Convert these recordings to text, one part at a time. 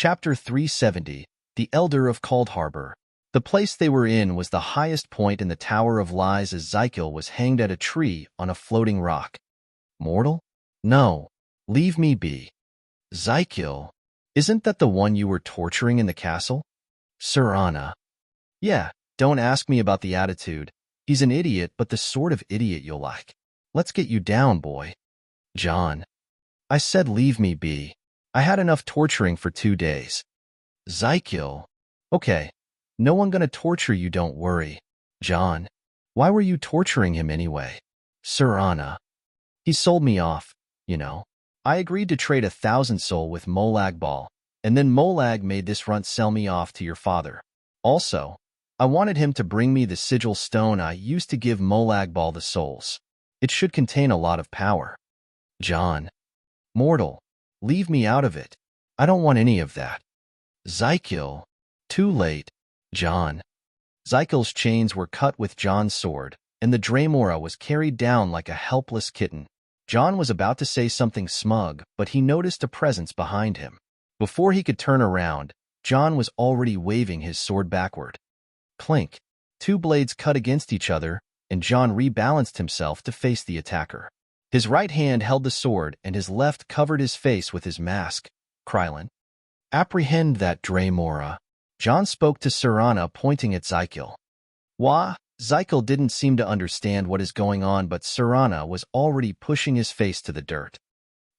Chapter 370, The Elder of Cold Harbor. The place they were in was the highest point in the Tower of Lies as Zykel was hanged at a tree on a floating rock. Mortal? No. Leave me be. Zykel, isn't that the one you were torturing in the castle? Sir Anna. Yeah, don't ask me about the attitude. He's an idiot, but the sort of idiot you'll like. Let's get you down, boy. John. I said leave me be. I had enough torturing for 2 days. Zykel. Okay. No one gonna torture you, don't worry. John. Why were you torturing him anyway? Sir Anna. He sold me off, you know. I agreed to trade 1,000 soul with Molag Bal, and then Molag made this runt sell me off to your father. Also, I wanted him to bring me the sigil stone I used to give Molag Bal the souls. It should contain a lot of power. John. Mortal. Leave me out of it. I don't want any of that. Zykel. Too late. John. Zykel's chains were cut with John's sword, and the Dremora was carried down like a helpless kitten. John was about to say something smug, but he noticed a presence behind him. Before he could turn around, John was already waving his sword backward. Clink. 2 blades cut against each other, and John rebalanced himself to face the attacker. His right hand held the sword, and his left covered his face with his mask. Krylin. Apprehend that Dremora. John spoke to Sir Anna, pointing at Zykel. Wah? Zykel didn't seem to understand what is going on, but Sir Anna was already pushing his face to the dirt.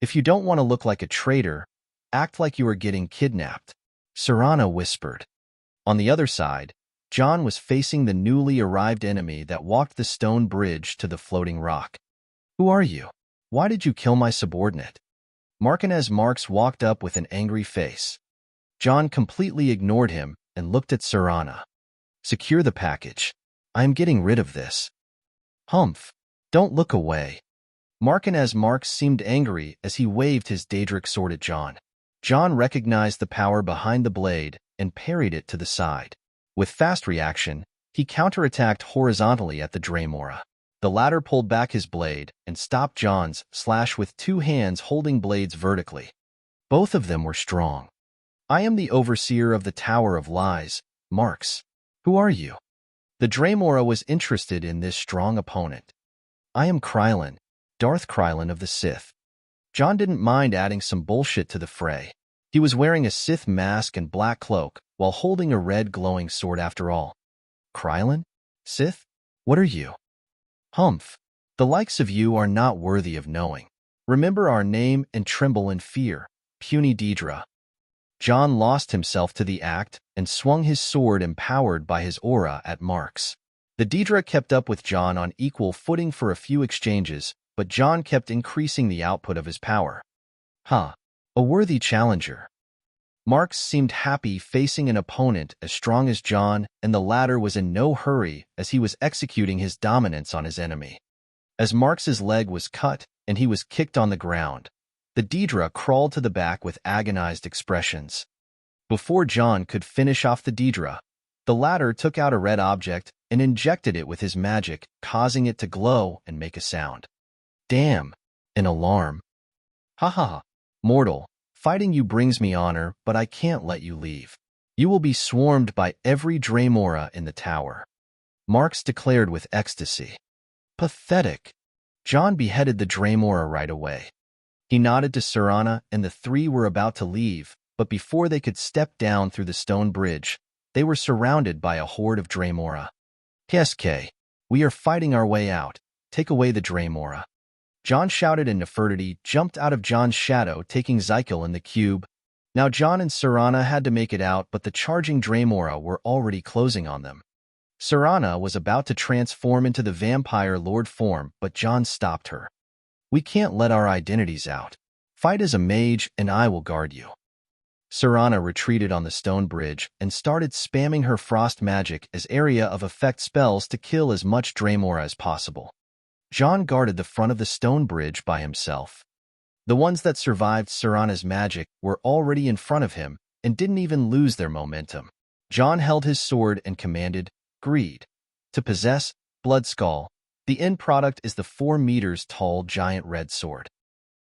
If you don't want to look like a traitor, act like you are getting kidnapped, Sir Anna whispered. On the other side, John was facing the newly arrived enemy that walked the stone bridge to the floating rock. Who are you? Why did you kill my subordinate? Marquez Marks walked up with an angry face. John completely ignored him and looked at Sir Anna. Secure the package. I am getting rid of this. Humph. Don't look away. Marquez Marks seemed angry as he waved his Daedric sword at John. John recognized the power behind the blade and parried it to the side. With fast reaction, he counterattacked horizontally at the Dremora. The latter pulled back his blade and stopped John's slash with 2 hands holding blades vertically. Both of them were strong. I am the overseer of the Tower of Lies, Marks. Who are you? The Dremora was interested in this strong opponent. I am Krylin, Darth Krylin of the Sith. John didn't mind adding some bullshit to the fray. He was wearing a Sith mask and black cloak while holding a red glowing sword after all. Krylin? Sith? What are you? Humph. The likes of you are not worthy of knowing. Remember our name and tremble in fear, puny Daedra. John lost himself to the act and swung his sword empowered by his aura at Marks. The Daedra kept up with John on equal footing for a few exchanges, but John kept increasing the output of his power. A worthy challenger. Marks seemed happy facing an opponent as strong as John, and the latter was in no hurry as he was executing his dominance on his enemy. As Marks's leg was cut and he was kicked on the ground, the Daedra crawled to the back with agonized expressions. Before John could finish off the Daedra, the latter took out a red object and injected it with his magic, causing it to glow and make a sound. Damn! An alarm. Ha! Mortal, fighting you brings me honor, but I can't let you leave. You will be swarmed by every Dremora in the tower. Marks declared with ecstasy. Pathetic. John beheaded the Dremora right away. He nodded to Sir Anna, and the 3 were about to leave, but before they could step down through the stone bridge, they were surrounded by a horde of Dremora. PSK, we are fighting our way out. Take away the Dremora. John shouted, and Nefertiti jumped out of John's shadow, taking Zykel in the cube. Now John and Sir Anna had to make it out, but the charging Dremora were already closing on them. Sir Anna was about to transform into the vampire lord form, but John stopped her. We can't let our identities out. Fight as a mage, and I will guard you. Sir Anna retreated on the stone bridge and started spamming her frost magic as area of effect spells to kill as much Dremora as possible. John guarded the front of the stone bridge by himself. The ones that survived Sir Anna's magic were already in front of him and didn't even lose their momentum. John held his sword and commanded, Greed. To possess, Blood Skull. The end product is the 4 meters tall giant red sword.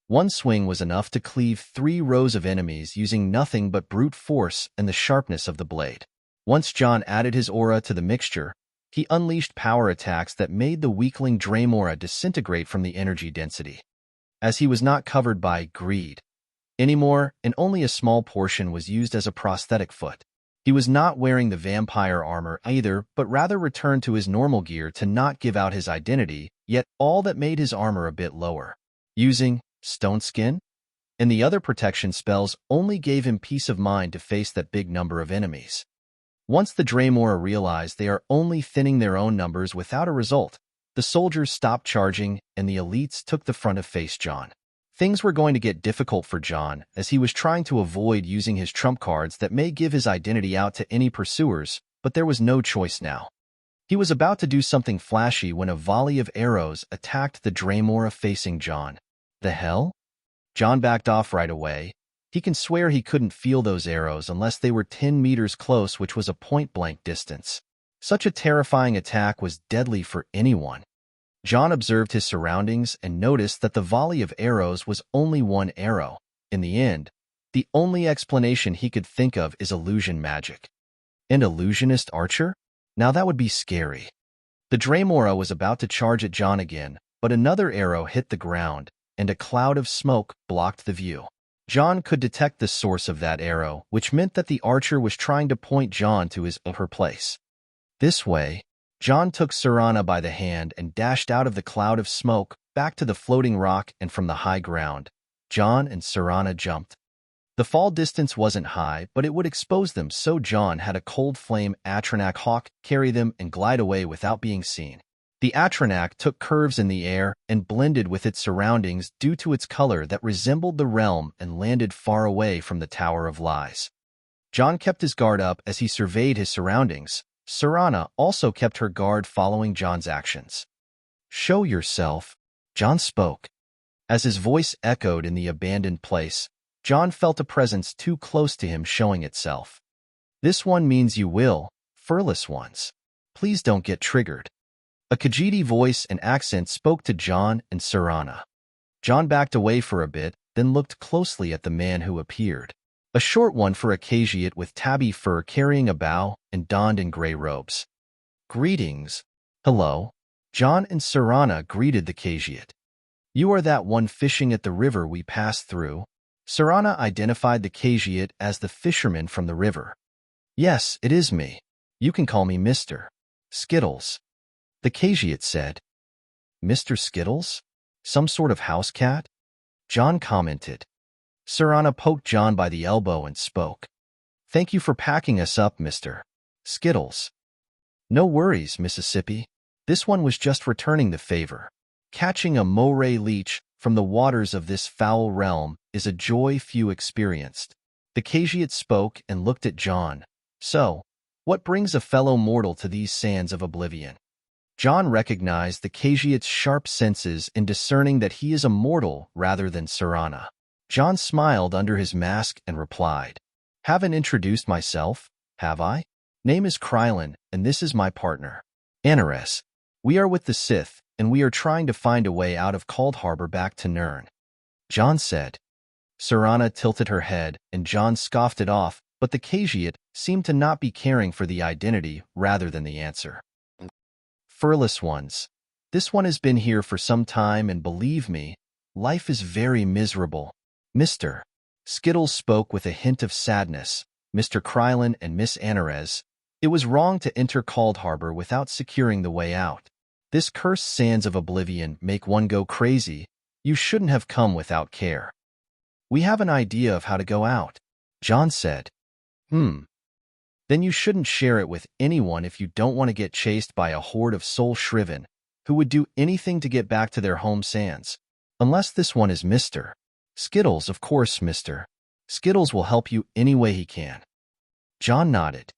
One swing was enough to cleave 3 rows of enemies using nothing but brute force and the sharpness of the blade. Once John added his aura to the mixture, he unleashed power attacks that made the weakling Draymora disintegrate from the energy density. As he was not covered by greed anymore, and only a small portion was used as a prosthetic foot. He was not wearing the vampire armor either, but rather returned to his normal gear to not give out his identity, yet all that made his armor a bit lower. Using stone skin and the other protection spells only gave him peace of mind to face that big number of enemies. Once the Draymora realized they are only thinning their own numbers without a result, the soldiers stopped charging and the elites took the front to face John. Things were going to get difficult for John as he was trying to avoid using his trump cards that may give his identity out to any pursuers, but there was no choice now. He was about to do something flashy when a volley of arrows attacked the Draymora facing John. The hell? John backed off right away. He can swear he couldn't feel those arrows unless they were 10 meters close, which was a point-blank distance. Such a terrifying attack was deadly for anyone. John observed his surroundings and noticed that the volley of arrows was only one arrow. In the end, the only explanation he could think of is illusion magic. An illusionist archer? Now that would be scary. The Draymora was about to charge at John again, but another arrow hit the ground, and a cloud of smoke blocked the view. John could detect the source of that arrow, which meant that the archer was trying to point John to his or her place. This way, John took Serana by the hand and dashed out of the cloud of smoke back to the floating rock, and from the high ground, John and Serana jumped. The fall distance wasn't high, but it would expose them, so John had a cold flame Atronak hawk carry them and glide away without being seen. The Atronak took curves in the air and blended with its surroundings due to its color that resembled the realm and landed far away from the Tower of Lies. John kept his guard up as he surveyed his surroundings. Serana also kept her guard following John's actions. "Show yourself," John spoke. As his voice echoed in the abandoned place, John felt a presence too close to him showing itself. "This one means you will, furless ones. Please don't get triggered." A Khajiit voice and accent spoke to John and Serana. John backed away for a bit, then looked closely at the man who appeared. A short one for a Khajiit with tabby fur carrying a bow and donned in gray robes. "Greetings." "Hello." John and Serana greeted the Khajiit. "You are that one fishing at the river we passed through?" Serana identified the Khajiit as the fisherman from the river. "Yes, it is me. You can call me Mr. Skittles," the Khajiit said. "Mr. Skittles? Some sort of house cat?" John commented. Serana poked John by the elbow and spoke. "Thank you for packing us up, Mr. Skittles." "No worries, Mississippi. This one was just returning the favor. Catching a moray leech from the waters of this foul realm is a joy few experienced." The Khajiit spoke and looked at John. "So, what brings a fellow mortal to these sands of oblivion?" John recognized the Khajiit's sharp senses in discerning that he is a mortal rather than Serana. John smiled under his mask and replied, "Haven't introduced myself, have I? Name is Krylin, and this is my partner, Immerse. We are with the Sith, and we are trying to find a way out of Cold Harbor back to Nirn," John said. Serana tilted her head, and John scoffed it off, but the Khajiit seemed to not be caring for the identity rather than the answer. "Furless ones. This one has been here for some time, and believe me, life is very miserable." Mr. Skittles spoke with a hint of sadness. "Mr. Krylin and Miss Immerse, it was wrong to enter Cold Harbor without securing the way out. This cursed sands of oblivion make one go crazy. You shouldn't have come without care." "We have an idea of how to go out," John said. Then you shouldn't share it with anyone if you don't want to get chased by a horde of soul shriven who would do anything to get back to their home sands. Unless this one is Mr. Skittles, of course. Mr. Skittles will help you any way he can. John nodded.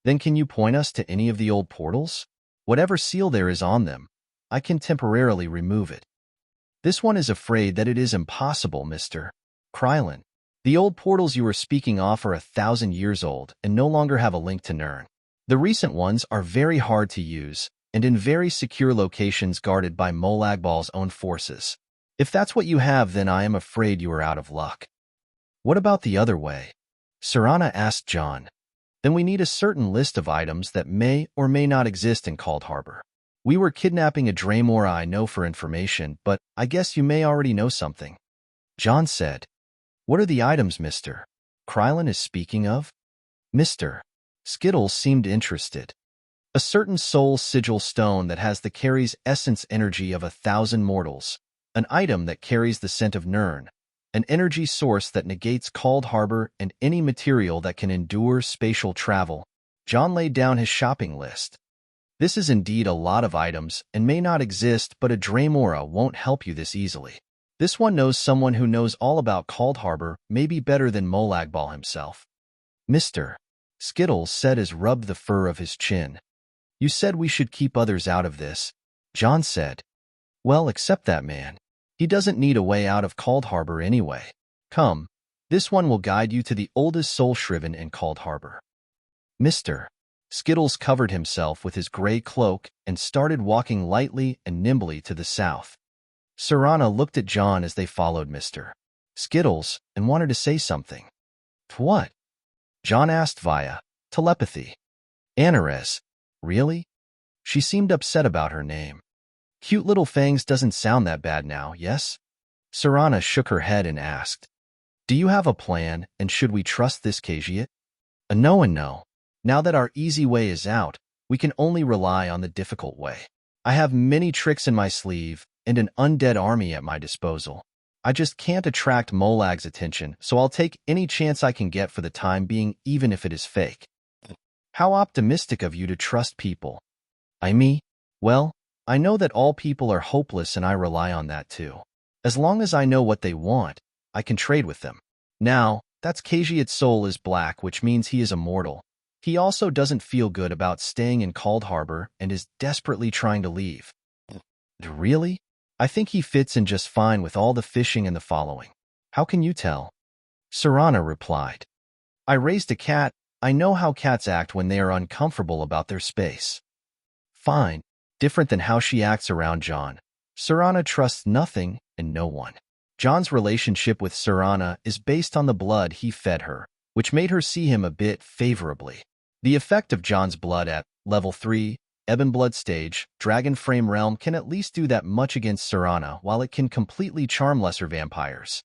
"Then can you point us to any of the old portals? Whatever seal there is on them, I can temporarily remove it." "This one is afraid that it is impossible, Mr. Krylin. The old portals you are speaking of are 1,000 years old and no longer have a link to Nirn. The recent ones are very hard to use and in very secure locations guarded by Molagbal's own forces. If that's what you have, then I am afraid you are out of luck. What about the other way? Serana asked John. Then we need a certain list of items that may or may not exist in Cold Harbor. We were kidnapping a Draymora I know for information, but I guess you may already know something. John said. What are the items, Mr. Krylin is speaking of? Mr. Skittles seemed interested. A certain soul sigil stone that has the carries essence energy of 1,000 mortals, an item that carries the scent of Nirn, an energy source that negates Cold Harbor, and any material that can endure spatial travel. John laid down his shopping list. This is indeed a lot of items and may not exist, but a Draymora won't help you this easily. This one knows someone who knows all about Cold Harbor, maybe better than Molagbal himself. Mr. Skittles said as rubbed the fur of his chin. You said we should keep others out of this. John said. Well, except that man. He doesn't need a way out of Cold Harbor anyway. Come, this one will guide you to the oldest soul shriven in Cold Harbor. Mr. Skittles covered himself with his gray cloak and started walking lightly and nimbly to the south. Serana looked at John as they followed Mr. Skittles and wanted to say something. What? John asked via telepathy. Anares. Really? She seemed upset about her name. Cute little fangs doesn't sound that bad now, yes? Serana shook her head and asked, Do you have a plan, and should we trust this Kajiat? A no and no. Now that our easy way is out, we can only rely on the difficult way. I have many tricks in my sleeve and an undead army at my disposal. I just can't attract Molag's attention, so I'll take any chance I can get for the time being, even if it is fake. How optimistic of you to trust people. Well, I know that all people are hopeless and I rely on that too. As long as I know what they want, I can trade with them. Now, that's Kajiat's soul is black, which means he is immortal. He also doesn't feel good about staying in Cold Harbor and is desperately trying to leave. Really? I think he fits in just fine with all the fishing and the following. How can you tell? Serana replied. I raised a cat. I know how cats act when they are uncomfortable about their space. Fine. Different than how she acts around John. Serana trusts nothing and no one. John's relationship with Serana is based on the blood he fed her, which made her see him a bit favorably. The effect of John's blood at level 3, Ebon Blood Stage, Dragon Frame Realm can at least do that much against Serana, while it can completely charm lesser vampires.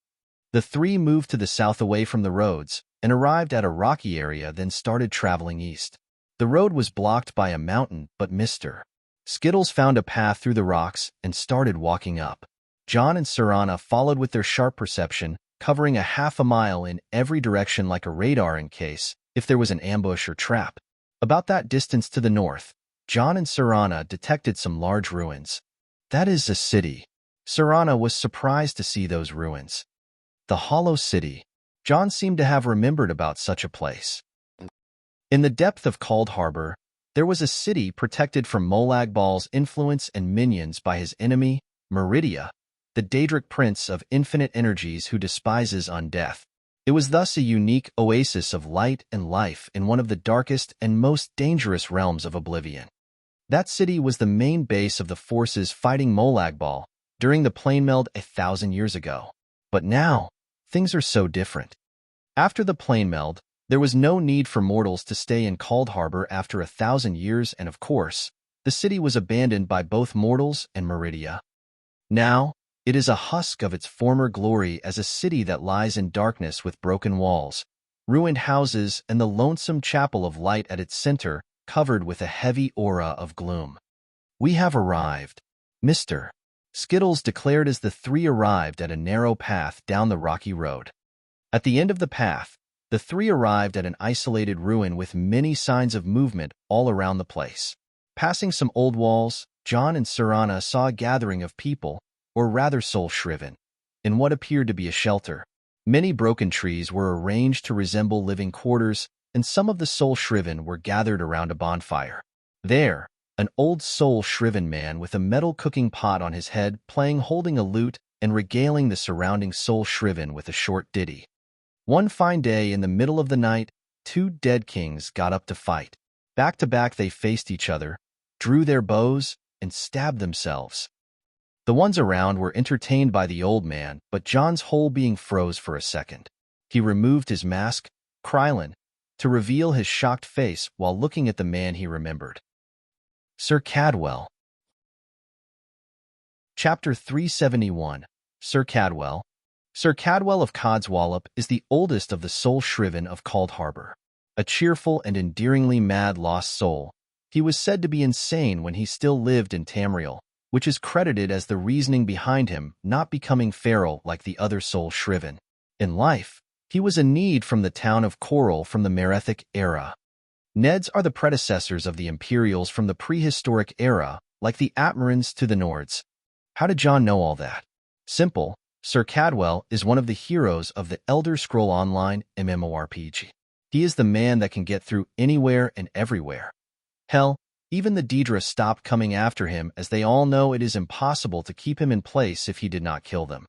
The three moved to the south away from the roads and arrived at a rocky area, then started traveling east. The road was blocked by a mountain, but Mr. Skittles found a path through the rocks and started walking up. John and Serana followed with their sharp perception, covering a half a mile in every direction like a radar in case if there was an ambush or trap. About that distance to the north, John and Serana detected some large ruins. That is a city. Serana was surprised to see those ruins. The Hollow City. John seemed to have remembered about such a place. In the depth of Cold Harbor, there was a city protected from Molagbal's influence and minions by his enemy, Meridia, the Daedric prince of infinite energies who despises undeath. It was thus a unique oasis of light and life in one of the darkest and most dangerous realms of oblivion. That city was the main base of the forces fighting Molagbal during the plane meld 1,000 years ago. But now, things are so different. After the plane meld, there was no need for mortals to stay in Cold Harbor after 1,000 years, and of course, the city was abandoned by both mortals and Meridia. Now, it is a husk of its former glory as a city that lies in darkness with broken walls, ruined houses, and the lonesome chapel of light at its center, covered with a heavy aura of gloom. We have arrived, Mr. Skittles declared as the three arrived at a narrow path down the rocky road. At the end of the path, the three arrived at an isolated ruin with many signs of movement all around the place. Passing some old walls, John and Serana saw a gathering of people, or rather soul-shriven, in what appeared to be a shelter. Many broken trees were arranged to resemble living quarters, and some of the soul-shriven were gathered around a bonfire. There, an old soul-shriven man with a metal cooking pot on his head holding a lute and regaling the surrounding soul-shriven with a short ditty. One fine day in the middle of the night, two dead kings got up to fight. Back to back they faced each other, drew their bows, and stabbed themselves. The ones around were entertained by the old man, but John's whole being froze for a second. He removed his mask, Krylin, to reveal his shocked face while looking at the man he remembered. Sir Cadwell. Chapter 371. Sir Cadwell. Sir Cadwell of Codswallop is the oldest of the Soul Shriven of Coldharbour. A cheerful and endearingly mad lost soul, he was said to be insane when he still lived in Tamriel, which is credited as the reasoning behind him not becoming feral like the other Soul Shriven. In life, he was a need from the town of Coral from the Merethic era. Neds are the predecessors of the Imperials from the prehistoric era, like the Atmarans to the Nords. How did John know all that? Simple. Sir Cadwell is one of the heroes of the Elder Scroll Online MMORPG. He is the man that can get through anywhere and everywhere. Hell, even the Daedra stopped coming after him as they all know it is impossible to keep him in place if he did not kill them.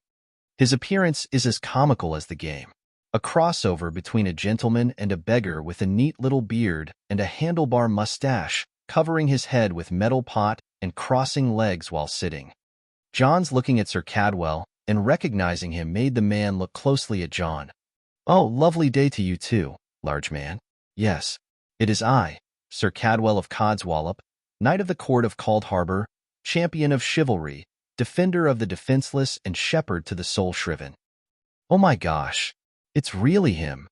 His appearance is as comical as the game. A crossover between a gentleman and a beggar with a neat little beard and a handlebar mustache, covering his head with metal pot and crossing legs while sitting. John's looking at Sir Cadwell, and recognizing him made the man look closely at John. "Oh, lovely day to you too, large man." "Yes, it is I, Sir Cadwell of Codswallop, Knight of the Court of Coldharbour, champion of chivalry, defender of the defenseless and shepherd to the soul shriven." "Oh my gosh, it's really him."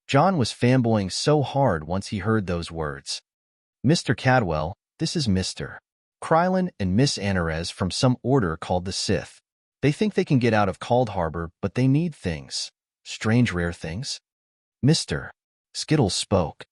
John was fanboying so hard once he heard those words. "Mr. Cadwell, this is Mr. Krylin and Miss Anarez from some order called the Sith. They think they can get out of Coldharbour, but they need things. Strange rare things." Mr. Skittles spoke.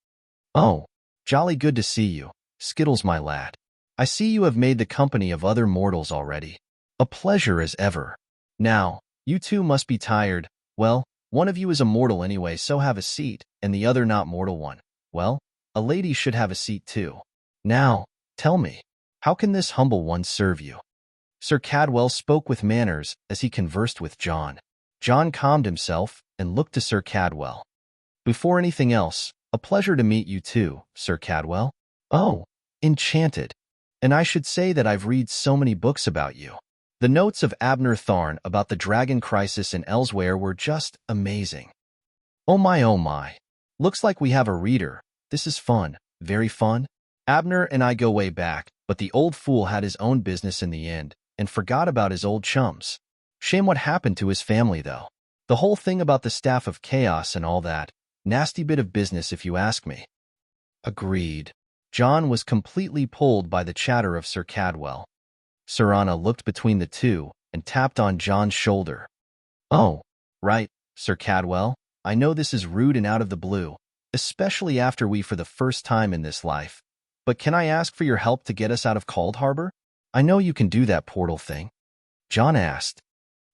"Oh, jolly good to see you, Skittles my lad. I see you have made the company of other mortals already. A pleasure as ever. Now, you two must be tired. Well, one of you is a mortal anyway, so have a seat, and the other not mortal one. Well, a lady should have a seat too. Now, tell me, how can this humble one serve you?" Sir Cadwell spoke with manners as he conversed with John. John calmed himself and looked to Sir Cadwell. "Before anything else, a pleasure to meet you too, Sir Cadwell." "Oh, enchanted. And I should say that I've read so many books about you. The notes of Abner Tharn about the Dragon Crisis in Elsewhere were just amazing." Oh my. Looks like we have a reader. This is fun, very fun. Abner and I go way back, but the old fool had his own business in the end, and forgot about his old chums. Shame what happened to his family, though. The whole thing about the Staff of Chaos and all that. Nasty bit of business if you ask me. Agreed. John was completely pulled by the chatter of Sir Cadwell. Serana looked between the two and tapped on John's shoulder. "Oh, right, Sir Cadwell. I know this is rude and out of the blue, especially after we for the first time in this life. But can I ask for your help to get us out of Coldharbour? I know you can do that portal thing." John asked.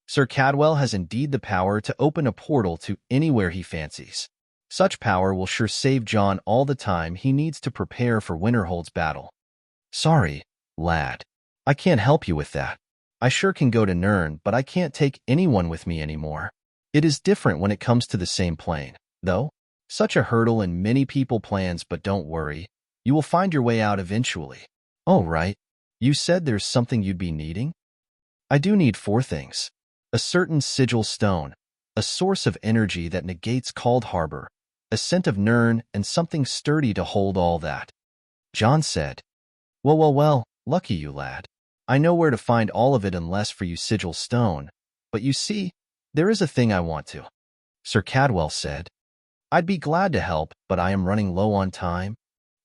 Sir Cadwell has indeed the power to open a portal to anywhere he fancies. Such power will sure save John all the time he needs to prepare for Winterhold's battle. "Sorry, lad. I can't help you with that. I sure can go to Nirn, but I can't take anyone with me anymore. It is different when it comes to the same plane, though. Such a hurdle in many people plans, but don't worry. You will find your way out eventually." "Oh, right. You said there's something you'd be needing?" "I do need 4 things. A certain sigil stone, a source of energy that negates Coldharbour, a scent of Nirn, and something sturdy to hold all that." John said. Well, lucky you, lad. I know where to find all of it unless for you sigil stone, but you see, there is a thing I want to." Sir Cadwell said. "I'd be glad to help, but I am running low on time."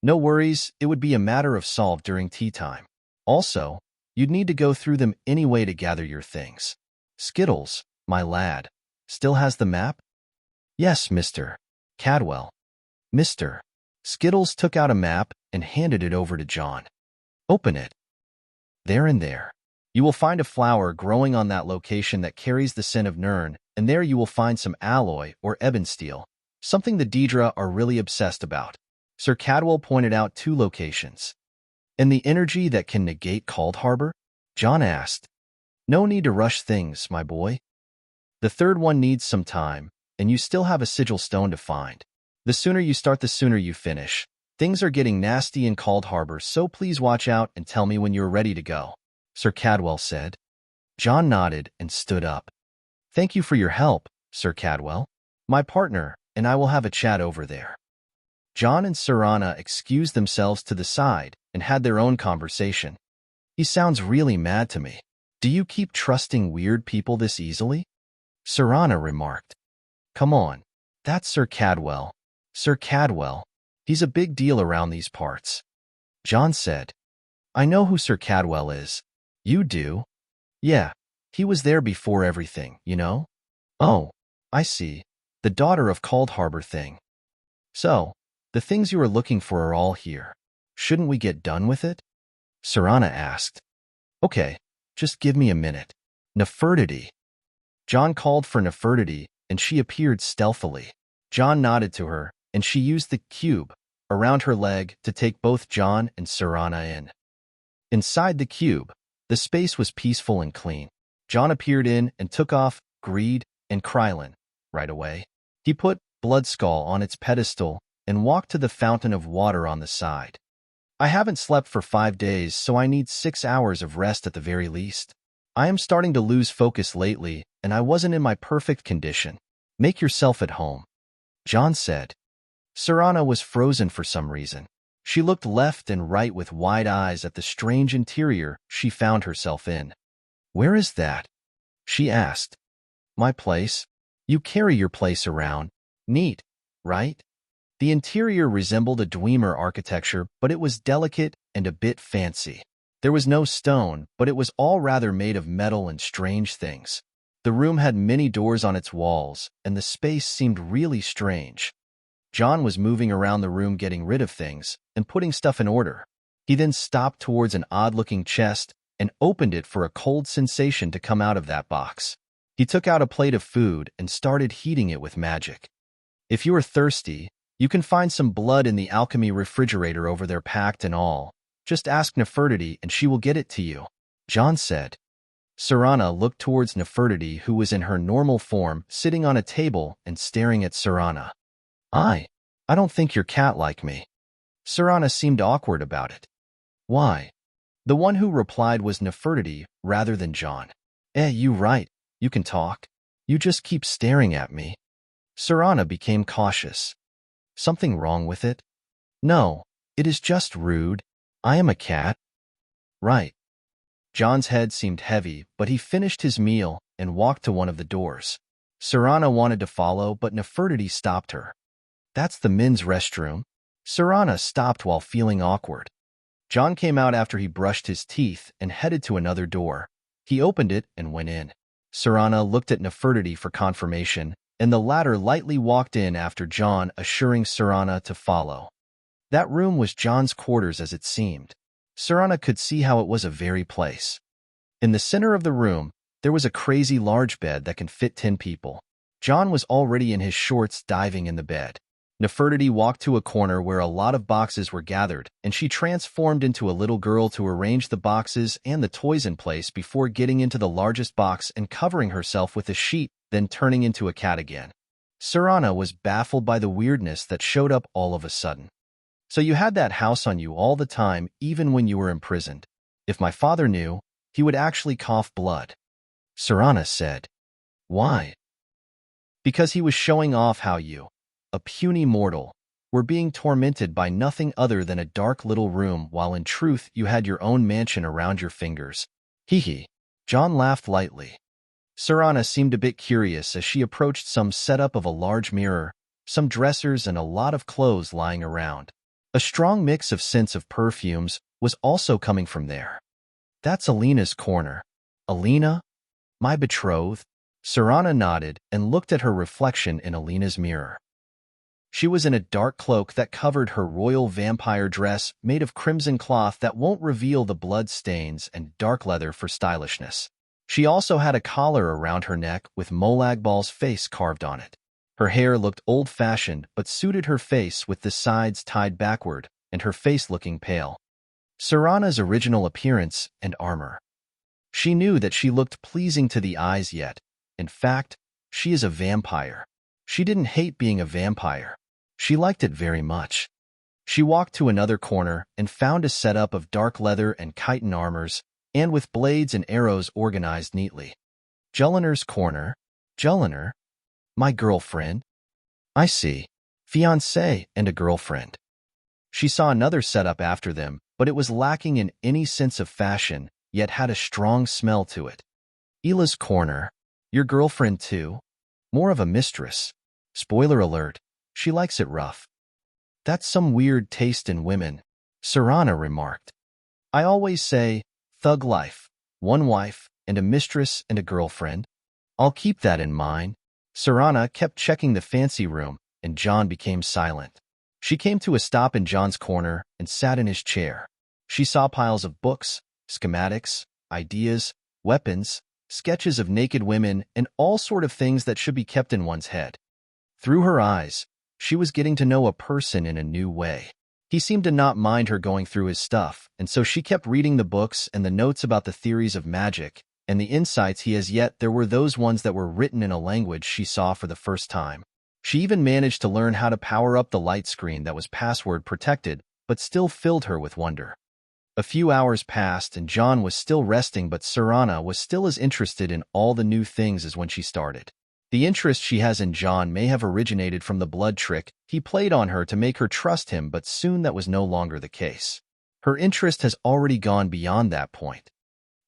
"No worries, it would be a matter of solve during tea time. Also, you'd need to go through them anyway to gather your things. Skittles, my lad, still has the map?" "Yes, Mr. Cadwell." Mr. Skittles took out a map and handed it over to John. "Open it. There and there. You will find a flower growing on that location that carries the scent of Nirn, and there you will find some alloy or ebon steel, something the Daedra are really obsessed about." Sir Cadwell pointed out 2 locations. "And the energy that can negate Coldharbour?" John asked. "No need to rush things, my boy. The third one needs some time, and you still have a sigil stone to find. The sooner you start, the sooner you finish. Things are getting nasty in Coldharbour, so please watch out and tell me when you're ready to go," Sir Cadwell said. John nodded and stood up. Thank you for your help, Sir Cadwell. My partner and I will have a chat over there. John and Serana excused themselves to the side and had their own conversation. He sounds really mad to me. Do you keep trusting weird people this easily? Serana remarked. Come on, that's Sir Cadwell. Sir Cadwell. He's a big deal around these parts. John said. I know who Sir Cadwell is. You do? Yeah, he was there before everything, you know? Oh, I see. The daughter of Coldharbour thing. So, the things you are looking for are all here. Shouldn't we get done with it? Serana asked. Okay, just give me a minute. Nefertiti. John called for Nefertiti, and she appeared stealthily. John nodded to her, and she used the cube around her leg to take both John and Serana in. Inside the cube, the space was peaceful and clean. John appeared in and took off Greed and Krylin right away. He put Bloodskull on its pedestal and walked to the fountain of water on the side. I haven't slept for 5 days, so I need 6 hours of rest at the very least. I am starting to lose focus lately, and I wasn't in my perfect condition. Make yourself at home, John said. Serana was frozen for some reason. She looked left and right with wide eyes at the strange interior she found herself in. Where is that? She asked. My place. You carry your place around. Neat, right? The interior resembled a Dwemer architecture, but it was delicate and a bit fancy. There was no stone, but it was all rather made of metal and strange things. The room had many doors on its walls, and the space seemed really strange. John was moving around the room getting rid of things and putting stuff in order. He then stopped towards an odd-looking chest and opened it for a cold sensation to come out of that box. He took out a plate of food and started heating it with magic. If you are thirsty, you can find some blood in the alchemy refrigerator over there packed and all. Just ask Nefertiti and she will get it to you, John said. Serana looked towards Nefertiti, who was in her normal form, sitting on a table and staring at Serana. I don't think you're cat-like me. Serana seemed awkward about it. Why? The one who replied was Nefertiti rather than John. You right. You can talk. You just keep staring at me. Serana became cautious. Something wrong with it? No, it is just rude. I am a cat. Right. John's head seemed heavy, but he finished his meal and walked to one of the doors. Serana wanted to follow, but Nefertiti stopped her. That's the men's restroom. Serana stopped while feeling awkward. John came out after he brushed his teeth and headed to another door. He opened it and went in. Serana looked at Nefertiti for confirmation, and the latter lightly walked in after John, assuring Serana to follow. That room was John's quarters as it seemed. Serana could see how it was a very place. In the center of the room, there was a crazy large bed that can fit 10 people. John was already in his shorts diving in the bed. Nefertiti walked to a corner where a lot of boxes were gathered, and she transformed into a little girl to arrange the boxes and the toys in place before getting into the largest box and covering herself with a sheet, then turning into a cat again. Serana was baffled by the weirdness that showed up all of a sudden. So you had that house on you all the time, even when you were imprisoned. If my father knew, he would actually cough blood. Serana said. Why? Because he was showing off how you, a puny mortal, were being tormented by nothing other than a dark little room, while in truth you had your own mansion around your fingers. Hee. John laughed lightly. Serana seemed a bit curious as she approached some setup of a large mirror, some dressers, and a lot of clothes lying around. A strong mix of scents of perfumes was also coming from there. That's Alina's corner. Alina? My betrothed? Serana nodded and looked at her reflection in Alina's mirror. She was in a dark cloak that covered her royal vampire dress made of crimson cloth that won't reveal the blood stains, and dark leather for stylishness. She also had a collar around her neck with Molag Bal's face carved on it. Her hair looked old-fashioned but suited her face, with the sides tied backward and her face looking pale. Serana's original appearance and armor. She knew that she looked pleasing to the eyes, yet, in fact, she is a vampire. She didn't hate being a vampire. She liked it very much. She walked to another corner and found a setup of dark leather and chitin armors, and with blades and arrows organized neatly. Julliner's corner. Julliner? My girlfriend? I see. Fiancé and a girlfriend. She saw another setup after them, but it was lacking in any sense of fashion, yet had a strong smell to it. Ila's corner. Your girlfriend too? More of a mistress. Spoiler alert, she likes it rough. That's some weird taste in women, Serana remarked. I always say, thug life, one wife, and a mistress and a girlfriend. I'll keep that in mind. Serana kept checking the fancy room, and John became silent. She came to a stop in John's corner and sat in his chair. She saw piles of books, schematics, ideas, weapons, sketches of naked women, and all sort of things that should be kept in one's head. Through her eyes, she was getting to know a person in a new way. He seemed to not mind her going through his stuff, and so she kept reading the books and the notes about the theories of magic, and the insights he has, yet there were those ones that were written in a language she saw for the first time. She even managed to learn how to power up the light screen that was password protected, but still filled her with wonder. A few hours passed and John was still resting, but Serana was still as interested in all the new things as when she started. The interest she has in John may have originated from the blood trick he played on her to make her trust him, but soon that was no longer the case. Her interest has already gone beyond that point.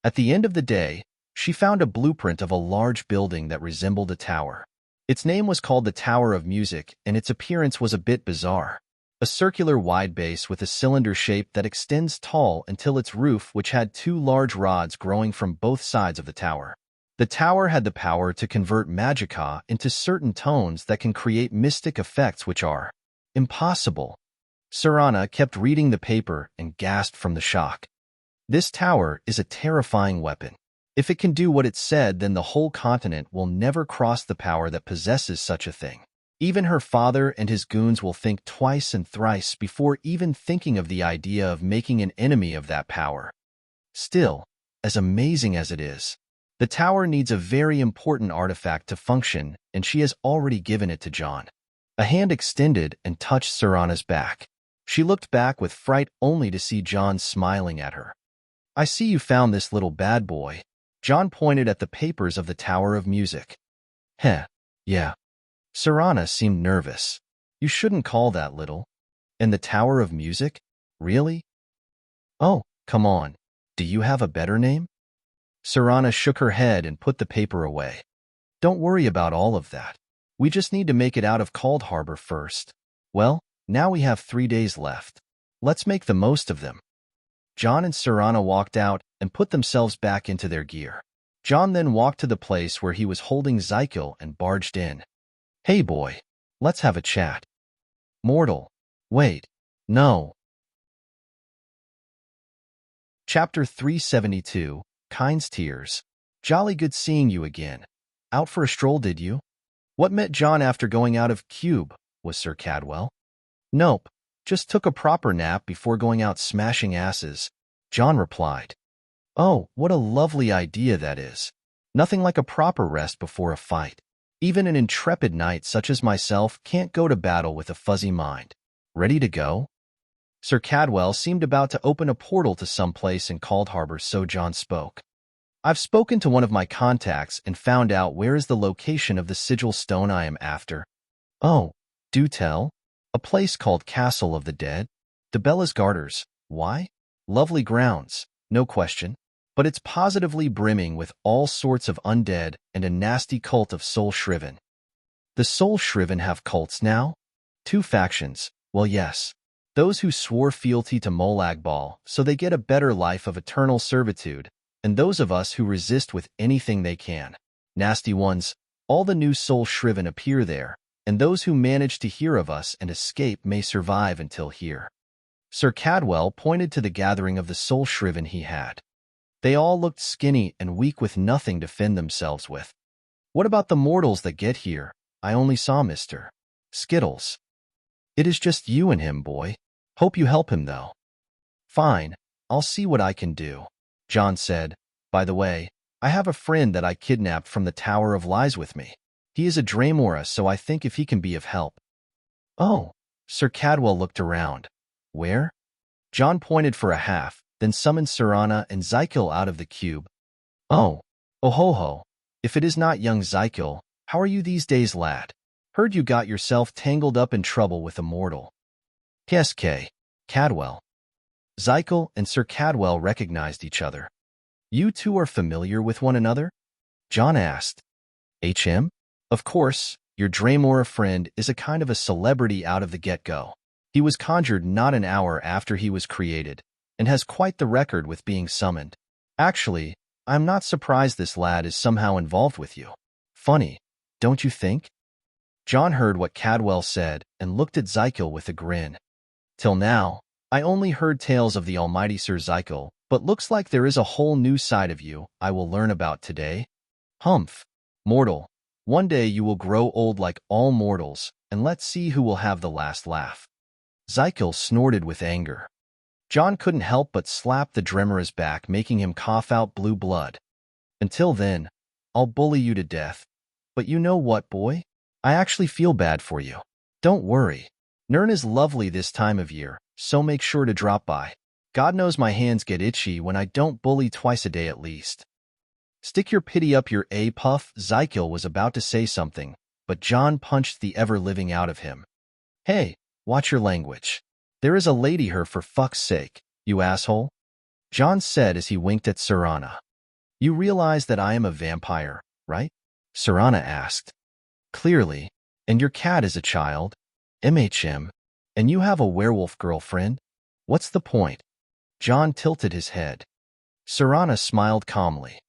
At the end of the day, she found a blueprint of a large building that resembled a tower. Its name was called the Tower of Music, and its appearance was a bit bizarre. A circular wide base with a cylinder shape that extends tall until its roof, which had two large rods growing from both sides of the tower. The tower had the power to convert magicka into certain tones that can create mystic effects which are impossible. Serana kept reading the paper and gasped from the shock. This tower is a terrifying weapon. If it can do what it said, then the whole continent will never cross the power that possesses such a thing. Even her father and his goons will think twice and thrice before even thinking of the idea of making an enemy of that power. Still, as amazing as it is, the tower needs a very important artifact to function, and she has already given it to John. A hand extended and touched Serana's back. She looked back with fright only to see John smiling at her. I see you found this little bad boy. John pointed at the papers of the Tower of Music. Heh, yeah. Serana seemed nervous. You shouldn't call that little. And the Tower of Music? Really? Oh, come on. Do you have a better name? Serana shook her head and put the paper away. Don't worry about all of that. We just need to make it out of Cold Harbor first. Well, now we have 3 days left. Let's make the most of them. John and Serana walked out and put themselves back into their gear. John then walked to the place where he was holding Zykel and barged in. Hey boy, let's have a chat. Mortal. Wait. No. Chapter 372, Kind's Tears. Jolly good seeing you again. Out for a stroll, did you? What met John after going out of Cube? Was Sir Cadwell. Nope. Just took a proper nap before going out smashing asses, John replied. Oh, what a lovely idea that is. Nothing like a proper rest before a fight. Even an intrepid knight such as myself can't go to battle with a fuzzy mind. Ready to go? Sir Cadwell seemed about to open a portal to some place in Cold Harbor, so John spoke. I've spoken to one of my contacts and found out where is the location of the sigil stone I am after. Oh, do tell. A place called Castle of the Dead. DeBella's Garters. Why? Lovely grounds, no question. But it's positively brimming with all sorts of undead and a nasty cult of soul shriven. The soul shriven have cults now? 2 factions, well yes. Those who swore fealty to Molag Bal so they get a better life of eternal servitude, and those of us who resist with anything they can. Nasty ones, all the new soul shriven appear there, and those who manage to hear of us and escape may survive until here. Sir Cadwell pointed to the gathering of the soul shriven he had. They all looked skinny and weak with nothing to fend themselves with. What about the mortals that get here? I only saw Mr. Skittles. It is just you and him, boy. Hope you help him, though. Fine, I'll see what I can do, John said. By the way, I have a friend that I kidnapped from the Tower of Lies with me. He is a Draymora, so I think if he can be of help. Oh, Sir Cadwell looked around. Where? John pointed for a half, then summoned Serana and Zykel out of the cube. Oh, ho ho. If it is not young Zykel, how are you these days, lad? Heard you got yourself tangled up in trouble with a mortal. PSK, Cadwell. Zykel and Sir Cadwell recognized each other. You two are familiar with one another? John asked. HM? Of course, your Draymora friend is a kind of a celebrity out of the get-go. He was conjured not an hour after he was created, and has quite the record with being summoned. Actually, I'm not surprised this lad is somehow involved with you. Funny, don't you think? John heard what Cadwell said and looked at Zykel with a grin. Till now, I only heard tales of the almighty Sir Zykel, but looks like there is a whole new side of you I will learn about today. Humph. Mortal, one day you will grow old like all mortals, and let's see who will have the last laugh. Zykel snorted with anger. John couldn't help but slap the Dremora's back, making him cough out blue blood. Until then, I'll bully you to death. But you know what, boy? I actually feel bad for you. Don't worry. Nirn is lovely this time of year, so make sure to drop by. God knows my hands get itchy when I don't bully twice a day at least. Stick your pity up your puff. Zykel was about to say something, but John punched the ever-living out of him. Hey, watch your language. There is a lady here for fuck's sake, you asshole. John said as he winked at Serana. You realize that I am a vampire, right? Serana asked. Clearly. And your cat is a child? MHM. And you have a werewolf girlfriend? What's the point? John tilted his head. Serana smiled calmly.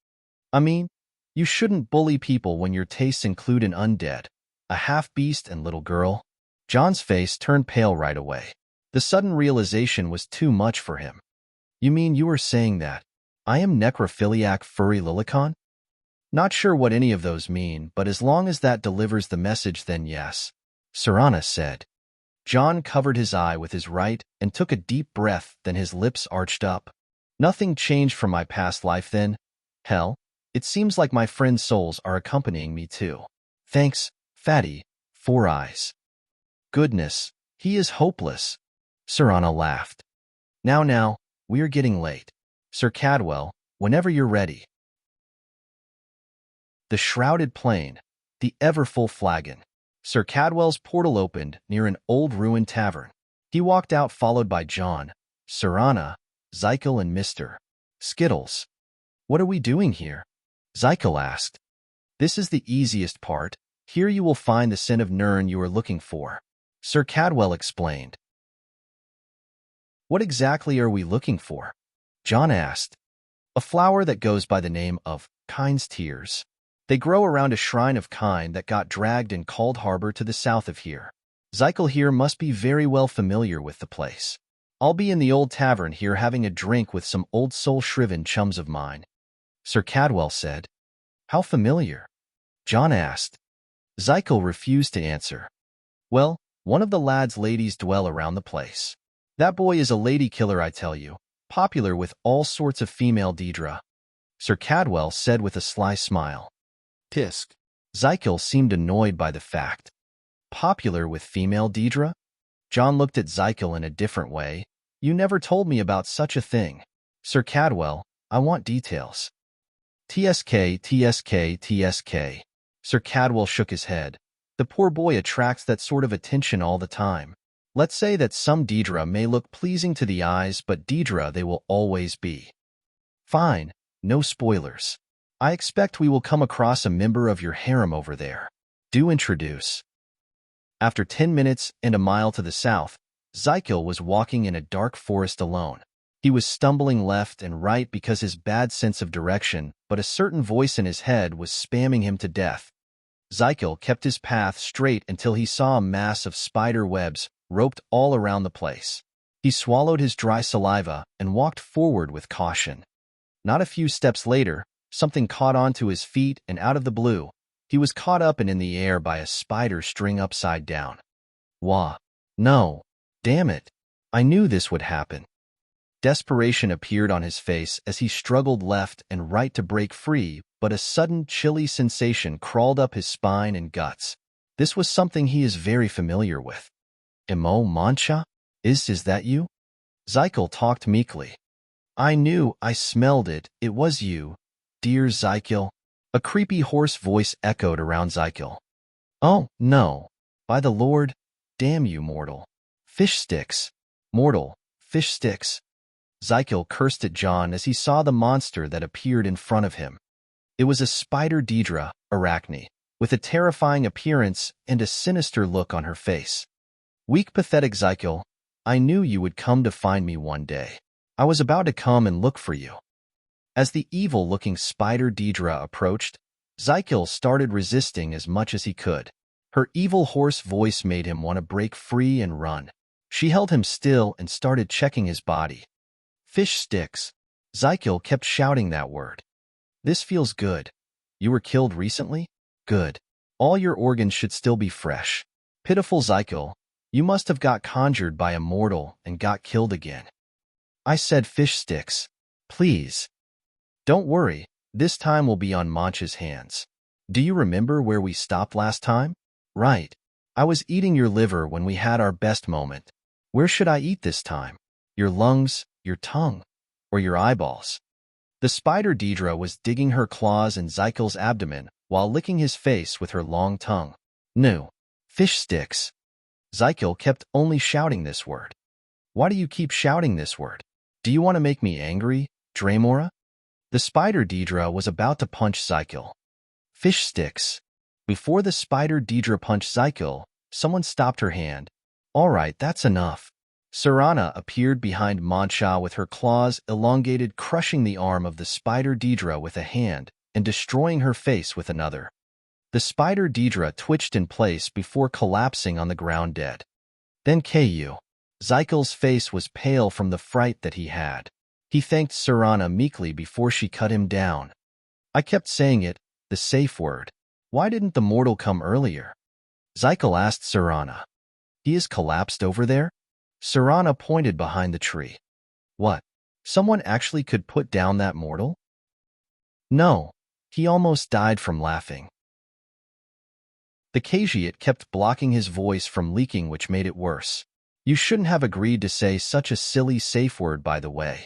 I mean, you shouldn't bully people when your tastes include an undead, a half-beast and little girl. John's face turned pale right away. The sudden realization was too much for him. You mean you were saying that I am necrophiliac furry lilicon? Not sure what any of those mean, but as long as that delivers the message, then yes, Serana said. John covered his eye with his right and took a deep breath, then his lips arched up. Nothing changed from my past life then? Hell, it seems like my friend's souls are accompanying me too. Thanks, Fatty, Four Eyes. Goodness, he is hopeless. Serana laughed. Now, we are getting late. Sir Cadwell, whenever you're ready. The shrouded plain, the ever-full flagon. Sir Cadwell's portal opened near an old ruined tavern. He walked out followed by John, Serana, Zykel, and Mr. Skittles. What are we doing here? Zykel asked. This is the easiest part. Here you will find the scent of Nirn you are looking for. Sir Cadwell explained. What exactly are we looking for? John asked. A flower that goes by the name of Kind's Tears. They grow around a shrine of Kind that got dragged in Cold Harbor to the south of here. Zykel here must be very well familiar with the place. I'll be in the old tavern here having a drink with some old soul-shriven chums of mine. Sir Cadwell said. How familiar? John asked. Zykel refused to answer. Well, one of the lad's ladies dwell around the place. That boy is a lady killer, I tell you, popular with all sorts of female Deidre. Sir Cadwell said with a sly smile. Tisk. Zykel seemed annoyed by the fact. Popular with female Deidre? John looked at Zykel in a different way. You never told me about such a thing. Sir Cadwell, I want details. TSK. Sir Cadwell shook his head. The poor boy attracts that sort of attention all the time. Let's say that some Deidre may look pleasing to the eyes, but Deidre they will always be. Fine, no spoilers. I expect we will come across a member of your harem over there. Do introduce. After 10 minutes and a mile to the south, Zykel was walking in a dark forest alone. He was stumbling left and right because his bad sense of direction, but a certain voice in his head was spamming him to death. Zykel kept his path straight until he saw a mass of spider webs roped all around the place. He swallowed his dry saliva and walked forward with caution. Not a few steps later, something caught onto his feet, and out of the blue, he was caught up and in the air by a spider string upside down. Wah! No! Damn it! I knew this would happen. Desperation appeared on his face as he struggled left and right to break free, but a sudden chilly sensation crawled up his spine and guts. This was something he is very familiar with. Emo Mancha? Is that you? Zykel talked meekly. I knew, I smelled it, it was you, dear Zykel. A creepy hoarse voice echoed around Zykel. Oh, no. By the Lord, damn you, mortal. Fish sticks. Mortal, fish sticks. Zykel cursed at John as he saw the monster that appeared in front of him. It was a spider Daedra, Arachne, with a terrifying appearance and a sinister look on her face. Weak, pathetic Zykel, I knew you would come to find me one day. I was about to come and look for you. As the evil-looking spider Daedra approached, Zykel started resisting as much as he could. Her evil hoarse voice made him want to break free and run. She held him still and started checking his body. Fish sticks. Zykel kept shouting that word. This feels good. You were killed recently? Good. All your organs should still be fresh. Pitiful Zykel, you must have got conjured by a mortal and got killed again. I said fish sticks. Please. Don't worry, this time will be on Mancha's hands. Do you remember where we stopped last time? Right. I was eating your liver when we had our best moment. Where should I eat this time? Your lungs, your tongue, or your eyeballs? The spider Daedra was digging her claws in Zykel's abdomen while licking his face with her long tongue. No. Fish sticks. Zykel kept only shouting this word. Why do you keep shouting this word? Do you want to make me angry, Dramora? The spider Daedra was about to punch Zykel. Fish sticks. Before the spider Daedra punched Zykel, someone stopped her hand. All right, that's enough. Serana appeared behind Mancha with her claws elongated, crushing the arm of the spider Daedra with a hand and destroying her face with another. The spider Daedra twitched in place before collapsing on the ground dead. Then Ku. Zykel's face was pale from the fright that he had. He thanked Serana meekly before she cut him down. I kept saying it, the safe word. Why didn't the mortal come earlier? Zykel asked Serana. He is collapsed over there? Serana pointed behind the tree. What? Someone actually could put down that mortal? No. He almost died from laughing. The Khajiit kept blocking his voice from leaking, which made it worse. You shouldn't have agreed to say such a silly safe word, by the way.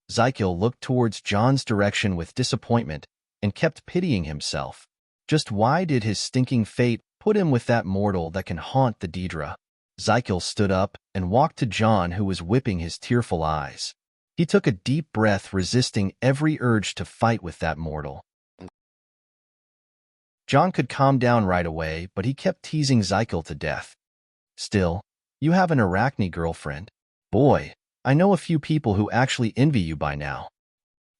Zykel looked towards John's direction with disappointment and kept pitying himself. Just why did his stinking fate put him with that mortal that can haunt the Daedra? Zykel stood up and walked to John, who was whipping his tearful eyes. He took a deep breath, resisting every urge to fight with that mortal. John could calm down right away, but he kept teasing Zykel to death. Still, you have an Arachne girlfriend? Boy, I know a few people who actually envy you by now.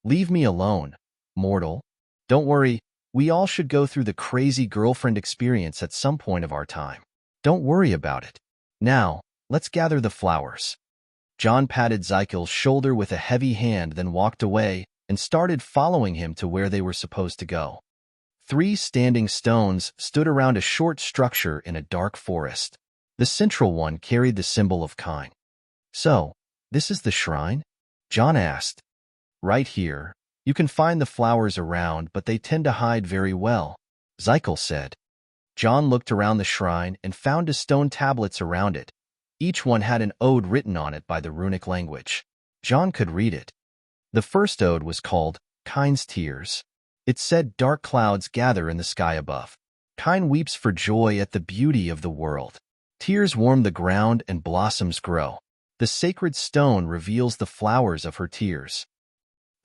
Leave me alone, mortal. Don't worry, we all should go through the crazy girlfriend experience at some point of our time. Don't worry about it. Now, let's gather the flowers. John patted Zykel's shoulder with a heavy hand, then walked away and started following him to where they were supposed to go. 3 standing stones stood around a short structure in a dark forest. The central one carried the symbol of Kine. So, this is the shrine? John asked. Right here. You can find the flowers around, but they tend to hide very well, Zykel said. John looked around the shrine and found 2 stone tablets around it. Each one had an ode written on it by the runic language. John could read it. The first ode was called Kine's Tears. It said, dark clouds gather in the sky above. Kine weeps for joy at the beauty of the world. Tears warm the ground and blossoms grow. The sacred stone reveals the flowers of her tears.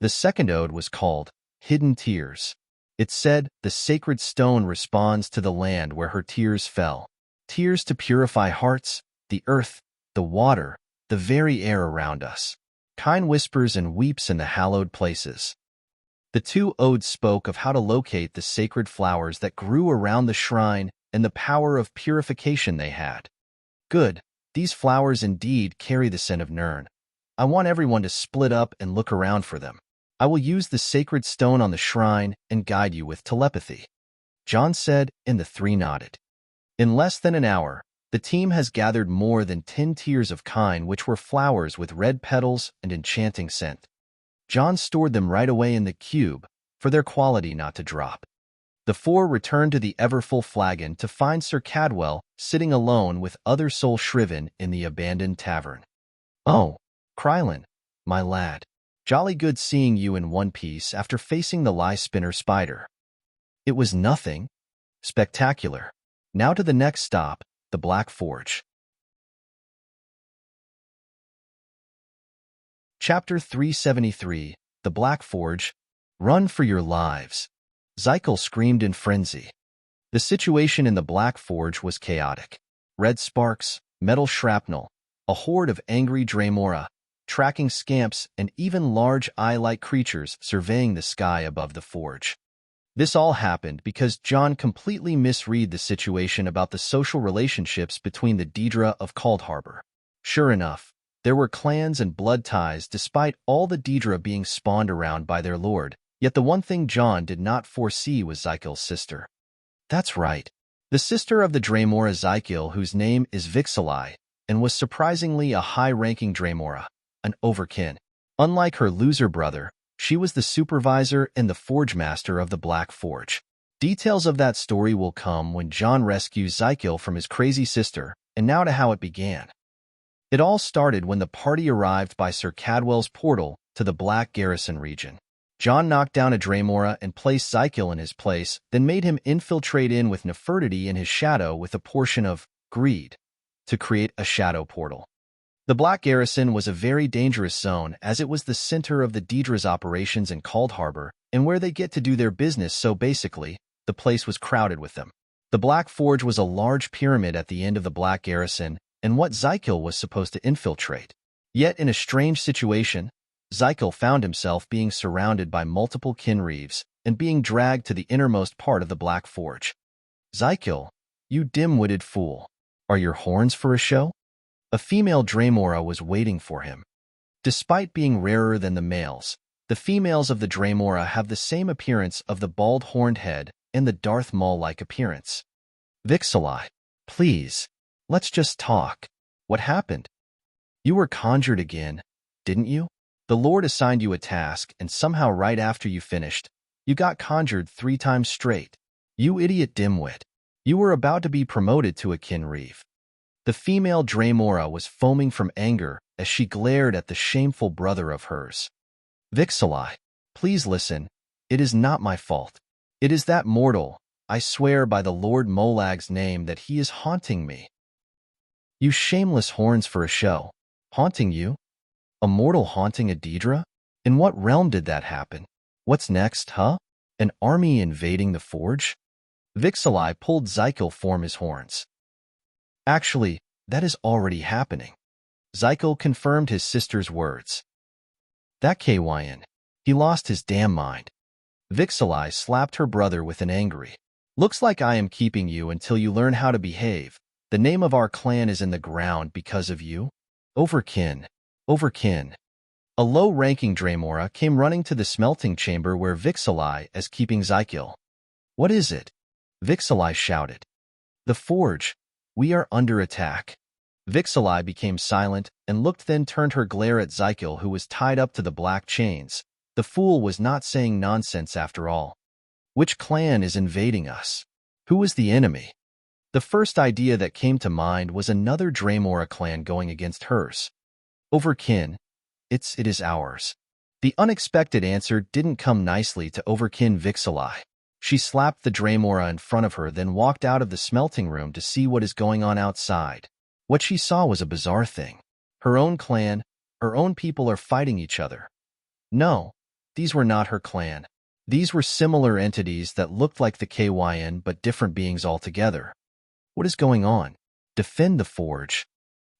The second ode was called Hidden Tears. It said, the sacred stone responds to the land where her tears fell. Tears to purify hearts, the earth, the water, the very air around us. Kine whispers and weeps in the hallowed places. The 2 odes spoke of how to locate the sacred flowers that grew around the shrine and the power of purification they had. Good, these flowers indeed carry the scent of Nirn. I want everyone to split up and look around for them. I will use the sacred stone on the shrine and guide you with telepathy. John said, and the 3 nodded. In less than an hour, the team has gathered more than 10 tears of Kine, which were flowers with red petals and enchanting scent. John stored them right away in the cube, for their quality not to drop. The 4 returned to the Everfull Flagon to find Sir Cadwell sitting alone with other soul shriven in the abandoned tavern. Oh, Krylin, my lad. Jolly good seeing you in one piece after facing the lie spinner spider. It was nothing spectacular. Now to the next stop, the Black Forge. Chapter 373, The Black Forge. Run for your lives. Zykel screamed in frenzy. The situation in the Black Forge was chaotic. Red sparks, metal shrapnel, a horde of angry Dremora, tracking scamps, and even large eye-like creatures surveying the sky above the forge. This all happened because John completely misread the situation about the social relationships between the Daedra of Coldharbour. Sure enough, there were clans and blood ties despite all the Daedra being spawned around by their lord, yet the one thing John did not foresee was Zykel's sister. That's right, the sister of the Dremora Zykel, whose name is Vixalai, and was surprisingly a high-ranking Dremora, an overkin. Unlike her loser brother, she was the supervisor and the forge master of the Black Forge. Details of that story will come when John rescues Zykel from his crazy sister, and now to how it began. It all started when the party arrived by Sir Cadwell's portal to the Black Garrison region. John knocked down a Dremora and placed Zykel in his place, then made him infiltrate in with Nefertiti in his shadow with a portion of greed to create a shadow portal. The Black Garrison was a very dangerous zone as it was the center of the Daedra's operations in Coldharbour and where they get to do their business, so basically, the place was crowded with them. The Black Forge was a large pyramid at the end of the Black Garrison and what Zykel was supposed to infiltrate. Yet in a strange situation, Zykel found himself being surrounded by multiple Kinreeves and being dragged to the innermost part of the Black Forge. Zykel, you dim-witted fool. Are your horns for a show? A female Dremora was waiting for him. Despite being rarer than the males, the females of the Dremora have the same appearance of the bald horned head and the Darth Maul-like appearance. Vixalai, please, let's just talk. What happened? You were conjured again, didn't you? The Lord assigned you a task, and somehow right after you finished, you got conjured 3 times straight. You idiot dimwit. You were about to be promoted to a Kinreeve. The female Dremora was foaming from anger as she glared at the shameful brother of hers. Vixalai, please listen. It is not my fault. It is that mortal. I swear by the Lord Molag's name that he is haunting me. You shameless horns for a show. Haunting you? A mortal haunting a Daedra? In what realm did that happen? What's next, huh? An army invading the forge? Vixalai pulled Zykel from his horns. Actually, that is already happening. Zykel confirmed his sister's words. That Kyn. He lost his damn mind. Vixalai slapped her brother with an angry. Looks like I am keeping you until you learn how to behave. The name of our clan is in the ground because of you. Overkin. Overkin. A low-ranking Dremora came running to the smelting chamber where Vixalai is keeping Zykel. What is it? Vixalai shouted. The forge. We are under attack. Vixalai became silent and looked, then turned her glare at Zykel, who was tied up to the black chains. The fool was not saying nonsense after all. Which clan is invading us? Who is the enemy? The first idea that came to mind was another Dremora clan going against hers. Overkin. It is ours. The unexpected answer didn't come nicely to Overkin Vixalai. She slapped the Dremora in front of her, then walked out of the smelting room to see what is going on outside. What she saw was a bizarre thing. Her own clan, her own people are fighting each other. No, these were not her clan. These were similar entities that looked like the Kyn but different beings altogether. What is going on? Defend the forge.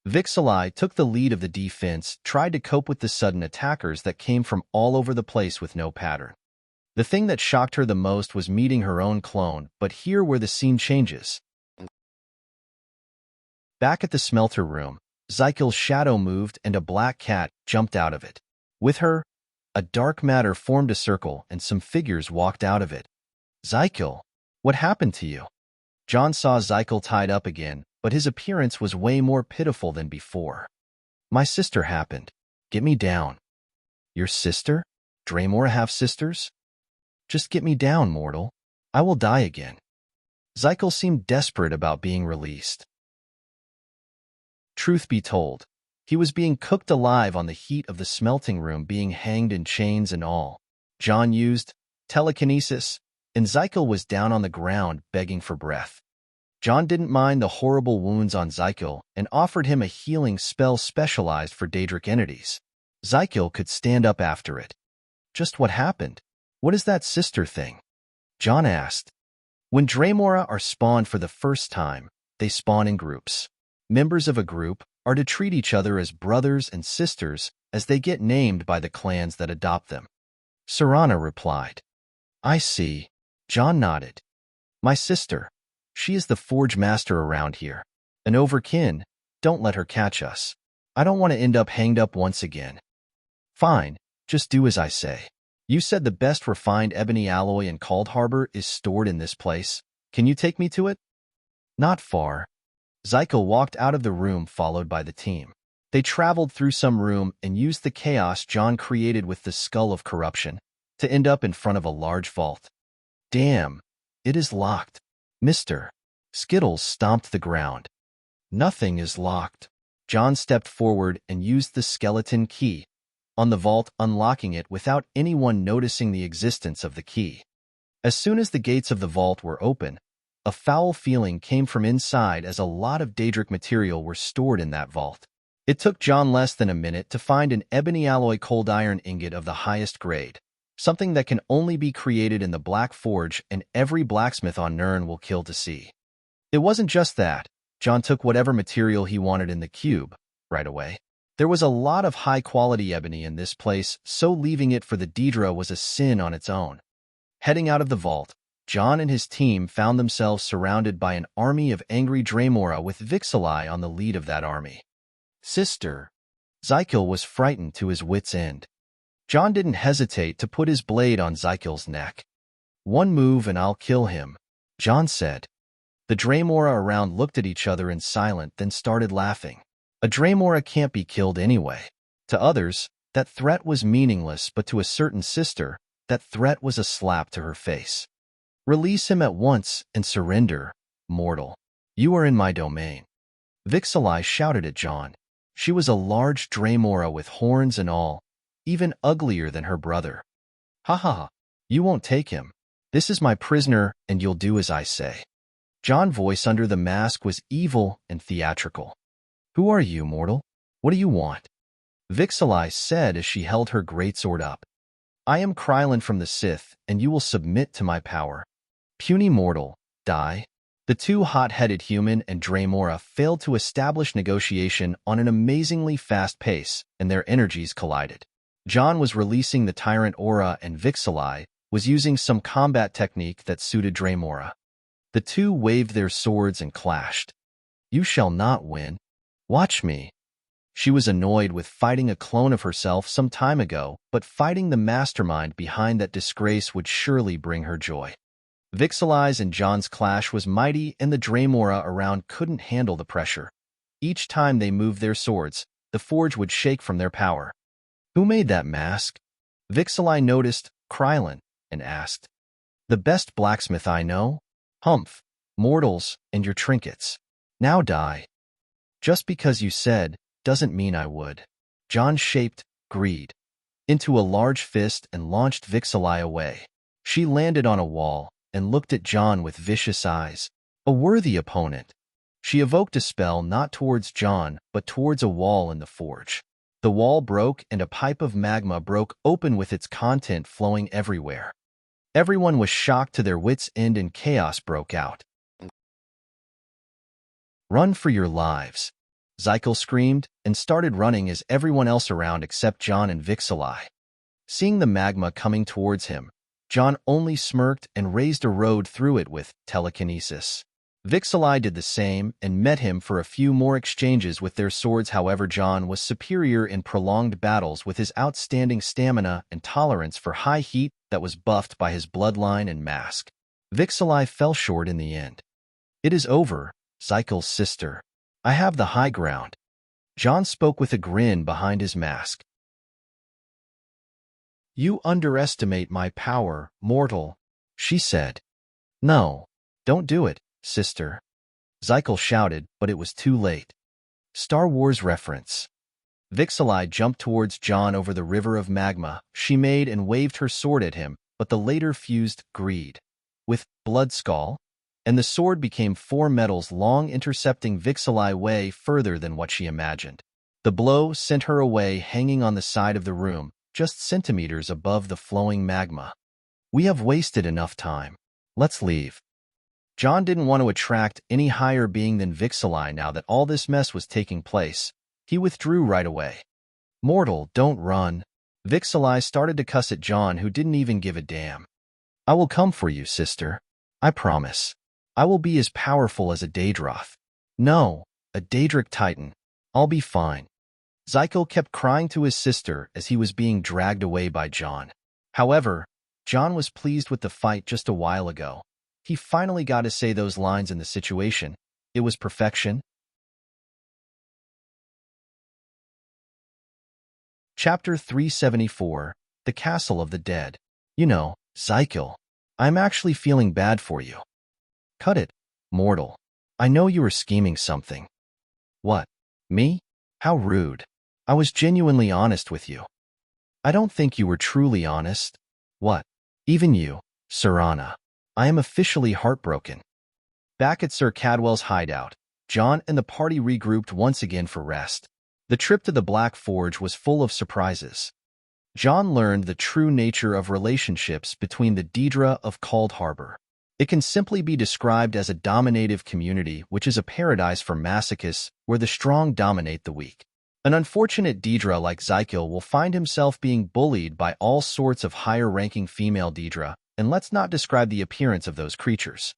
Vixalai took the lead of the defense, tried to cope with the sudden attackers that came from all over the place with no pattern. The thing that shocked her the most was meeting her own clone, but here where the scene changes. Back at the smelter room, Zykel's shadow moved and a black cat jumped out of it. With her, a dark matter formed a circle and some figures walked out of it. Zykel, what happened to you? John saw Zykel tied up again, but his appearance was way more pitiful than before. My sister happened. Get me down. Your sister? Dremora have sisters? Just get me down, mortal. I will die again. Zykel seemed desperate about being released. Truth be told, He was being cooked alive on the heat of the smelting room, being hanged in chains and all. John used telekinesis, and Zykel was down on the ground begging for breath. John didn't mind the horrible wounds on Zykel and offered him a healing spell specialized for Daedric entities. Zykel could stand up after it. Just what happened? What is that sister thing? John asked. When Draemora are spawned for the first time, they spawn in groups. Members of a group are to treat each other as brothers and sisters as they get named by the clans that adopt them. Serana replied. I see. John nodded. My sister. She is the forge master around here. An overkin, don't let her catch us. I don't want to end up hanged up once again. Fine, just do as I say. You said the best refined ebony alloy in Cold Harbor is stored in this place. Can you take me to it? Not far. Zykel walked out of the room followed by the team. They traveled through some room and used the chaos John created with the Skull of Corruption to end up in front of a large vault. Damn, it is locked. Mr. Skittles stomped the ground. Nothing is locked. John stepped forward and used the skeleton key on the vault, unlocking it without anyone noticing the existence of the key. As soon as the gates of the vault were open, a foul feeling came from inside as a lot of Daedric material were stored in that vault. It took John less than a minute to find an ebony alloy cold iron ingot of the highest grade, something that can only be created in the Black Forge and every blacksmith on Nirn will kill to see. It wasn't just that. John took whatever material he wanted in the cube right away. There was a lot of high-quality ebony in this place, so leaving it for the Daedra was a sin on its own. Heading out of the vault, John and his team found themselves surrounded by an army of angry Draemora with Vixalai on the lead of that army. Sister. Zykel was frightened to his wits' end. John didn't hesitate to put his blade on Zykel's neck. One move and I'll kill him, John said. The Draemora around looked at each other in silence, then started laughing. A Draemora can't be killed anyway. To others, that threat was meaningless, but to a certain sister, that threat was a slap to her face. Release him at once and surrender, mortal. You are in my domain. Vixalai shouted at John. She was a large Draemora with horns and all, even uglier than her brother. Ha ha ha, you won't take him. This is my prisoner and you'll do as I say. John's voice under the mask was evil and theatrical. Who are you, mortal? What do you want? Vixalai said as she held her greatsword up. I am Krylin from the Sith, and you will submit to my power. Puny mortal, die. The two hot-headed human and Draemora failed to establish negotiation on an amazingly fast pace, and their energies collided. John was releasing the tyrant aura and Vixalai was using some combat technique that suited Draemora. The two waved their swords and clashed. You shall not win. Watch me. She was annoyed with fighting a clone of herself some time ago, but fighting the mastermind behind that disgrace would surely bring her joy. Vixalai's and John's clash was mighty, and the Draemora around couldn't handle the pressure. Each time they moved their swords, the forge would shake from their power. Who made that mask? Vixalai noticed Krylin and asked. The best blacksmith I know? Humph, mortals and your trinkets. Now die. Just because you said doesn't mean I would. John shaped greed into a large fist and launched Vixalai away. She landed on a wall and looked at John with vicious eyes. A worthy opponent. She evoked a spell not towards John, but towards a wall in the forge. The wall broke and a pipe of magma broke open with its content flowing everywhere. Everyone was shocked to their wits' end and chaos broke out. Run for your lives. Zykel screamed and started running as everyone else around except John and Vixalai. Seeing the magma coming towards him, John only smirked and raised a road through it with telekinesis. Vixalai did the same and met him for a few more exchanges with their swords. However, John was superior in prolonged battles with his outstanding stamina and tolerance for high heat that was buffed by his bloodline and mask. Vixalai fell short in the end. It is over, Zykel's sister. I have the high ground. John spoke with a grin behind his mask. You underestimate my power, mortal, she said. No, don't do it, sister. Zykel shouted, but it was too late. Star Wars reference. Vixalai jumped towards John over the river of magma. She made and waved her sword at him, but the later fused greed with blood skull, and the sword became 4 metals long, intercepting Vixalai way further than what she imagined. The blow sent her away, hanging on the side of the room, just centimeters above the flowing magma. We have wasted enough time. Let's leave. John didn't want to attract any higher being than Vixalai now that all this mess was taking place. He withdrew right away. Mortal, don't run. Vixalai started to cuss at John, who didn't even give a damn. I will come for you, sister. I promise. I will be as powerful as a Daedroth. No, a Daedric Titan. I'll be fine. Zykel kept crying to his sister as he was being dragged away by John. However, John was pleased with the fight just a while ago. He finally got to say those lines in the situation. It was perfection. Chapter 374, The Castle of the Dead. You know, Zykel, I'm actually feeling bad for you. Cut it, mortal. I know you were scheming something. What? Me? How rude. I was genuinely honest with you. I don't think you were truly honest. What? Even you, Serana. I am officially heartbroken. Back at Sir Cadwell's hideout, John and the party regrouped once again for rest. The trip to the Black Forge was full of surprises. John learned the true nature of relationships between the Daedra of Cold Harbor. It can simply be described as a dominative community, which is a paradise for masochists where the strong dominate the weak. An unfortunate Daedra like Zykel will find himself being bullied by all sorts of higher-ranking female Daedra, and let's not describe the appearance of those creatures.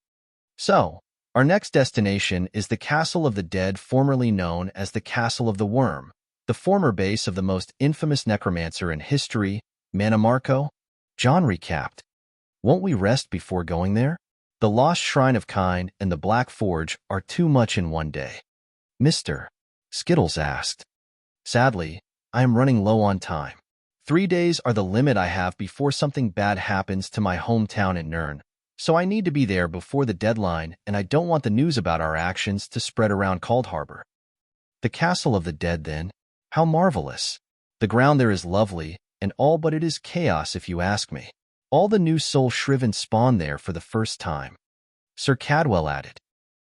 So, our next destination is the Castle of the Dead, formerly known as the Castle of the Worm, the former base of the most infamous necromancer in history, Mannimarco. John recapped. Won't we rest before going there? The Lost Shrine of Kine and the Black Forge are too much in one day. Mr. Skittles asked. Sadly, I am running low on time. 3 days are the limit I have before something bad happens to my hometown in Nirn, so I need to be there before the deadline, and I don't want the news about our actions to spread around Cold Harbor. The Castle of the Dead, then? How marvelous. The ground there is lovely, and all but it is chaos if you ask me. All the new soul shriven spawn there for the first time. Sir Cadwell added.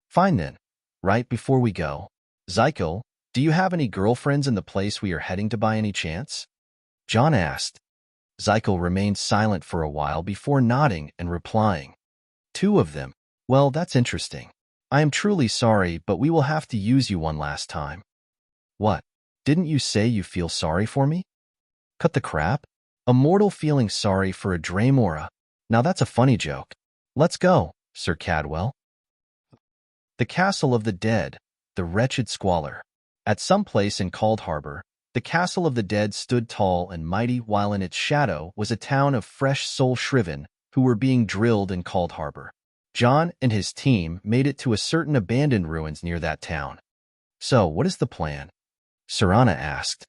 Fine then. Right before we go, Zykel, do you have any girlfriends in the place we are heading to by any chance? John asked. Zykel remained silent for a while before nodding and replying. 2 of them. Well, that's interesting. I am truly sorry, but we will have to use you one last time. What? Didn't you say you feel sorry for me? Cut the crap. A mortal feeling sorry for a Draemora. Now that's a funny joke. Let's go, Sir Cadwell. The Castle of the Dead, the wretched squalor. At some place in Cold Harbor, the Castle of the Dead stood tall and mighty, while in its shadow was a town of fresh soul shriven who were being drilled in Cold Harbor. John and his team made it to a certain abandoned ruins near that town. So, what is the plan? Serana asked.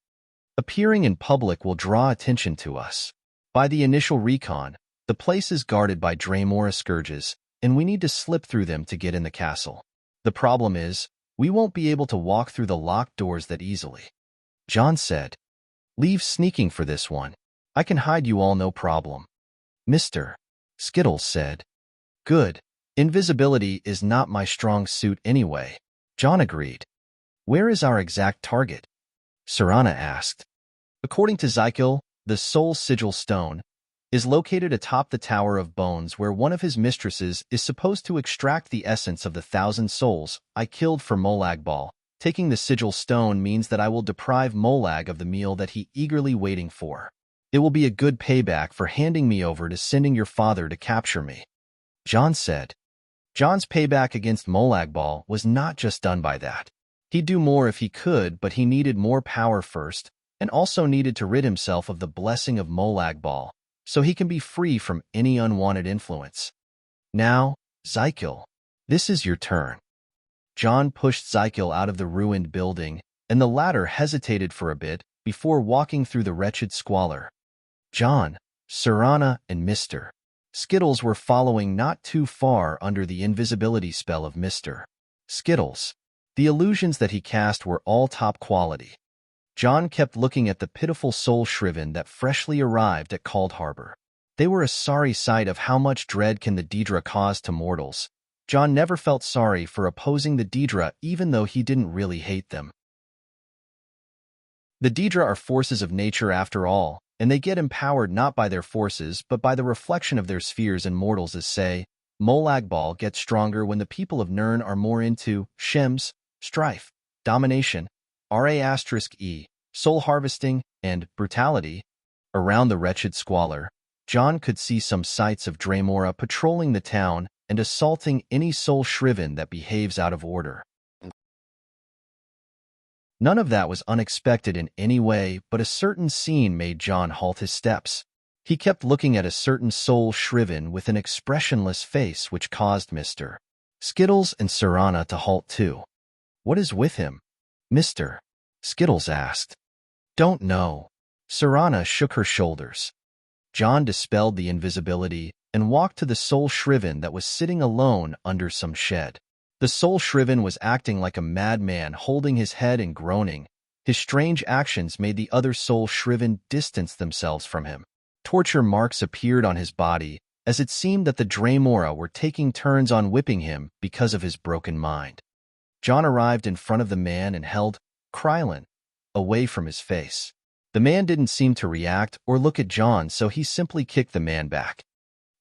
Appearing in public will draw attention to us. By the initial recon, the place is guarded by Draemora scourges, and we need to slip through them to get in the castle. The problem is, we won't be able to walk through the locked doors that easily. John said. Leave sneaking for this one. I can hide you all no problem. Mr. Skittles said. Good. Invisibility is not my strong suit anyway. John agreed. Where is our exact target? Serana asked. According to Zykel, the Soul Sigil Stone is located atop the Tower of Bones, where one of his mistresses is supposed to extract the essence of the 1,000 souls I killed for Molag Bal. Taking the Sigil Stone means that I will deprive Molag of the meal that he eagerly waiting for. It will be a good payback for handing me over to sending your father to capture me. John said. John's payback against Molag Bal was not just done by that. He'd do more if he could, but he needed more power first, and also needed to rid himself of the blessing of Molag Bal, so he can be free from any unwanted influence. Now, Zykel, this is your turn. John pushed Zykel out of the ruined building, and the latter hesitated for a bit before walking through the wretched squalor. John, Serana, and Mr. Skittles were following not too far under the invisibility spell of Mr. Skittles. The illusions that he cast were all top quality. John kept looking at the pitiful soul shriven that freshly arrived at Cold Harbor. They were a sorry sight of how much dread can the Daedra cause to mortals. John never felt sorry for opposing the Daedra even though he didn't really hate them. The Daedra are forces of nature after all, and they get empowered not by their forces but by the reflection of their spheres, and mortals, as say, Molagbal gets stronger when the people of Nirn are more into Shems, strife, domination, Ra*e, soul harvesting, and brutality. Around the wretched squalor, John could see some sights of Dremora patrolling the town and assaulting any soul shriven that behaves out of order. None of that was unexpected in any way, but a certain scene made John halt his steps. He kept looking at a certain soul shriven with an expressionless face, which caused Mr. Skittles and Serana to halt too. "What is with him?" Mr. Skittles asked. "Don't know." Serana shook her shoulders. John dispelled the invisibility and walked to the soul shriven that was sitting alone under some shed. The soul shriven was acting like a madman, holding his head and groaning. His strange actions made the other soul shriven distance themselves from him. Torture marks appeared on his body, as it seemed that the Dremora were taking turns on whipping him because of his broken mind. John arrived in front of the man and held Krylin away from his face. The man didn't seem to react or look at John, so he simply kicked the man back.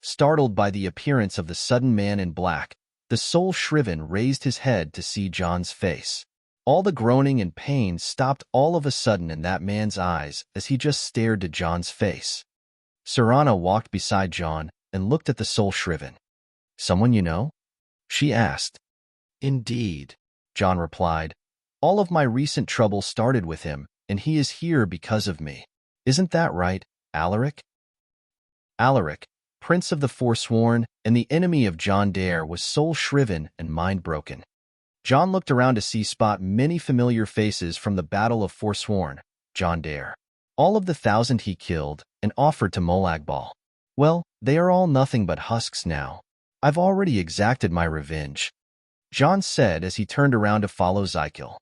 Startled by the appearance of the sudden man in black, the soul shriven raised his head to see John's face. All the groaning and pain stopped all of a sudden in that man's eyes as he just stared to John's face. Serana walked beside John and looked at the soul shriven. "Someone you know?" she asked. "Indeed," John replied. "All of my recent trouble started with him, and he is here because of me. Isn't that right, Alaric?" Alaric, Prince of the Forsworn and the enemy of John Dare, was soul-shriven and mind-broken. John looked around to spot many familiar faces from the Battle of Forsworn, John Dare. All of the 1,000 he killed and offered to Molagbal. Well, they are all nothing but husks now. I've already exacted my revenge, John said as he turned around to follow Zykel.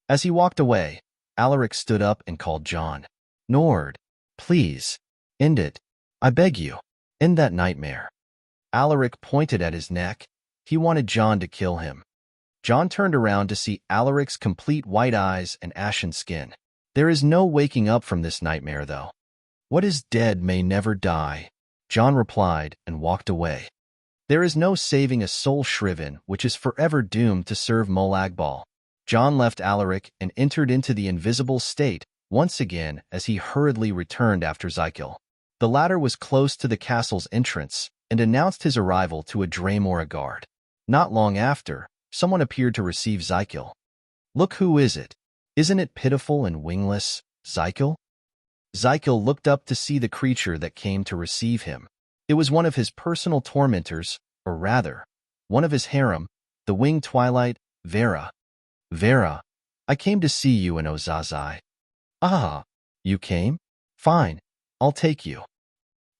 As he walked away, Alaric stood up and called John. "Nord, please, end it. I beg you, end that nightmare." Alaric pointed at his neck. He wanted John to kill him. John turned around to see Alaric's complete white eyes and ashen skin. "There is no waking up from this nightmare, though. What is dead may never die," John replied and walked away. "There is no saving a soul shriven which is forever doomed to serve Molagbal." John left Alaric and entered into the invisible state once again as he hurriedly returned after Zykel. The latter was close to the castle's entrance and announced his arrival to a Dremora guard. Not long after, someone appeared to receive Zykel. "Look, who is it? Isn't it pitiful and wingless, Zykel?" Zykel looked up to see the creature that came to receive him. It was one of his personal tormentors, or rather, one of his harem, the winged twilight, Vera. "Vera, I came to see you in Ozazai." "Ah, you came? Fine, I'll take you."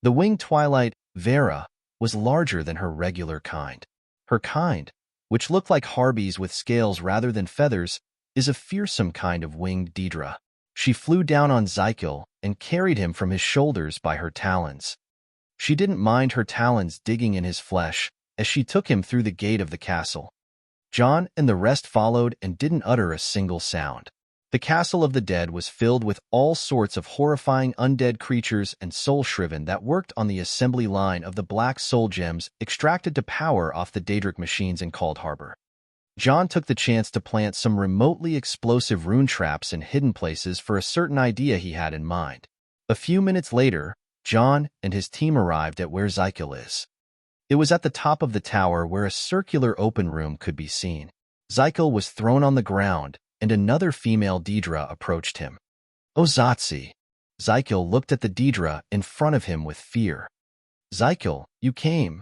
The winged twilight, Vera, was larger than her regular kind. Her kind, which looked like harpies with scales rather than feathers, is a fearsome kind of winged Daedra. She flew down on Zykel and carried him from his shoulders by her talons. She didn't mind her talons digging in his flesh as she took him through the gate of the castle. John and the rest followed and didn't utter a single sound. The castle of the dead was filled with all sorts of horrifying undead creatures and soul-shriven that worked on the assembly line of the black soul gems extracted to power off the Daedric machines in Cold Harbor. John took the chance to plant some remotely explosive rune traps in hidden places for a certain idea he had in mind. A few minutes later, John and his team arrived at where Zykel is. It was at the top of the tower where a circular open room could be seen. Zykel was thrown on the ground, and another female Daedra approached him. "Ozatsi." Zykel looked at the Daedra in front of him with fear. "Zykel, you came."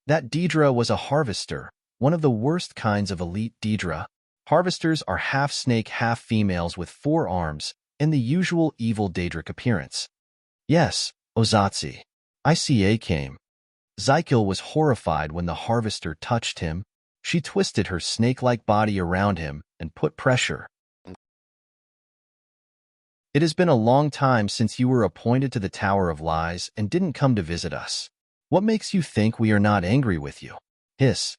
That Daedra was a harvester, one of the worst kinds of elite Daedra. Harvesters are half snake, half females with 4 arms, and the usual evil Daedric appearance. "Yes, Ozatsi. ICA came." Zykel was horrified when the harvester touched him. She twisted her snake-like body around him and put pressure It has been a long time since you were appointed to the Tower of Lies and didn't come to visit us. What makes you think we are not angry with you? Hiss.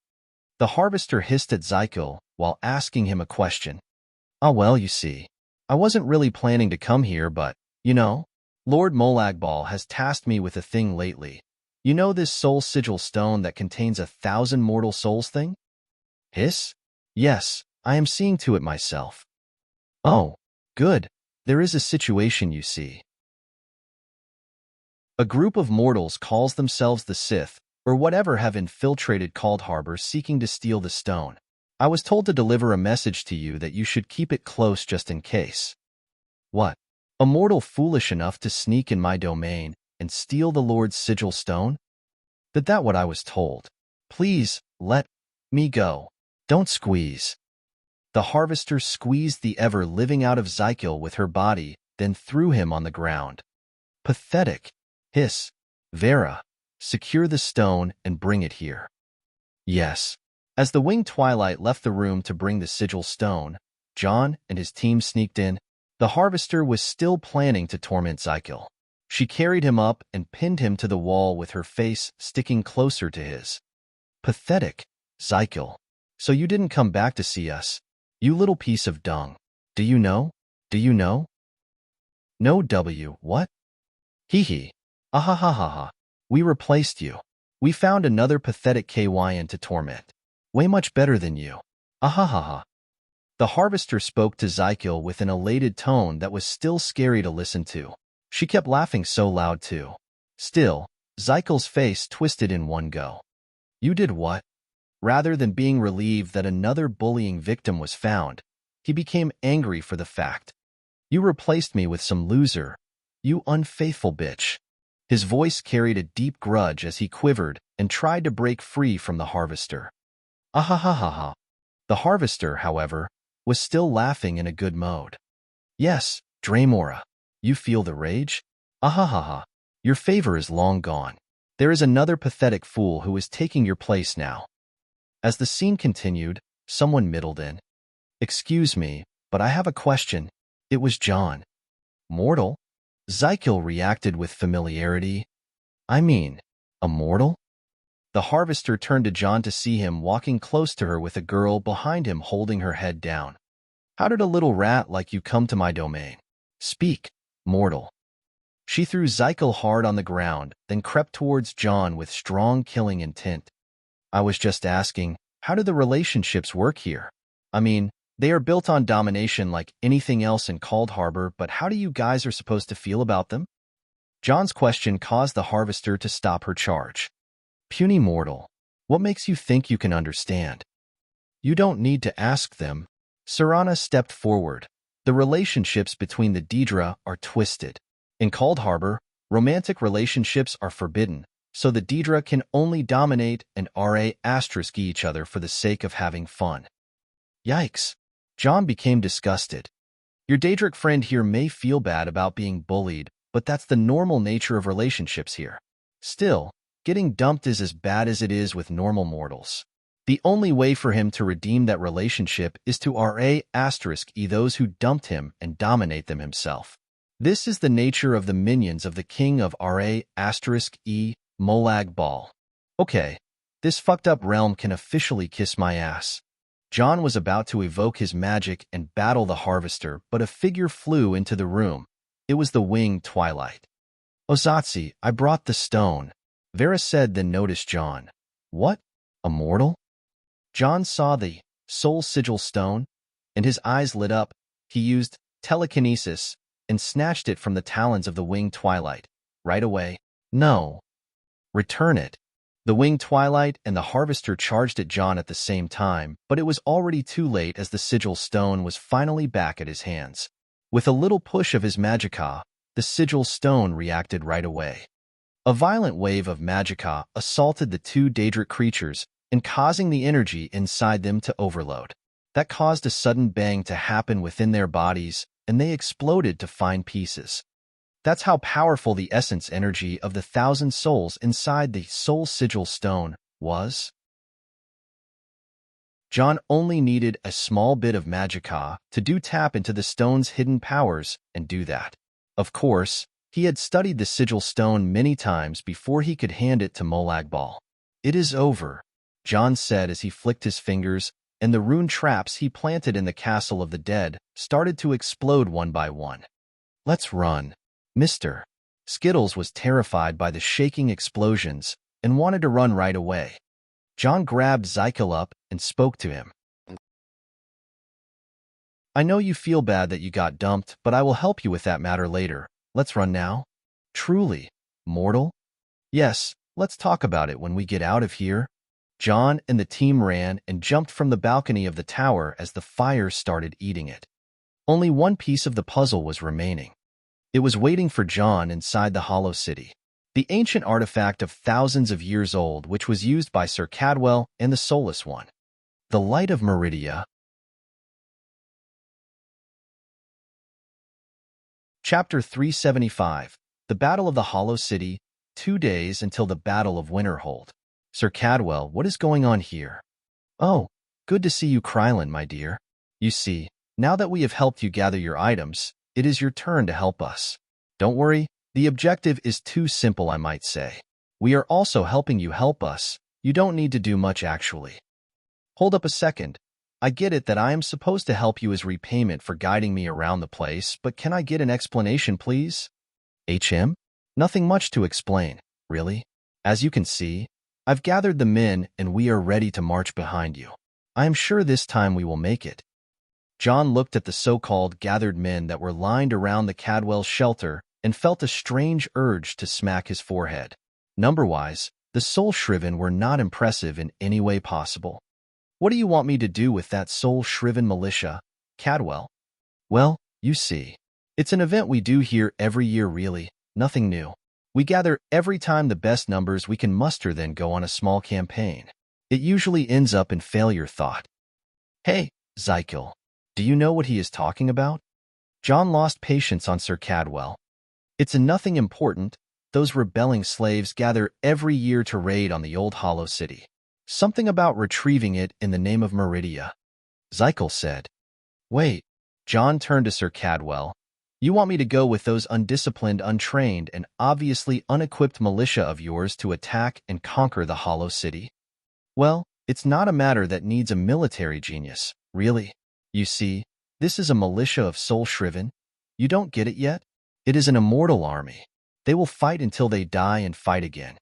The harvester hissed at Zykel while asking him a question. Ah well, you see, I wasn't really planning to come here, but, Lord Molagbal has tasked me with a thing lately. You know this soul sigil stone that contains 1,000 mortal souls thing? Hiss? Yes, I am seeing to it myself. Oh, good. There is a situation, you see. A group of mortals calls themselves the Sith, or whatever, have infiltrated Cold Harbor seeking to steal the stone. I was told to deliver a message to you that you should keep it close just in case. What? A mortal foolish enough to sneak in my domain and steal the Lord's sigil stone? That what I was told. Please, let me go. Don't squeeze. The harvester squeezed the ever-living out of Zykel with her body, then threw him on the ground. Pathetic. Hiss. Vera, secure the stone and bring it here. Yes. As the winged twilight left the room to bring the sigil stone, John and his team sneaked in. The harvester was still planning to torment Zykel. She carried him up and pinned him to the wall with her face sticking closer to his. Pathetic. Zykel. So you didn't come back to see us? You little piece of dung. Do you know? Do you know? No what? Hee hee. Ahahaha. We replaced you. We found another pathetic KYN to torment. Way much better than you. Ahahaha. The harvester spoke to Zykel with an elated tone that was still scary to listen to. She kept laughing so loud too. Still, Zykel's face twisted in one go. You did what? Rather than being relieved that another bullying victim was found, he became angry for the fact. You replaced me with some loser. You unfaithful bitch. His voice carried a deep grudge as he quivered and tried to break free from the harvester. Ahahaha. The harvester, however, was still laughing in a good mode. Yes, Dramora. You feel the rage? Ahahaha. Your favor is long gone. There is another pathetic fool who is taking your place now. As the scene continued, someone middled in. Excuse me, but I have a question. It was John. Mortal? Zykel reacted with familiarity. I mean, a mortal? The harvester turned to John to see him walking close to her with a girl behind him holding her head down. How did a little rat like you come to my domain? Speak, mortal. She threw Zykel hard on the ground, then crept towards John with strong killing intent. I was just asking, how do the relationships work here? I mean, they are built on domination like anything else in Cold Harbor, but how do you guys are supposed to feel about them? John's question caused the harvester to stop her charge. Puny mortal, what makes you think you can understand? You don't need to ask them. Serana stepped forward. The relationships between the Daedra are twisted. In Cold Harbor, romantic relationships are forbidden, so the Daedra can only dominate and ** each other for the sake of having fun. Yikes. John became disgusted. Your Daedric friend here may feel bad about being bullied, but that's the normal nature of relationships here. Still, getting dumped is as bad as it is with normal mortals. The only way for him to redeem that relationship is to ** those who dumped him and dominate them himself. This is the nature of the minions of the king of ** Molag Ball. Okay, this fucked up realm can officially kiss my ass. John was about to evoke his magic and battle the harvester, but a figure flew into the room. It was the winged twilight. Ozatsi, I brought the stone, Vera said, then noticed John. What? A mortal? John saw the soul sigil stone, and his eyes lit up. He used telekinesis and snatched it from the talons of the winged twilight. Right away. No. Return it. The winged twilight and the harvester charged at John at the same time, but it was already too late as the sigil stone was finally back at his hands. With a little push of his magicka, the sigil stone reacted right away. A violent wave of magicka assaulted the two Daedric creatures and causing the energy inside them to overload. That caused a sudden bang to happen within their bodies, and they exploded to fine pieces. That's how powerful the essence energy of the 1,000 souls inside the soul sigil stone was. John only needed a small bit of magicka to tap into the stone's hidden powers and do that. Of course, he had studied the sigil stone many times before he could hand it to Molagbal. "It is over," John said as he flicked his fingers, and the rune traps he planted in the castle of the dead started to explode one by one. "Let's run." Mr. Skittles was terrified by the shaking explosions and wanted to run right away. John grabbed Zykel up and spoke to him. "I know you feel bad that you got dumped, but I will help you with that matter later. Let's run now." "Truly, mortal?" "Yes, let's talk about it when we get out of here." John and the team ran and jumped from the balcony of the tower as the fire started eating it. Only one piece of the puzzle was remaining. It was waiting for John inside the Hollow City. The ancient artifact of thousands of years old which was used by Sir Cadwell and the Soulless One. The Light of Meridia. Chapter 375. The Battle of the Hollow City, 2 days until the Battle of Winterhold. "Sir Cadwell, what is going on here?" "Oh, good to see you, Krylin, my dear. You see, now that we have helped you gather your items, it is your turn to help us. Don't worry, the objective is too simple, I might say. We are also helping you help us. You don't need to do much, actually." "Hold up a second. I get it that I am supposed to help you as repayment for guiding me around the place, but can I get an explanation, please?" "HM? Nothing much to explain, really. As you can see, I've gathered the men and we are ready to march behind you. I am sure this time we will make it." John looked at the so-called gathered men that were lined around the Cadwell's shelter and felt a strange urge to smack his forehead. Number-wise, the soul-shriven were not impressive in any way possible. "What do you want me to do with that soul-shriven militia, Cadwell?" "Well, you see, it's an event we do here every year, really, nothing new. We gather every time the best numbers we can muster, then go on a small campaign. It usually ends up in failure." Thought. "Hey, Zykel, do you know what he is talking about?" John lost patience on Sir Cadwell. "It's nothing important. Those rebelling slaves gather every year to raid on the old Hollow City. Something about retrieving it in the name of Meridia," Zykel said. "Wait." John turned to Sir Cadwell. "You want me to go with those undisciplined, untrained, and obviously unequipped militia of yours to attack and conquer the Hollow City? Well, it's not a matter that needs a military genius, really. You see, this is a militia of soul-shriven. You don't get it yet? It is an immortal army. They will fight until they die and fight again,"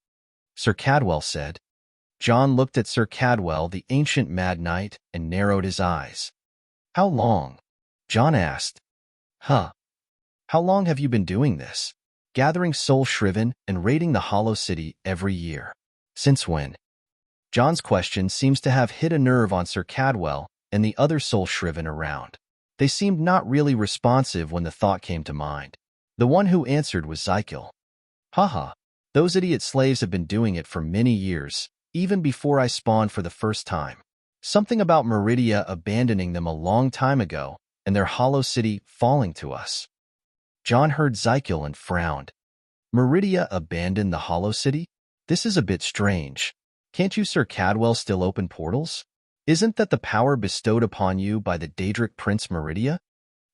Sir Cadwell said. John looked at Sir Cadwell, the ancient Mad Knight, and narrowed his eyes. "How long?" John asked. "Huh. How long have you been doing this? Gathering soul-shriven and raiding the Hollow City every year. Since when?" John's question seems to have hit a nerve on Sir Cadwell and the other soul-shriven around. They seemed not really responsive when the thought came to mind. The one who answered was Zykel. "Haha, those idiot slaves have been doing it for many years, even before I spawned for the first time. Something about Meridia abandoning them a long time ago, and their Hollow City falling to us." John heard Zykel and frowned. "Meridia abandoned the Hollow City? This is a bit strange. Can't you, Sir Cadwell, still open portals? Isn't that the power bestowed upon you by the Daedric Prince Meridia?"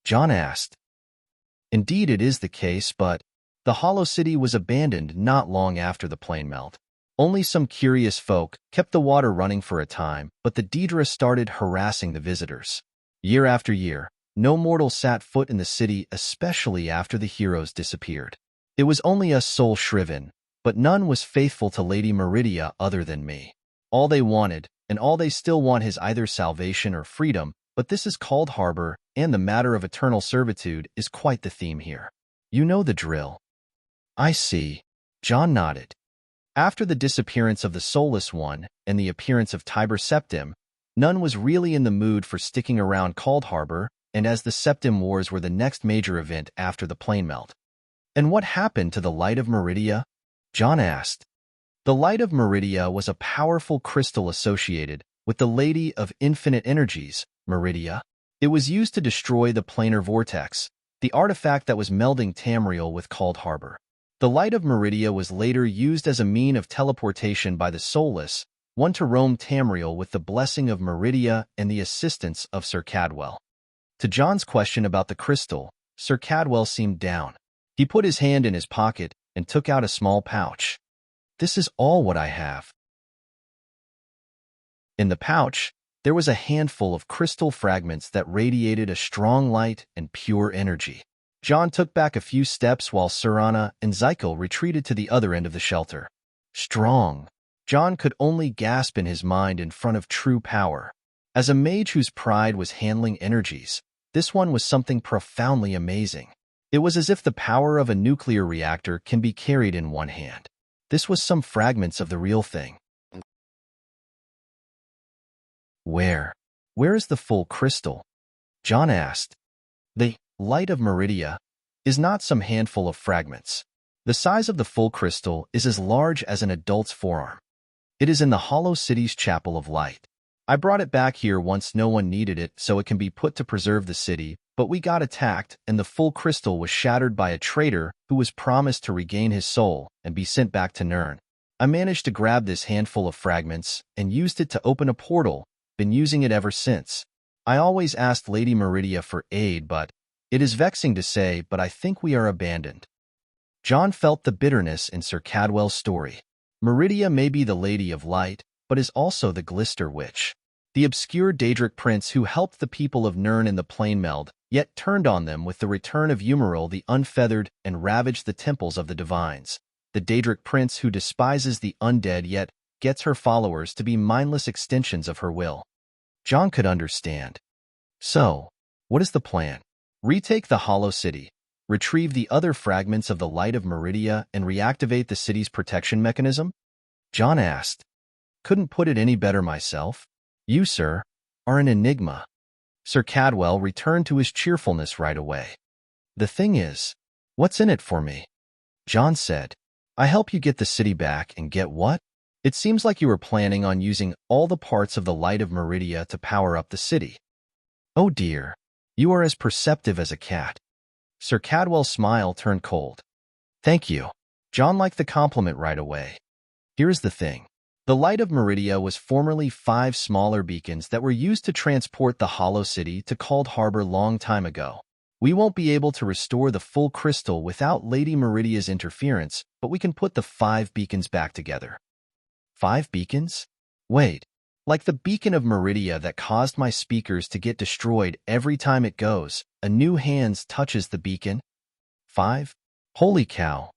John asked. "Indeed it is the case, but the Hollow City was abandoned not long after the plane melt. Only some curious folk kept the water running for a time, but the Daedra started harassing the visitors. Year after year, no mortal sat foot in the city, especially after the heroes disappeared. It was only us soul-shriven, but none was faithful to Lady Meridia other than me. All they wanted, and all they still want, is either salvation or freedom, but this is called Harbor, and the matter of eternal servitude is quite the theme here. You know the drill." "I see." John nodded. After the disappearance of the Soulless One and the appearance of Tiber Septim, none was really in the mood for sticking around Cold Harbor, and as the Septim Wars were the next major event after the plane melt. "And what happened to the Light of Meridia?" John asked. The Light of Meridia was a powerful crystal associated with the Lady of Infinite Energies, Meridia. It was used to destroy the planar vortex, the artifact that was melding Tamriel with Cold Harbor. The Light of Meridia was later used as a mean of teleportation by the Soulless, one to roam Tamriel with the blessing of Meridia and the assistance of Sir Cadwell. To John's question about the crystal, Sir Cadwell seemed down. He put his hand in his pocket and took out a small pouch. "This is all what I have." In the pouch, there was a handful of crystal fragments that radiated a strong light and pure energy. John took back a few steps while Serana and Zykel retreated to the other end of the shelter. Strong. John could only gasp in his mind in front of true power. As a mage whose pride was handling energies, this one was something profoundly amazing. It was as if the power of a nuclear reactor can be carried in one hand. This was some fragments of the real thing. Where is the full crystal? John asked. The light of Meridia is not some handful of fragments. The size of the full crystal is as large as an adult's forearm. It is in the Hollow City's Chapel of Light. I brought it back here once no one needed it so it can be put to preserve the city, but we got attacked and the full crystal was shattered by a traitor who was promised to regain his soul and be sent back to Nirn. I managed to grab this handful of fragments and used it to open a portal, been using it ever since. I always asked Lady Meridia for aid, but it is vexing to say, but I think we are abandoned. John felt the bitterness in Sir Cadwell's story. Meridia may be the Lady of Light, but is also the Glister Witch, the obscure Daedric prince who helped the people of Nirn in the Plainmeld, yet turned on them with the return of Umaril the Unfeathered and ravaged the temples of the Divines, the Daedric prince who despises the undead yet gets her followers to be mindless extensions of her will. John could understand. So, what is the plan? Retake the Hollow City, retrieve the other fragments of the Light of Meridia, and reactivate the city's protection mechanism? John asked. Couldn't put it any better myself. You, sir, are an enigma. Sir Cadwell returned to his cheerfulness right away. The thing is, what's in it for me? John said. I help you get the city back and get what? It seems like you were planning on using all the parts of the Light of Meridia to power up the city. Oh dear, you are as perceptive as a cat. Sir Cadwell's smile turned cold. Thank you. John liked the compliment right away. Here's the thing. The Light of Meridia was formerly 5 smaller beacons that were used to transport the Hollow City to Cold Harbor long time ago. We won't be able to restore the full crystal without Lady Meridia's interference, but we can put the 5 beacons back together. 5 beacons? Wait, like the beacon of Meridia that caused my speakers to get destroyed every time it goes, a new hand touches the beacon? 5? Holy cow.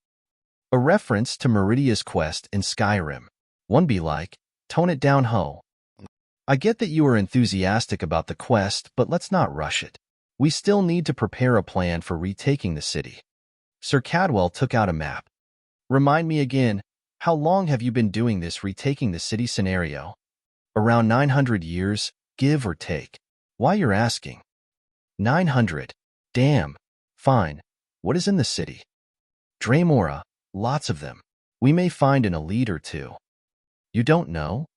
A reference to Meridia's quest in Skyrim. One be like, tone it down ho. I get that you are enthusiastic about the quest, but let's not rush it. We still need to prepare a plan for retaking the city. Sir Cadwell took out a map. Remind me again, how long have you been doing this retaking the city scenario? Around 900 years, give or take. Why you're asking? 900. Damn. Fine. What is in the city? Dremora, lots of them. We may find an elite or two. You don't know?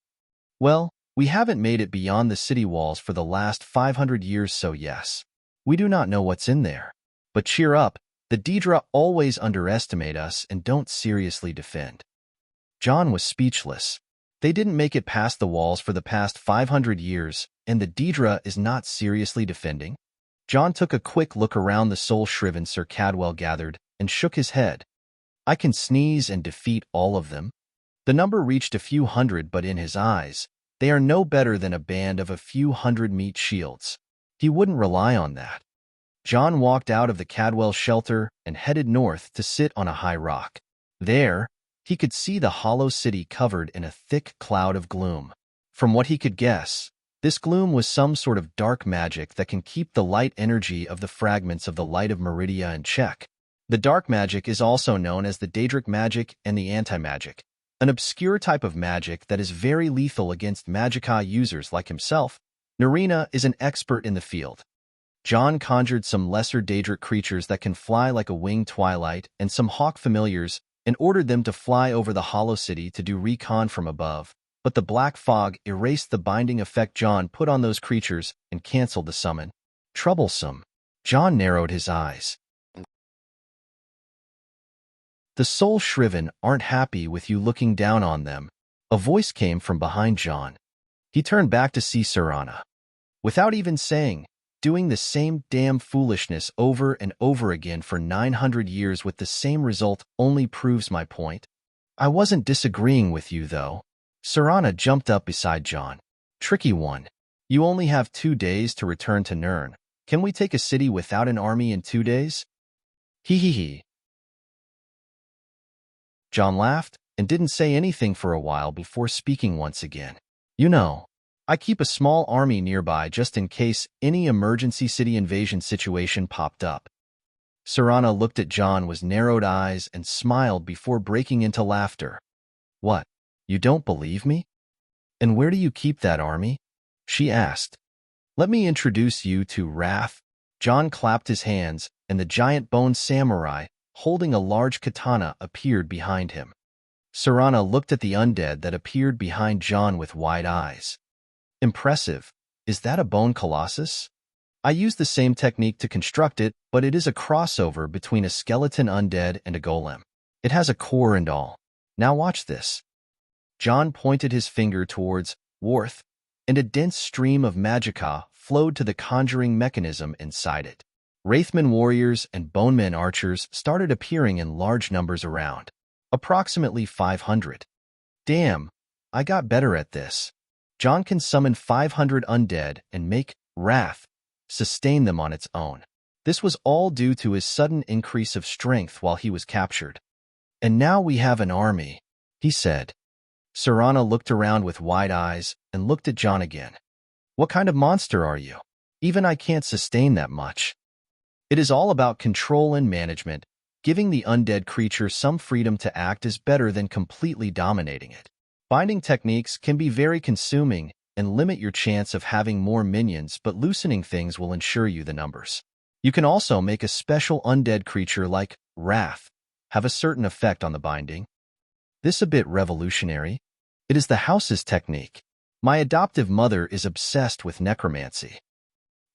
Well, we haven't made it beyond the city walls for the last 500 years, so yes. We do not know what's in there. But cheer up, the Daedra always underestimate us and don't seriously defend. John was speechless. They didn't make it past the walls for the past 500 years, and the Daedra is not seriously defending? John took a quick look around the soul-shriven Sir Cadwell gathered and shook his head. I can sneeze and defeat all of them. The number reached a few hundred, but in his eyes, they are no better than a band of a few hundred meat shields. He wouldn't rely on that. John walked out of the Cadwell shelter and headed north to sit on a high rock. There, he could see the Hollow City covered in a thick cloud of gloom. From what he could guess, this gloom was some sort of dark magic that can keep the light energy of the fragments of the Light of Meridia in check. The dark magic is also known as the Daedric magic and the anti-magic, an obscure type of magic that is very lethal against Magicka users like himself. Narina is an expert in the field. John conjured some lesser Daedric creatures that can fly like a winged twilight and some hawk familiars and ordered them to fly over the Hollow City to do recon from above, but the black fog erased the binding effect John put on those creatures and canceled the summon. Troublesome. John narrowed his eyes. The soul-shriven aren't happy with you looking down on them. A voice came from behind John. He turned back to see Serana. Without even saying, doing the same damn foolishness over and over again for 900 years with the same result only proves my point. I wasn't disagreeing with you, though. Serana jumped up beside John. Tricky one. You only have 2 days to return to Nirn. Can we take a city without an army in 2 days? He. John laughed and didn't say anything for a while before speaking once again. You know, I keep a small army nearby just in case any emergency city invasion situation popped up. Serana looked at John with narrowed eyes and smiled before breaking into laughter. What? You don't believe me? And where do you keep that army? She asked. Let me introduce you to Wrath. John clapped his hands, and the giant bone samurai, holding a large katana, appeared behind him. Serana looked at the undead that appeared behind John with wide eyes. Impressive. Is that a bone colossus? I used the same technique to construct it, but it is a crossover between a skeleton undead and a golem. It has a core and all. Now watch this. John pointed his finger towards Worth, and a dense stream of magicka flowed to the conjuring mechanism inside it. Wraithman warriors and bonemen archers started appearing in large numbers around. Approximately 500. Damn, I got better at this. John can summon 500 undead and make Wrath sustain them on its own. This was all due to his sudden increase of strength while he was captured. And now we have an army, he said. Serana looked around with wide eyes and looked at John again. What kind of monster are you? Even I can't sustain that much. It is all about control and management. Giving the undead creature some freedom to act is better than completely dominating it. Binding techniques can be very consuming and limit your chance of having more minions, but loosening things will ensure you the numbers. You can also make a special undead creature like Wrath have a certain effect on the binding. This a bit revolutionary. It is the house's technique. My adoptive mother is obsessed with necromancy.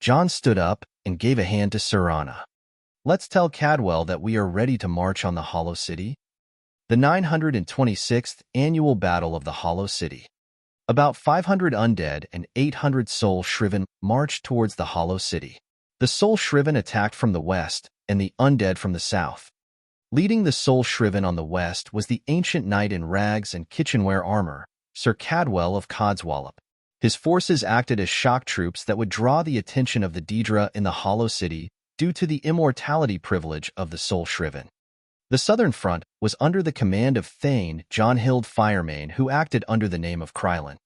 John stood up and gave a hand to Serana. Let's tell Cadwell that we are ready to march on the Hollow City. The 926th Annual Battle of the Hollow City. About 500 undead and 800 soul shriven marched towards the Hollow City. The soul shriven attacked from the west and the undead from the south. Leading the soul shriven on the west was the ancient knight in rags and kitchenware armor, Sir Cadwell of Codswallop. His forces acted as shock troops that would draw the attention of the Daedra in the Hollow City due to the immortality privilege of the soul shriven. The southern front was under the command of Thane Johnhild Firemane, who acted under the name of Krylin.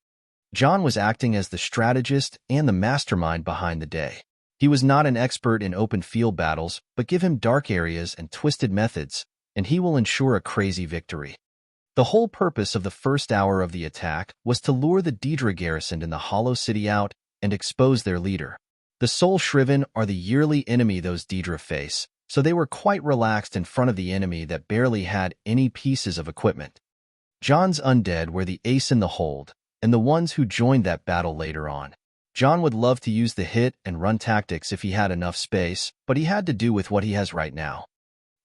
John was acting as the strategist and the mastermind behind the day. He was not an expert in open field battles, but give him dark areas and twisted methods, and he will ensure a crazy victory. The whole purpose of the first hour of the attack was to lure the Daedra garrisoned in the Hollow City out and expose their leader. The Soul Shriven are the yearly enemy those Daedra face, so they were quite relaxed in front of the enemy that barely had any pieces of equipment. John's undead were the ace in the hold, and the ones who joined that battle later on. John would love to use the hit and run tactics if he had enough space, but he had to do with what he has right now.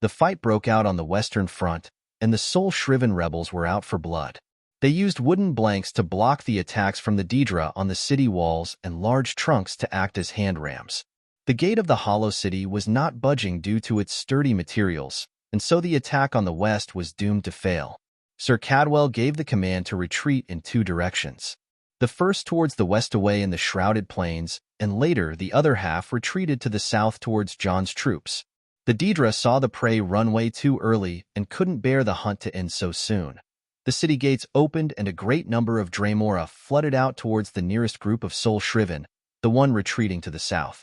The fight broke out on the western front, and the Soul Shriven rebels were out for blood. They used wooden blanks to block the attacks from the Daedra on the city walls and large trunks to act as hand rams. The gate of the Hollow City was not budging due to its sturdy materials, and so the attack on the west was doomed to fail. Sir Cadwell gave the command to retreat in 2 directions. The first towards the west away in the shrouded plains, and later the other half retreated to the south towards John's troops. The Daedra saw the prey run way too early and couldn't bear the hunt to end so soon. The city gates opened and a great number of Dremora flooded out towards the nearest group of Soul Shriven, the one retreating to the south.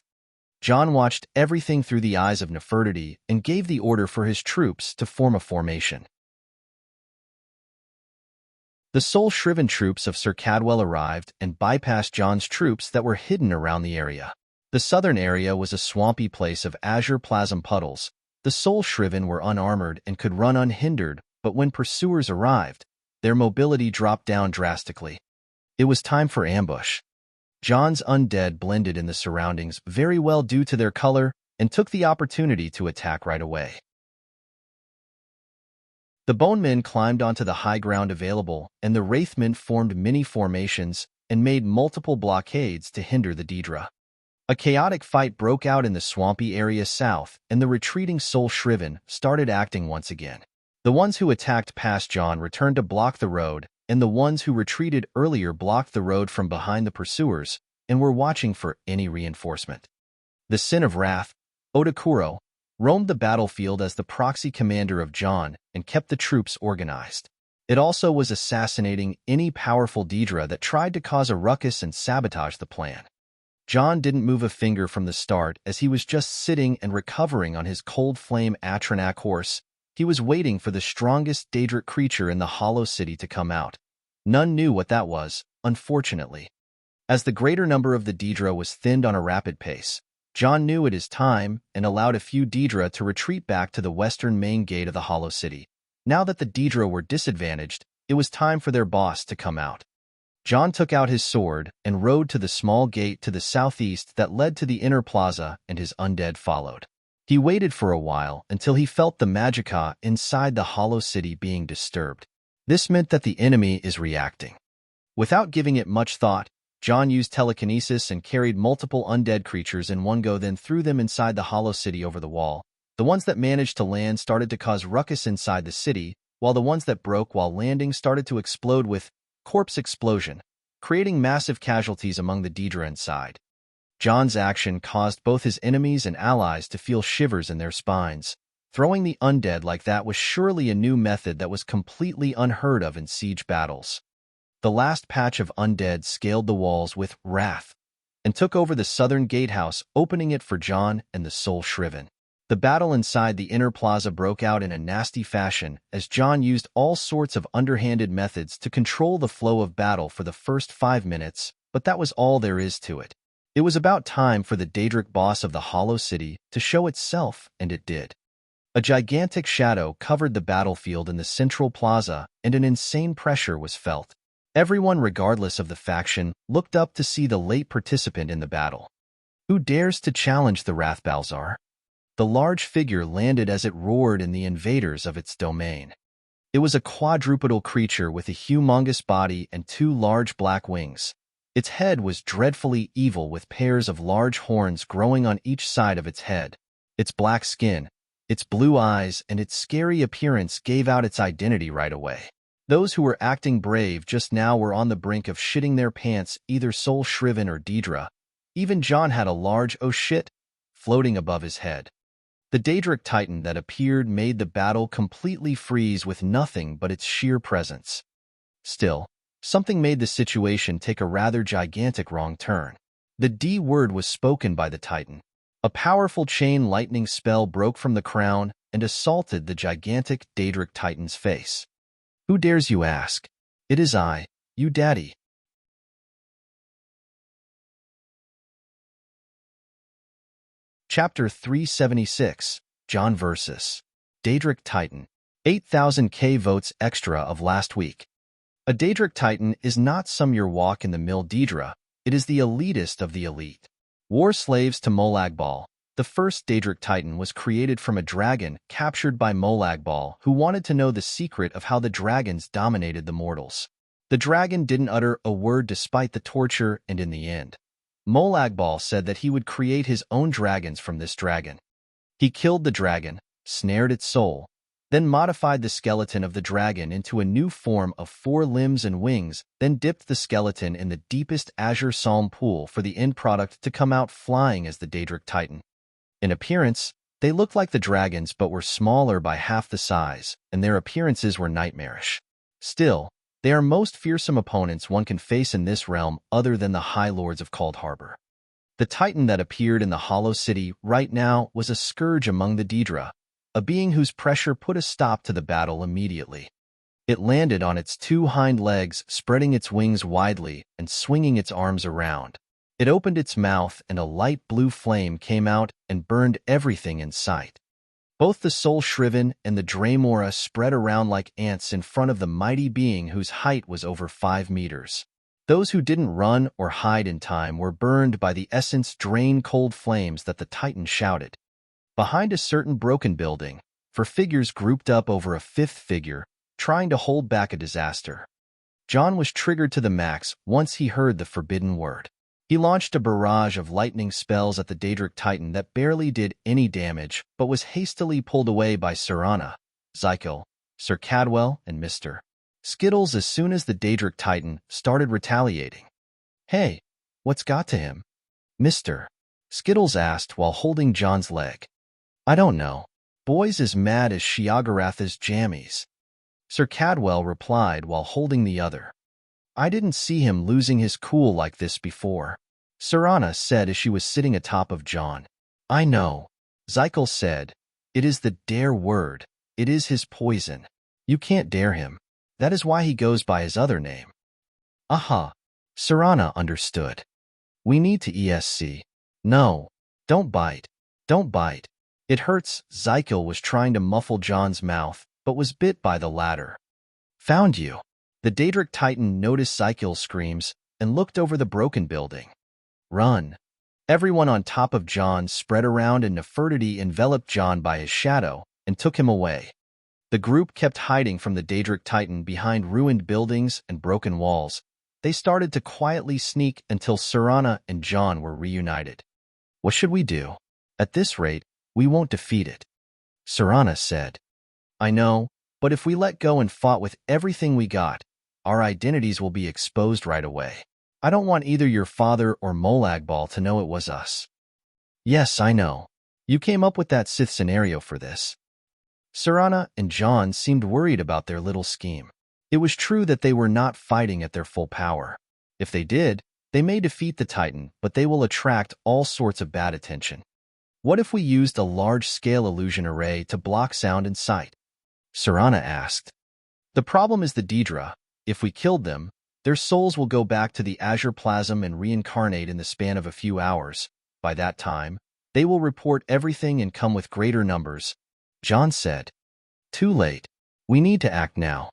John watched everything through the eyes of Nefertiti and gave the order for his troops to form a formation. The Soul Shriven troops of Sir Cadwell arrived and bypassed John's troops that were hidden around the area. The southern area was a swampy place of azure plasm puddles. The Soul Shriven were unarmored and could run unhindered, but when pursuers arrived, their mobility dropped down drastically. It was time for ambush. John's undead blended in the surroundings very well due to their color and took the opportunity to attack right away. The Bonemen climbed onto the high ground available, and the Wraithmen formed mini formations and made multiple blockades to hinder the Daedra. A chaotic fight broke out in the swampy area south, and the retreating Soul Shriven started acting once again. The ones who attacked past John returned to block the road, and the ones who retreated earlier blocked the road from behind the pursuers and were watching for any reinforcement. The Sin of Wrath, Odakuro, roamed the battlefield as the proxy commander of John and kept the troops organized. It also was assassinating any powerful Daedra that tried to cause a ruckus and sabotage the plan. John didn't move a finger from the start as he was just sitting and recovering on his cold flame Atronak horse. He was waiting for the strongest Daedric creature in the Hollow City to come out. None knew what that was, unfortunately. As the greater number of the Daedra was thinned on a rapid pace, John knew it is time and allowed a few Daedra to retreat back to the western main gate of the Hollow City. Now that the Daedra were disadvantaged, it was time for their boss to come out. John took out his sword and rode to the small gate to the southeast that led to the inner plaza, and his undead followed. He waited for a while until he felt the magicka inside the Hollow City being disturbed. This meant that the enemy is reacting. Without giving it much thought, John used telekinesis and carried multiple undead creatures in one go, then threw them inside the Hollow City over the wall. The ones that managed to land started to cause ruckus inside the city, while the ones that broke while landing started to explode with corpse explosion, creating massive casualties among the Daedra inside. John's action caused both his enemies and allies to feel shivers in their spines. Throwing the undead like that was surely a new method that was completely unheard of in siege battles. The last patch of undead scaled the walls with wrath and took over the southern gatehouse, opening it for John and the Soul Shriven. The battle inside the inner plaza broke out in a nasty fashion as John used all sorts of underhanded methods to control the flow of battle for the first 5 minutes, but that was all there is to it. It was about time for the Daedric boss of the Hollow City to show itself, and it did. A gigantic shadow covered the battlefield in the central plaza, and an insane pressure was felt. Everyone, regardless of the faction, looked up to see the late participant in the battle. Who dares to challenge the Wrathbalzar? The large figure landed as it roared in the invaders of its domain. It was a quadrupedal creature with a humongous body and 2 large black wings. Its head was dreadfully evil with pairs of large horns growing on each side of its head. Its black skin, its blue eyes, and its scary appearance gave out its identity right away. Those who were acting brave just now were on the brink of shitting their pants, either Soul Shriven or Daedra. Even John had a large "oh shit" floating above his head. The Daedric Titan that appeared made the battle completely freeze with nothing but its sheer presence. Still, something made the situation take a rather gigantic wrong turn. The D word was spoken by the Titan. A powerful chain lightning spell broke from the crown and assaulted the gigantic Daedric Titan's face. Who dares you ask? It is I, you daddy. Chapter 376, John vs. Daedric Titan. 8,000 votes extra of last week. A Daedric Titan is not some your walk-in-the-mill Daedra, it is the elitist of the elite. War slaves to Molagbal, the first Daedric Titan was created from a dragon captured by Molagbal, who wanted to know the secret of how the dragons dominated the mortals. The dragon didn't utter a word despite the torture, and in the end, Molagbal said that he would create his own dragons from this dragon. He killed the dragon, snared its soul, then modified the skeleton of the dragon into a new form of 4 limbs and wings, then dipped the skeleton in the deepest azure psalm pool for the end product to come out flying as the Daedric Titan. In appearance, they looked like the dragons but were smaller by half the size, and their appearances were nightmarish. Still, they are most fearsome opponents one can face in this realm other than the High Lords of Cold Harbor. The Titan that appeared in the Hollow City right now was a scourge among the Daedra, a being whose pressure put a stop to the battle immediately. It landed on its 2 hind legs, spreading its wings widely and swinging its arms around. It opened its mouth and a light blue flame came out and burned everything in sight. Both the Soul Shriven and the Draemora spread around like ants in front of the mighty being whose height was over 5 meters. Those who didn't run or hide in time were burned by the essence drain cold flames that the Titan shouted. Behind a certain broken building, for figures grouped up over a fifth figure, trying to hold back a disaster. John was triggered to the max once he heard the forbidden word. He launched a barrage of lightning spells at the Daedric Titan that barely did any damage, but was hastily pulled away by Serana, Zykel, Sir Cadwell, and Mr. Skittles as soon as the Daedric Titan started retaliating. "Hey, what's got to him?" Mr. Skittles asked while holding John's leg. "I don't know. Boy's as mad as Shiagaratha's jammies," Sir Cadwell replied while holding the other. "I didn't see him losing his cool like this before," Serana said as she was sitting atop of John. "I know," Zykel said. "It is the dare word. It is his poison. You can't dare him. That is why he goes by his other name." "Aha." Serana understood. "We need to ESC. No. Don't bite. Don't bite. It hurts." Zykel was trying to muffle John's mouth, but was bit by the latter. "Found you." The Daedric Titan noticed Zykel's screams and looked over the broken building. "Run." Everyone on top of John spread around, and Nefertiti enveloped John by his shadow and took him away. The group kept hiding from the Daedric Titan behind ruined buildings and broken walls. They started to quietly sneak until Serana and John were reunited. "What should we do? At this rate, we won't defeat it," Serana said. "I know, but if we let go and fought with everything we got, our identities will be exposed right away. I don't want either your father or Molagbal to know it was us." "Yes, I know. You came up with that Sith scenario for this." Serana and John seemed worried about their little scheme. It was true that they were not fighting at their full power. If they did, they may defeat the Titan, but they will attract all sorts of bad attention. "What if we used a large-scale illusion array to block sound and sight?" Serana asked. "The problem is the Daedra. If we killed them, their souls will go back to the Azure Plasm and reincarnate in the span of a few hours. By that time, they will report everything and come with greater numbers," John said. "Too late. We need to act now."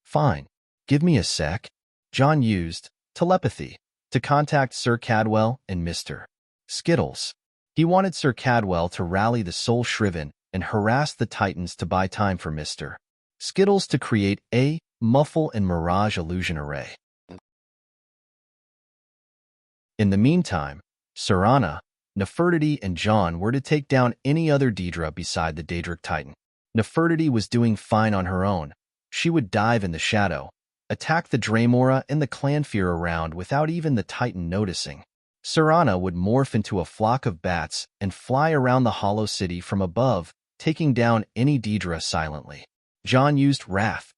"Fine. Give me a sec." John used telepathy to contact Sir Cadwell and Mr. Skittles. He wanted Sir Cadwell to rally the Soul Shriven and harass the Titans to buy time for Mr. Skittles to create a muffle and mirage illusion array. In the meantime, Serana, Nefertiti, and John were to take down any other Daedra beside the Daedric Titan. Nefertiti was doing fine on her own. She would dive in the shadow, attack the Dremora and the Clanfear around without even the Titan noticing. Serana would morph into a flock of bats and fly around the Hollow City from above, taking down any Daedra silently. John used Wrath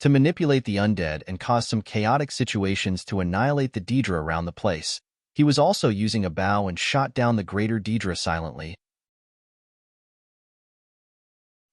to manipulate the undead and cause some chaotic situations to annihilate the Daedra around the place. He was also using a bow and shot down the greater Daedra silently.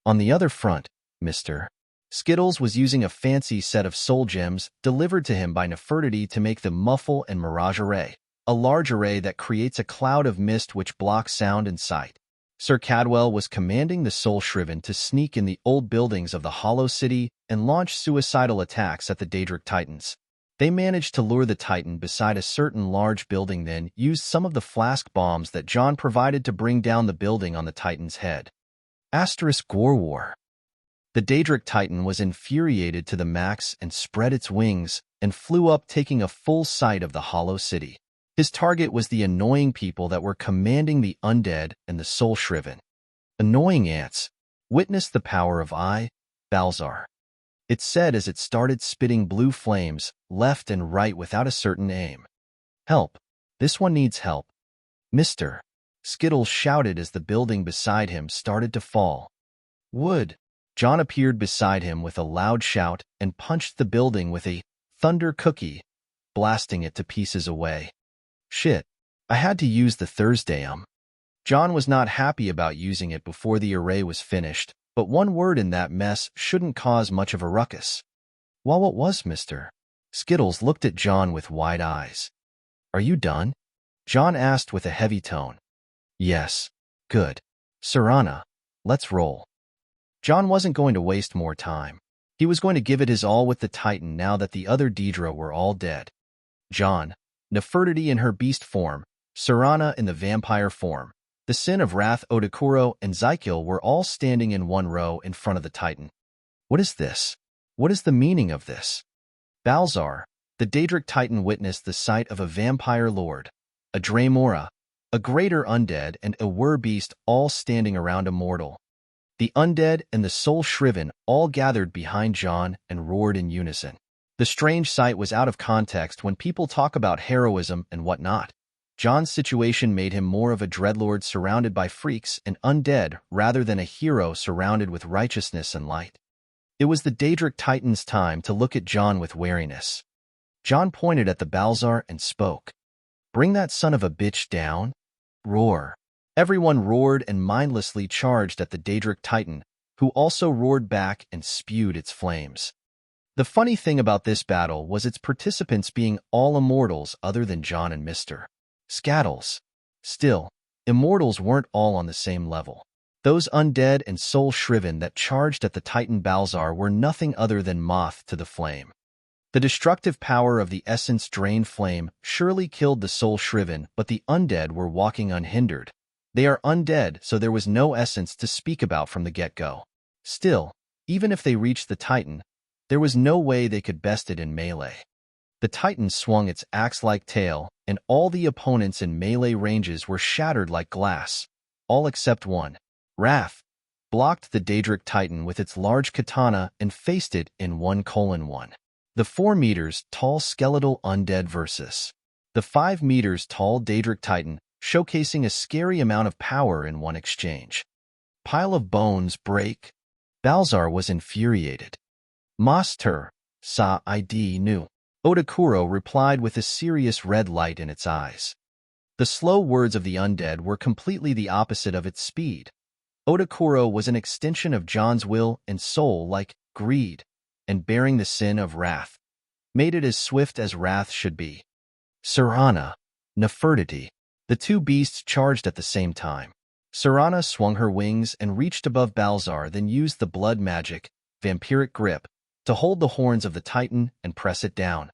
On the other front, Mr. Skittles was using a fancy set of soul gems delivered to him by Nefertiti to make the Muffle and Mirage Array, a large array that creates a cloud of mist which blocks sound and sight. Sir Cadwell was commanding the Soul Shriven to sneak in the old buildings of the Hollow City and launch suicidal attacks at the Daedric Titans. They managed to lure the Titan beside a certain large building, then used some of the flask bombs that John provided to bring down the building on the Titan's head. *Gorwar. The Daedric Titan was infuriated to the max and spread its wings and flew up, taking a full sight of the Hollow City. His target was the annoying people that were commanding the undead and the Soul Shriven. Annoying ants. Witness the power of Balzar. It said as it started spitting blue flames left and right without a certain aim. "Help. This one needs help." Mr. Skittles shouted as the building beside him started to fall. "Wood." John appeared beside him with a loud shout and punched the building with a thunder cookie, blasting it to pieces away. "Shit. I had to use the Thursday. John was not happy about using it before the array was finished, but one word in that mess shouldn't cause much of a ruckus. "Well, what was Mr. Skittles looked at John with wide eyes. "Are you done?" John asked with a heavy tone. "Yes." "Good. Serana, let's roll." John wasn't going to waste more time. He was going to give it his all with the Titan now that the other Daedra were all dead. John, Nefertiti in her beast form, Serana in the vampire form, The Sin of Wrath, Odokuro, and Zykiel were all standing in one row in front of the Titan. What is this? What is the meaning of this? Balzar, the Daedric Titan, witnessed the sight of a vampire lord, a Dremora, a greater undead, and a were-beast all standing around a mortal. The undead and the soul-shriven all gathered behind John and roared in unison. The strange sight was out of context when people talk about heroism and whatnot. John's situation made him more of a dreadlord surrounded by freaks and undead rather than a hero surrounded with righteousness and light. It was the Daedric Titan's time to look at John with wariness. John pointed at the Balzar and spoke. "Bring that son of a bitch down." Roar. Everyone roared and mindlessly charged at the Daedric Titan, who also roared back and spewed its flames. The funny thing about this battle was its participants being all immortals other than John and Mr. Scattles. Still, immortals weren't all on the same level. Those undead and soul-shriven that charged at the Titan Balzar were nothing other than moth to the flame. The destructive power of the essence-drained flame surely killed the soul-shriven, but the undead were walking unhindered. They are undead, so there was no essence to speak about from the get-go. Still, even if they reached the Titan, there was no way they could best it in melee. The Titan swung its axe-like tail, and all the opponents in melee ranges were shattered like glass, all except one. Wrath blocked the Daedric Titan with its large katana and faced it in 1:1. The 4 meters tall skeletal undead versus the 5 meters tall Daedric Titan, showcasing a scary amount of power in one exchange. Pile of bones break. Balzar was infuriated. Master, sa id nu. Odokuro replied with a serious red light in its eyes. The slow words of the undead were completely the opposite of its speed. Odokuro was an extension of John's will and soul, like greed, and bearing the sin of wrath, made it as swift as wrath should be. Serana, Nefertiti. The two beasts charged at the same time. Serana swung her wings and reached above Balzar, then used the blood magic, vampiric grip, to hold the horns of the Titan and press it down.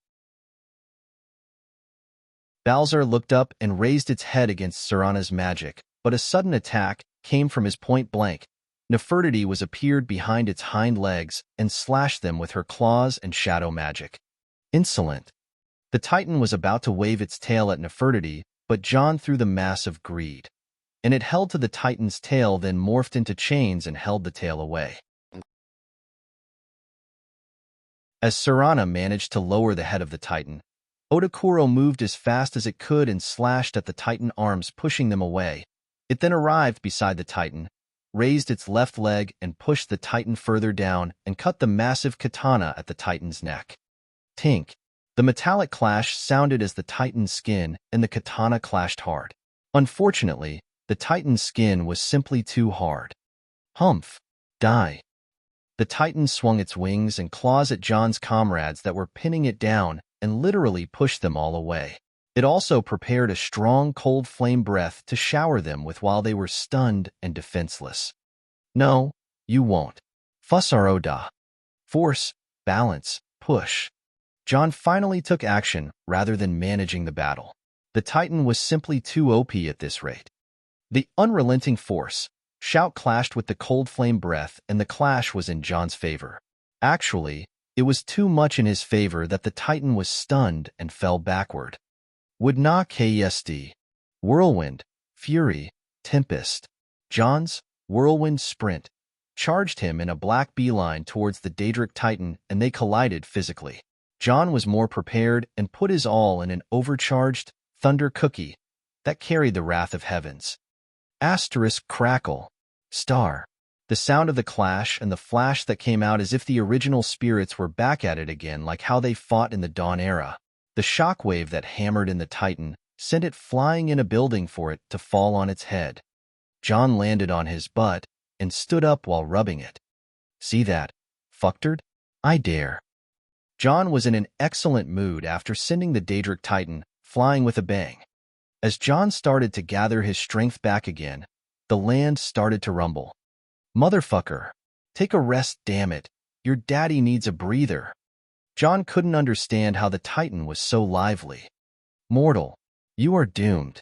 Balzar looked up and raised its head against Serana's magic, but a sudden attack came from his point blank. Nefertiti was appeared behind its hind legs and slashed them with her claws and shadow magic. Insolent. The Titan was about to wave its tail at Nefertiti, but John threw the mass of greed, and it held to the Titan's tail, then morphed into chains and held the tail away. As Serana managed to lower the head of the Titan, Odokuro moved as fast as it could and slashed at the Titan arms, pushing them away. It then arrived beside the Titan, raised its left leg and pushed the Titan further down and cut the massive katana at the Titan's neck. Tink. The metallic clash sounded as the Titan's skin and the katana clashed hard. Unfortunately, the Titan's skin was simply too hard. Humph. Die. The Titan swung its wings and claws at John's comrades that were pinning it down and literally pushed them all away. It also prepared a strong cold flame breath to shower them with while they were stunned and defenseless. No, you won't. Fusaroda. Force, balance, push. John finally took action rather than managing the battle. The Titan was simply too OP at this rate. The unrelenting force shout clashed with the cold flame breath, and the clash was in John's favor. Actually, it was too much in his favor that the Titan was stunned and fell backward. Would not KSD. Whirlwind, Fury, Tempest. John's whirlwind sprint charged him in a black beeline towards the Daedric Titan, and they collided physically. John was more prepared and put his all in an overcharged thunder cookie that carried the wrath of heavens. Asterisk crackle. Star. The sound of the clash and the flash that came out as if the original spirits were back at it again, like how they fought in the Dawn era. The shockwave that hammered in the Titan sent it flying in a building for it to fall on its head. John landed on his butt and stood up while rubbing it. See that, fucktard? I dare. John was in an excellent mood after sending the Daedric Titan flying with a bang. As John started to gather his strength back again, the land started to rumble. Motherfucker, take a rest, damn it. Your daddy needs a breather. John couldn't understand how the Titan was so lively. Mortal, you are doomed.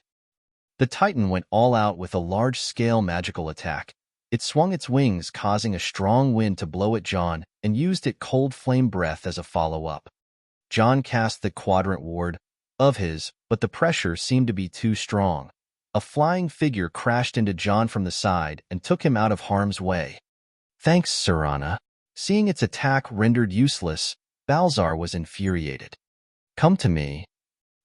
The Titan went all out with a large-scale magical attack. It swung its wings, causing a strong wind to blow at John, and used its cold flame breath as a follow-up. John cast the quadrant ward of his, but the pressure seemed to be too strong. A flying figure crashed into John from the side and took him out of harm's way. Thanks, Serana. Seeing its attack rendered useless, Balzar was infuriated. Come to me.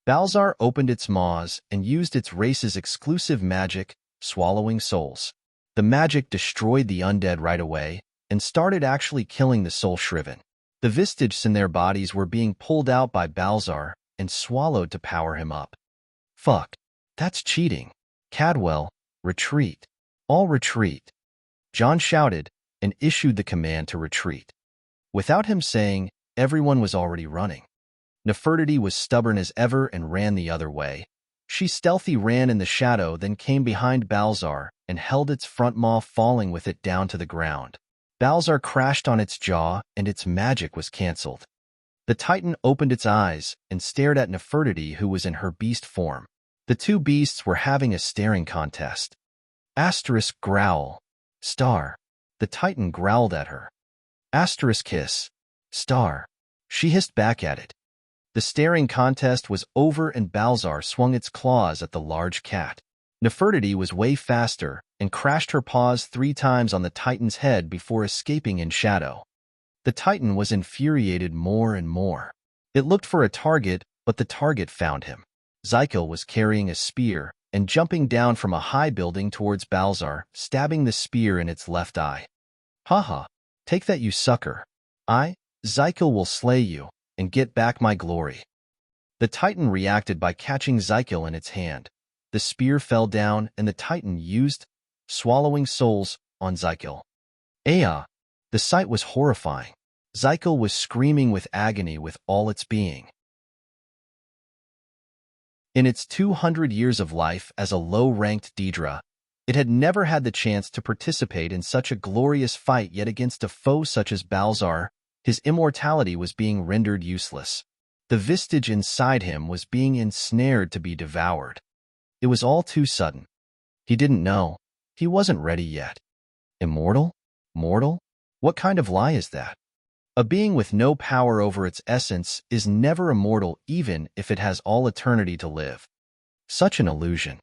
Balzar opened its maws and used its race's exclusive magic, swallowing souls. The magic destroyed the undead right away and started actually killing the soul-shriven. The vestiges in their bodies were being pulled out by Balzar and swallowed to power him up. Fuck. That's cheating. Cadwell, retreat. All retreat. John shouted and issued the command to retreat. Without him saying, everyone was already running. Nefertiti was stubborn as ever and ran the other way. She stealthily ran in the shadow, then came behind Balzar and held its front maw, falling with it down to the ground. Balzar crashed on its jaw and its magic was cancelled. The Titan opened its eyes and stared at Nefertiti, who was in her beast form. The two beasts were having a staring contest. Asterisk growl. Star. The Titan growled at her. Asterisk hiss. Star. She hissed back at it. The staring contest was over and Balzar swung its claws at the large cat. Nefertiti was way faster and crashed her paws 3 times on the Titan's head before escaping in shadow. The Titan was infuriated more and more. It looked for a target, but the target found him. Zykel was carrying a spear and jumping down from a high building towards Balzar, stabbing the spear in its left eye. Haha, take that, you sucker. Zykel will slay you and get back my glory. The Titan reacted by catching Zykel in its hand. The spear fell down and the Titan used swallowing souls on Zykel. Aya! The sight was horrifying. Zykel was screaming with agony with all its being. In its 200 years of life as a low-ranked Daedra, it had never had the chance to participate in such a glorious fight, yet against a foe such as Balzar, his immortality was being rendered useless. The vestige inside him was being ensnared to be devoured. It was all too sudden. He didn't know. He wasn't ready yet. Immortal? Mortal? What kind of lie is that? A being with no power over its essence is never immortal, even if it has all eternity to live. Such an illusion.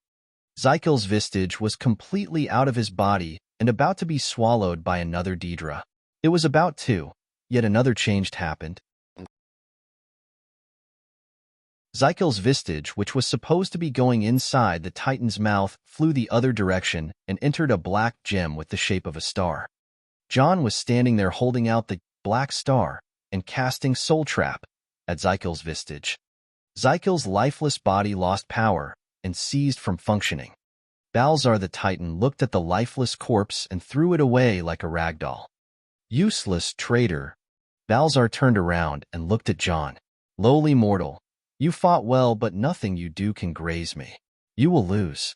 Zykel's vestige was completely out of his body and about to be swallowed by another Daedra. It was about to, yet another change happened. Zykel's vestige, which was supposed to be going inside the Titan's mouth, flew the other direction and entered a black gem with the shape of a star. John was standing there holding out the black star and casting Soul Trap at Zykel's vestige. Zykel's lifeless body lost power and ceased from functioning. Balzar the Titan looked at the lifeless corpse and threw it away like a ragdoll. Useless traitor. Balzar turned around and looked at John. Lowly mortal. You fought well, but nothing you do can graze me. You will lose.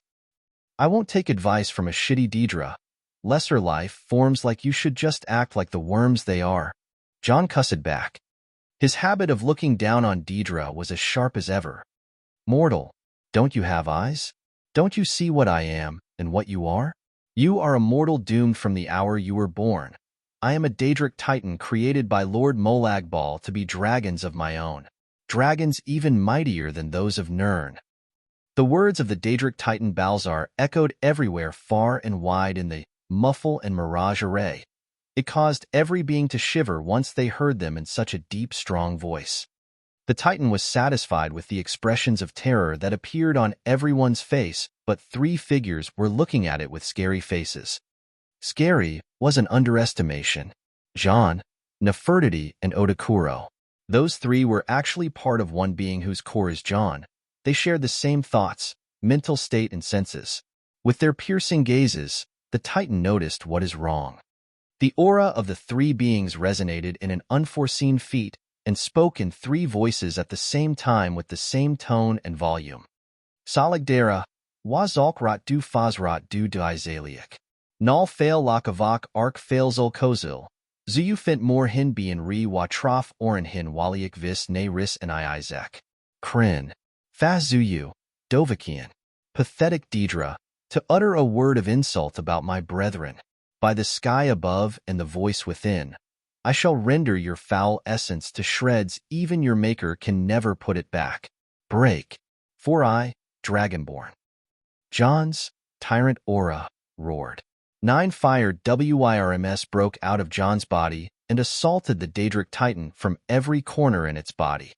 I won't take advice from a shitty Daedra. Lesser life forms like you should just act like the worms they are. John cussed back. His habit of looking down on Daedra was as sharp as ever. Mortal, don't you have eyes? Don't you see what I am and what you are? You are a mortal doomed from the hour you were born. I am a Daedric Titan created by Lord Molagbal to be dragons of my own. Dragons even mightier than those of Nirn. The words of the Daedric Titan Balzar echoed everywhere far and wide in the muffle and mirage array. It caused every being to shiver once they heard them in such a deep, strong voice. The Titan was satisfied with the expressions of terror that appeared on everyone's face, but 3 figures were looking at it with scary faces. Scary was an underestimation. John, Nefertiti, and Odakuro. Those 3 were actually part of one being whose core is John. They shared the same thoughts, mental state, and senses. With their piercing gazes, the Titan noticed what is wrong. The aura of the 3 beings resonated in an unforeseen feat and spoke in 3 voices at the same time with the same tone and volume. Saligdera, Wazalkrat du Fazrat du Izaliak. Nal fail Lakavak ark failzul kozil. Zuyu fint mor hin bien re watrof orin hin waliak vis ne ris and Isaac. Krin. Faz Zuyu, Dovakian. Pathetic Daedra, to utter a word of insult about my brethren. By the sky above and the voice within, I shall render your foul essence to shreds, even your maker can never put it back. Break. For I, Dragonborn. John's tyrant aura roared. 9-fired WIRMS broke out of John's body and assaulted the Daedric Titan from every corner in its body.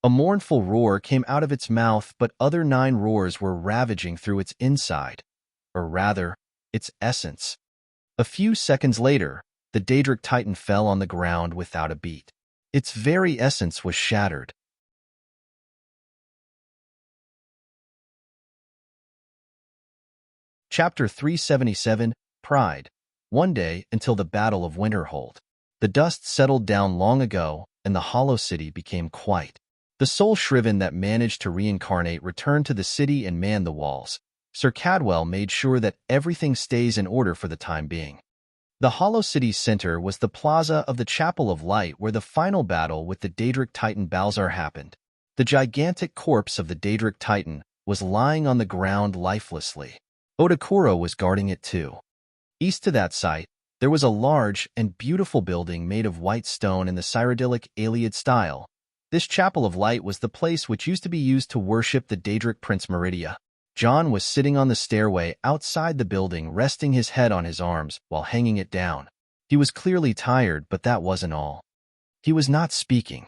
A mournful roar came out of its mouth, but other 9 roars were ravaging through its inside, or rather, its essence. A few seconds later, the Daedric Titan fell on the ground without a beat. Its very essence was shattered. Chapter 377, Pride. One day until the Battle of Winterhold. The dust settled down long ago, and the Hollow City became quiet. The sole Shriven that managed to reincarnate returned to the city and manned the walls. Sir Cadwell made sure that everything stays in order for the time being. The Hollow City's center was the plaza of the Chapel of Light, where the final battle with the Daedric Titan Balzar happened. The gigantic corpse of the Daedric Titan was lying on the ground lifelessly. Odakura was guarding it too. East to that site, there was a large and beautiful building made of white stone in the Cyrodiilic Iliad style. This Chapel of Light was the place which used to be used to worship the Daedric Prince Meridia. John was sitting on the stairway outside the building, resting his head on his arms while hanging it down. He was clearly tired, but that wasn't all. He was not speaking.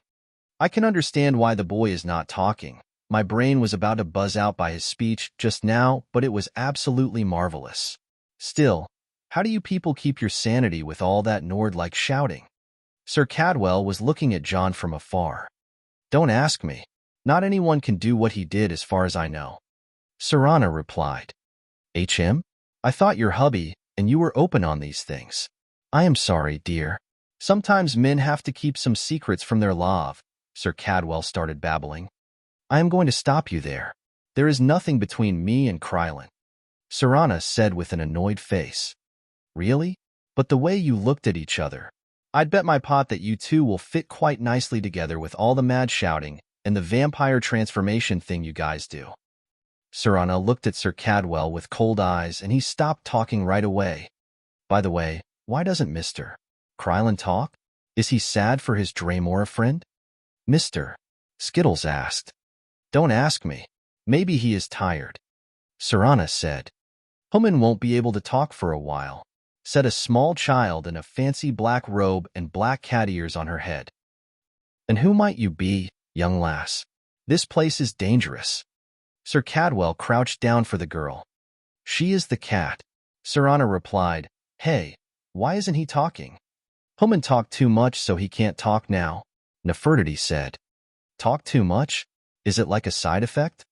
I can understand why the boy is not talking. My brain was about to buzz out by his speech just now, but it was absolutely marvelous. Still, how do you people keep your sanity with all that Nord-like shouting? Sir Cadwell was looking at John from afar. Don't ask me. Not anyone can do what he did as far as I know. Serana replied. HM? I thought your hubby and you were open on these things. I am sorry, dear. Sometimes men have to keep some secrets from their love, Sir Cadwell started babbling. I am going to stop you there. There is nothing between me and Krylin. Serana said with an annoyed face. Really? But the way you looked at each other. I'd bet my pot that you two will fit quite nicely together with all the mad shouting and the vampire transformation thing you guys do. Serana looked at Sir Cadwell with cold eyes, and he stopped talking right away. By the way, why doesn't Mr. Krylin talk? Is he sad for his Draymora friend? Mr. Skittles asked. Don't ask me. Maybe he is tired. Serana said. Human won't be able to talk for a while, said a small child in a fancy black robe and black cat ears on her head. And who might you be, young lass? This place is dangerous. Sir Cadwell crouched down for the girl. She is the cat. Serana replied. Hey, why isn't he talking? Human talked too much, so he can't talk now, Nefertiti said. Talk too much? Is it like a side effect?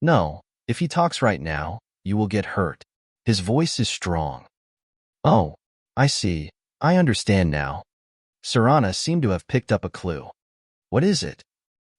No, if he talks right now, you will get hurt. His voice is strong. Oh, I see. I understand now. Serana seemed to have picked up a clue. What is it?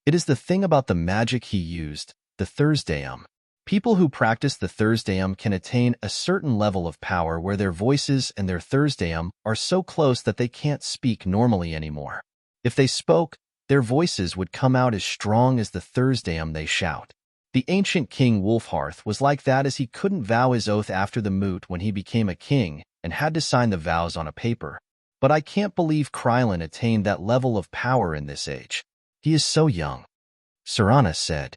It is the thing about the magic he used, the Thursdayum. People who practice the Thursdayum can attain a certain level of power where their voices and their Thursdayum are so close that they can't speak normally anymore. If they spoke, their voices would come out as strong as the Thursdayum they shout. The ancient King Wolfhearth was like that, as he couldn't vow his oath after the moot when he became a king and had to sign the vows on a paper. But I can't believe Krylin attained that level of power in this age. He is so young. Serana said.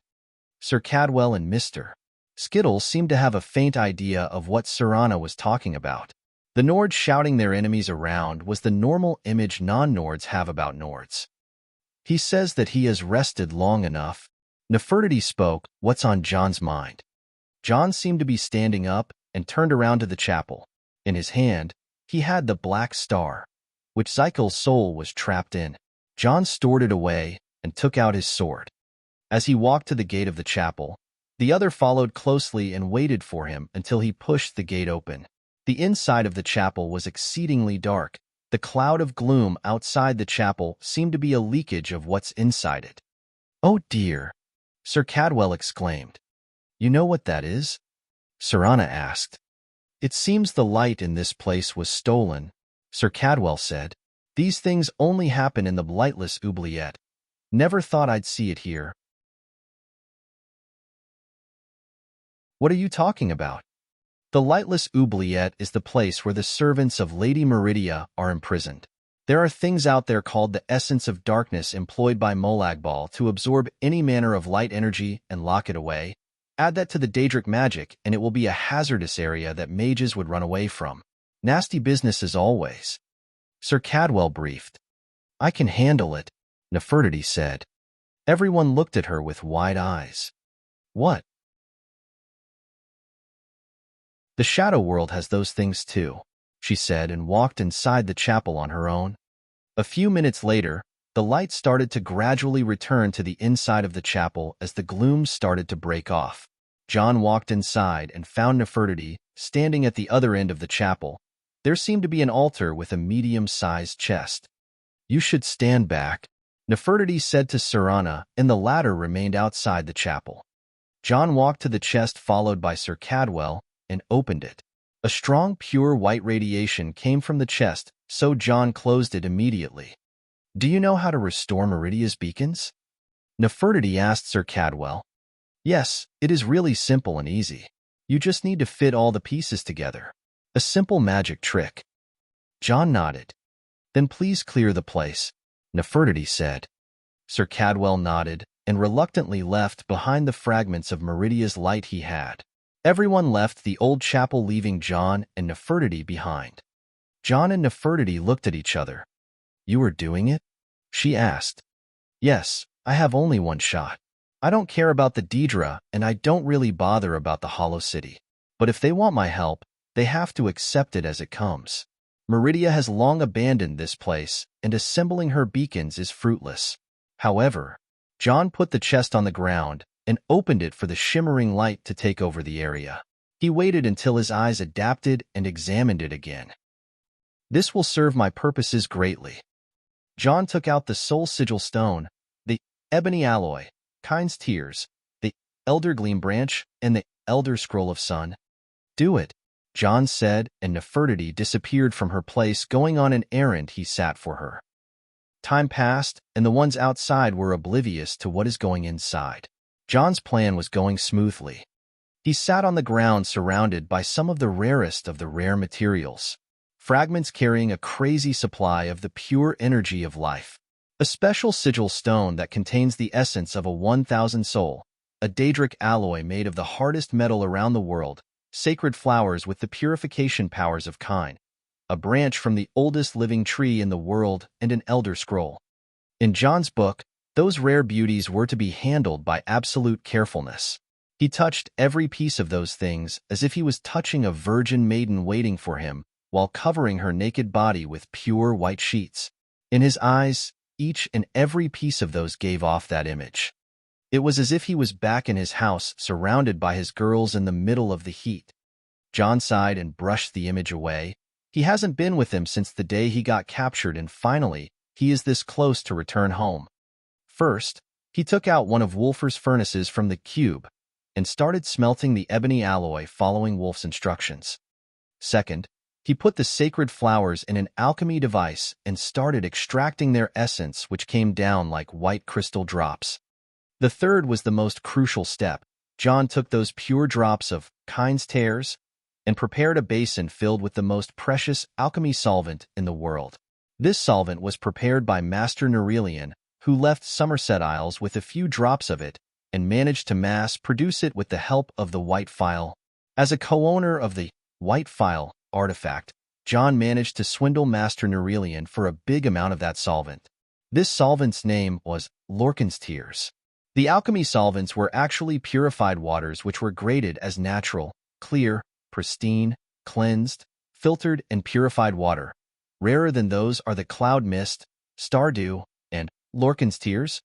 Sir Cadwell and Mr. Skittles seemed to have a faint idea of what Serana was talking about. The Nords shouting their enemies around was the normal image non-Nords have about Nords. He says that he has rested long enough. Nefertiti spoke. What's on John's mind? John seemed to be standing up and turned around to the chapel. In his hand, he had the black star, which Zykel's soul was trapped in. John stored it away and took out his sword. As he walked to the gate of the chapel, the other followed closely and waited for him until he pushed the gate open. The inside of the chapel was exceedingly dark. The cloud of gloom outside the chapel seemed to be a leakage of what's inside it. Oh dear, Sir Cadwell exclaimed. You know what that is? Serana asked. It seems the light in this place was stolen, Sir Cadwell said. These things only happen in the blightless oubliette. Never thought I'd see it here. What are you talking about? The lightless oubliette is the place where the servants of Lady Meridia are imprisoned. There are things out there called the essence of darkness employed by Molagbal to absorb any manner of light energy and lock it away. Add that to the Daedric magic and it will be a hazardous area that mages would run away from. Nasty business as always. Sir Cadwell briefed. I can handle it, Nefertiti said. Everyone looked at her with wide eyes. What? The shadow world has those things too, she said and walked inside the chapel on her own. A few minutes later, the light started to gradually return to the inside of the chapel as the gloom started to break off. John walked inside and found Nefertiti standing at the other end of the chapel. There seemed to be an altar with a medium-sized chest. You should stand back, Nefertiti said to Serana, and the latter remained outside the chapel. John walked to the chest followed by Sir Cadwell and opened it. A strong, pure white radiation came from the chest, so John closed it immediately. Do you know how to restore Meridia's beacons? Nefertiti asked Sir Cadwell. Yes, it is really simple and easy. You just need to fit all the pieces together. A simple magic trick. John nodded. Then please clear the place, Nefertiti said. Sir Cadwell nodded and reluctantly left behind the fragments of Meridia's light he had. Everyone left the old chapel, leaving John and Nefertiti behind. John and Nefertiti looked at each other. You are doing it? She asked. Yes, I have only one shot. I don't care about the Daedra, and I don't really bother about the Hollow City. But if they want my help, they have to accept it as it comes. Meridia has long abandoned this place, and assembling her beacons is fruitless. However, John put the chest on the ground and opened it for the shimmering light to take over the area. He waited until his eyes adapted and examined it again. This will serve my purposes greatly. John took out the soul sigil stone, the ebony alloy, Kind's tears, the elder gleam branch, and the elder scroll of sun. Do it, John said, and Nefertiti disappeared from her place, going on an errand he sat for her. Time passed, and the ones outside were oblivious to what is going inside. John's plan was going smoothly. He sat on the ground surrounded by some of the rarest of the rare materials, fragments carrying a crazy supply of the pure energy of life. A special sigil stone that contains the essence of a 1,000 soul, a Daedric alloy made of the hardest metal around the world, sacred flowers with the purification powers of Kind, a branch from the oldest living tree in the world, and an elder scroll. In John's book, those rare beauties were to be handled by absolute carefulness. He touched every piece of those things as if he was touching a virgin maiden waiting for him, while covering her naked body with pure white sheets. In his eyes, each and every piece of those gave off that image. It was as if he was back in his house, surrounded by his girls in the middle of the heat. John sighed and brushed the image away. He hasn't been with them since the day he got captured, and finally, he is this close to return home. First, he took out one of Wolfer's furnaces from the cube and started smelting the ebony alloy following Wolf's instructions. Second, he put the sacred flowers in an alchemy device and started extracting their essence, which came down like white crystal drops. The third was the most crucial step. John took those pure drops of Kind's tears and prepared a basin filled with the most precious alchemy solvent in the world. This solvent was prepared by Master Nerelian, who left Somerset Isles with a few drops of it and managed to mass produce it with the help of the White Phial. As a co-owner of the White Phial artifact, John managed to swindle Master Nerelian for a big amount of that solvent. This solvent's name was Lorcan's Tears. The alchemy solvents were actually purified waters which were graded as natural, clear, pristine, cleansed, filtered, and purified water. Rarer than those are the Cloud Mist, Stardew, and Lorcan's Tears.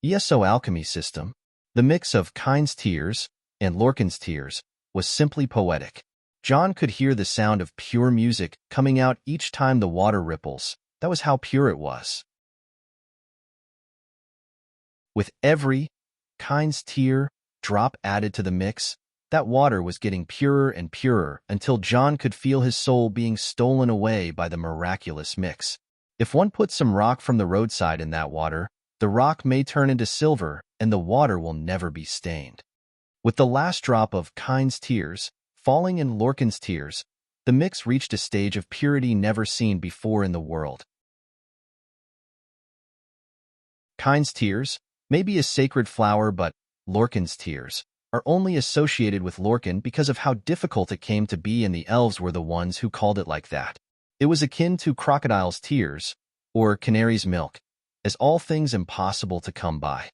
ESO alchemy system. The mix of Kind's Tears and Lorcan's Tears was simply poetic. John could hear the sound of pure music coming out each time the water ripples. That was how pure it was. With every Kind's Tear drop added to the mix, that water was getting purer and purer until John could feel his soul being stolen away by the miraculous mix. If one puts some rock from the roadside in that water, the rock may turn into silver and the water will never be stained. With the last drop of Kind's tears falling in Lorcan's tears, the mix reached a stage of purity never seen before in the world. Kind's tears may be a sacred flower, but Lorcan's tears are only associated with Lorcan because of how difficult it came to be, and the elves were the ones who called it like that. It was akin to crocodile's tears or canary's milk, as all things impossible to come by.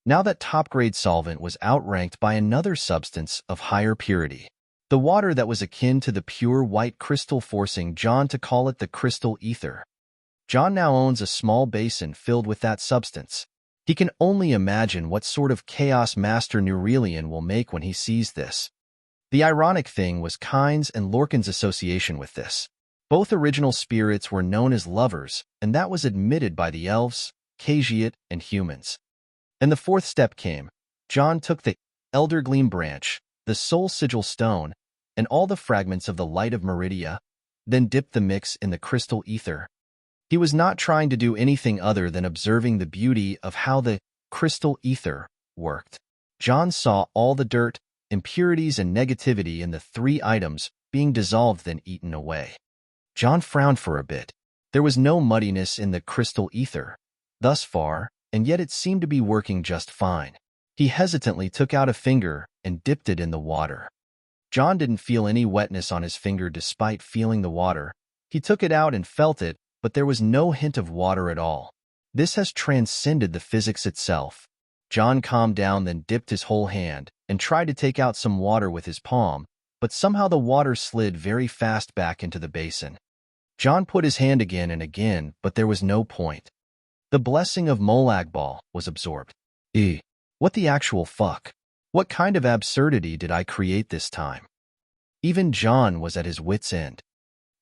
Now that top-grade solvent was outranked by another substance of higher purity, the water that was akin to the pure white crystal, forcing John to call it the crystal ether. John now owns a small basin filled with that substance. He can only imagine what sort of chaos Master Neurelian will make when he sees this. The ironic thing was Kind's and Lorcan's association with this. Both original spirits were known as lovers, and that was admitted by the elves, Khajiit, and humans. And the fourth step came. John took the Elder Gleam branch, the Soul Sigil stone, and all the fragments of the Light of Meridia, then dipped the mix in the crystal ether. He was not trying to do anything other than observing the beauty of how the crystal ether worked. John saw all the dirt, impurities, and negativity in the three items being dissolved, then eaten away. John frowned for a bit. There was no muddiness in the crystal ether thus far, and yet it seemed to be working just fine. He hesitantly took out a finger and dipped it in the water. John didn't feel any wetness on his finger despite feeling the water. He took it out and felt it, but there was no hint of water at all. This has transcended the physics itself. John calmed down, then dipped his whole hand and tried to take out some water with his palm, but somehow the water slid very fast back into the basin. John put his hand again and again, but there was no point. The blessing of Molagbal was absorbed. What the actual fuck? What kind of absurdity did I create this time? Even John was at his wit's end.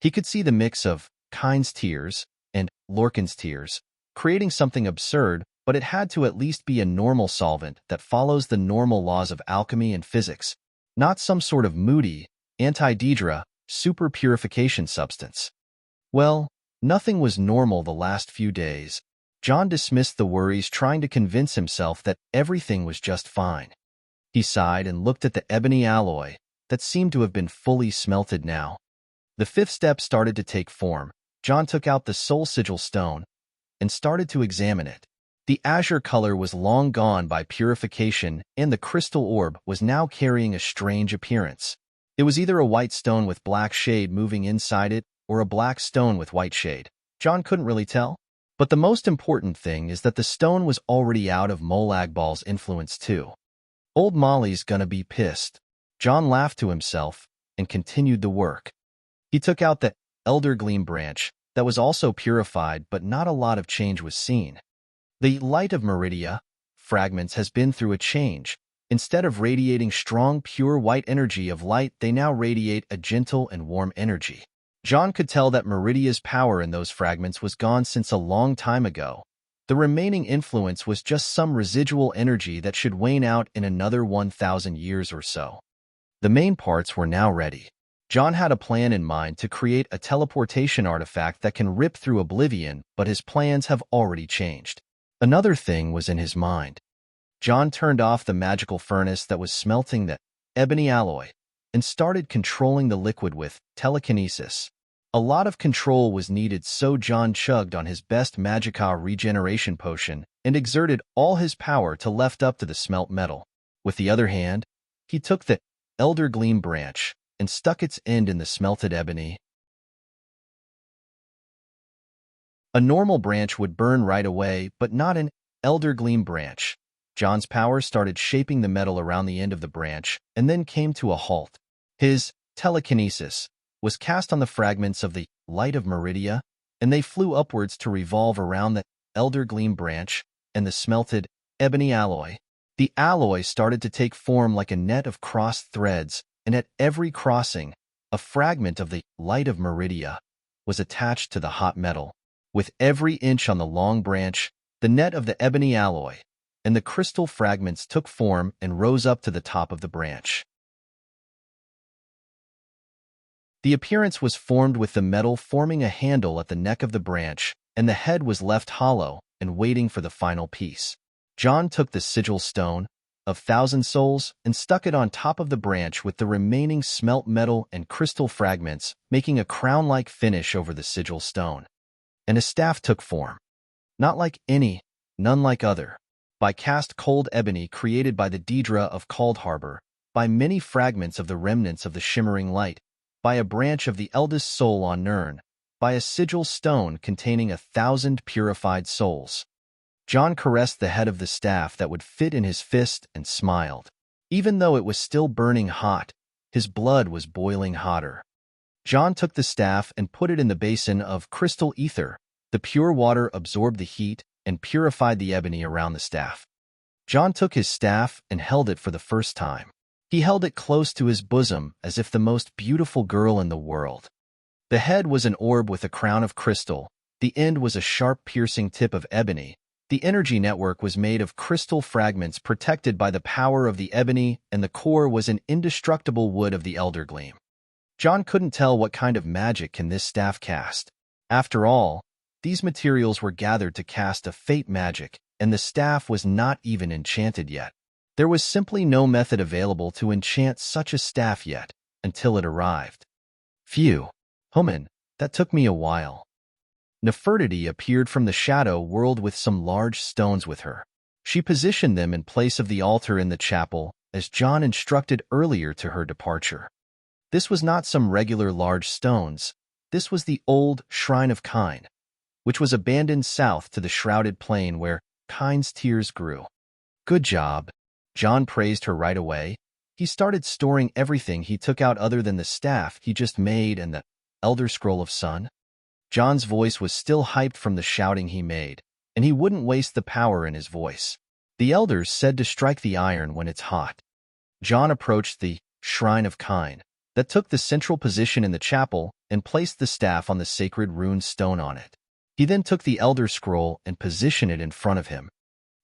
He could see the mix of Kind's tears and Lorcan's tears, creating something absurd, but it had to at least be a normal solvent that follows the normal laws of alchemy and physics, not some sort of moody, anti-Daedra, super purification substance. Well, nothing was normal the last few days. John dismissed the worries, trying to convince himself that everything was just fine. He sighed and looked at the ebony alloy that seemed to have been fully smelted now. The fifth step started to take form. John took out the Soul Sigil stone and started to examine it. The azure color was long gone by purification, and the crystal orb was now carrying a strange appearance. It was either a white stone with black shade moving inside it, or a black stone with white shade. John couldn't really tell. But the most important thing is that the stone was already out of Molagbal's influence too. Old Molly's gonna be pissed. John laughed to himself and continued the work. He took out the Elder Gleam branch that was also purified, but not a lot of change was seen. The Light of Meridia fragments has been through a change. Instead of radiating strong, pure white energy of light, they now radiate a gentle and warm energy. John could tell that Meridia's power in those fragments was gone since a long time ago. The remaining influence was just some residual energy that should wane out in another 1,000 years or so. The main parts were now ready. John had a plan in mind to create a teleportation artifact that can rip through oblivion, but his plans have already changed. Another thing was in his mind. John turned off the magical furnace that was smelting the ebony alloy and started controlling the liquid with telekinesis. A lot of control was needed, so John chugged on his best Magica regeneration potion and exerted all his power to lift up to the smelt metal. With the other hand, he took the Elder Gleam branch and stuck its end in the smelted ebony. A normal branch would burn right away, but not an Elder Gleam branch. John's power started shaping the metal around the end of the branch and then came to a halt. His telekinesis was cast on the fragments of the Light of Meridia, and they flew upwards to revolve around the Elder Gleam branch and the smelted ebony alloy. The alloy started to take form like a net of crossed threads, and at every crossing, a fragment of the Light of Meridia was attached to the hot metal. With every inch on the long branch, the net of the ebony alloy and the crystal fragments took form and rose up to the top of the branch. The appearance was formed with the metal forming a handle at the neck of the branch, and the head was left hollow and waiting for the final piece. John took the sigil stone, of 1,000 souls and stuck it on top of the branch with the remaining smelt metal and crystal fragments, making a crown-like finish over the sigil stone. And a staff took form. Not like any, none like other. By cast cold ebony created by the Daedra of Cold Harbor, by many fragments of the remnants of the shimmering light, by a branch of the eldest soul on Nirn, by a sigil stone containing 1,000 purified souls. John caressed the head of the staff that would fit in his fist and smiled. Even though it was still burning hot, his blood was boiling hotter. John took the staff and put it in the basin of crystal ether. The pure water absorbed the heat and purified the ebony around the staff. John took his staff and held it for the first time. He held it close to his bosom as if the most beautiful girl in the world. The head was an orb with a crown of crystal. The end was a sharp piercing tip of ebony. The energy network was made of crystal fragments protected by the power of the ebony, and the core was an indestructible wood of the elder gleam. John couldn't tell what kind of magic can this staff cast. After all, these materials were gathered to cast a fate magic, and the staff was not even enchanted yet. There was simply no method available to enchant such a staff yet, until it arrived. Phew. Human, that took me a while. Nefertiti appeared from the shadow world with some large stones with her. She positioned them in place of the altar in the chapel, as John instructed earlier to her departure. This was not some regular large stones. This was the old Shrine of Kine, which was abandoned south to the shrouded plain where Kine's tears grew. Good job. John praised her right away. He started storing everything he took out other than the staff he just made and the Elder Scroll of Sun. John's voice was still hyped from the shouting he made, and he wouldn't waste the power in his voice. The elders said to strike the iron when it's hot. John approached the Shrine of Kine that took the central position in the chapel and placed the staff on the sacred rune stone on it. He then took the Elder Scroll and positioned it in front of him.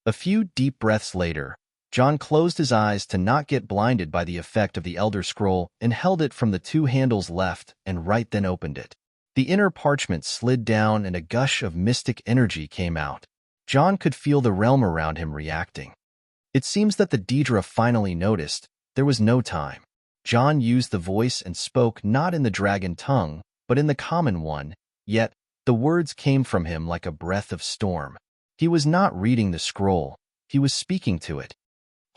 A few deep breaths later, John closed his eyes to not get blinded by the effect of the Elder Scroll and held it from the two handles left and right, then opened it. The inner parchment slid down and a gush of mystic energy came out. John could feel the realm around him reacting. It seems that the Daedra finally noticed. There was no time. John used the voice and spoke not in the dragon tongue, but in the common one, yet the words came from him like a breath of storm. He was not reading the scroll. He was speaking to it.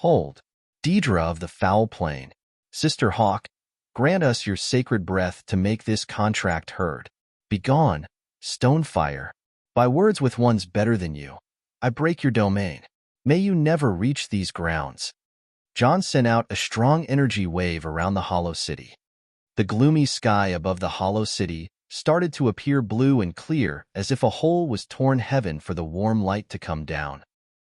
Hold, Daedra of the foul plain, Sister Hawk, grant us your sacred breath to make this contract heard. Begone, Stonefire. By words with ones better than you, I break your domain. May you never reach these grounds. John sent out a strong energy wave around the hollow city. The gloomy sky above the hollow city started to appear blue and clear, as if a hole was torn heaven for the warm light to come down.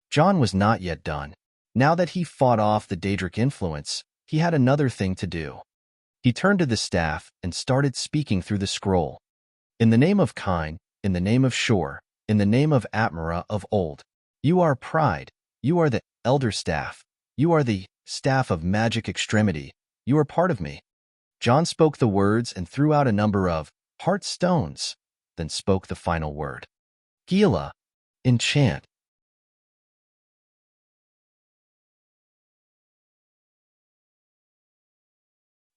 John was not yet done. Now that he fought off the Daedric influence, he had another thing to do. He turned to the staff and started speaking through the scroll. In the name of Kine, in the name of Shore, in the name of Atmara of old, you are pride, you are the elder staff, you are the staff of magic extremity, you are part of me. John spoke the words and threw out a number of heart stones, then spoke the final word. Gila, enchant.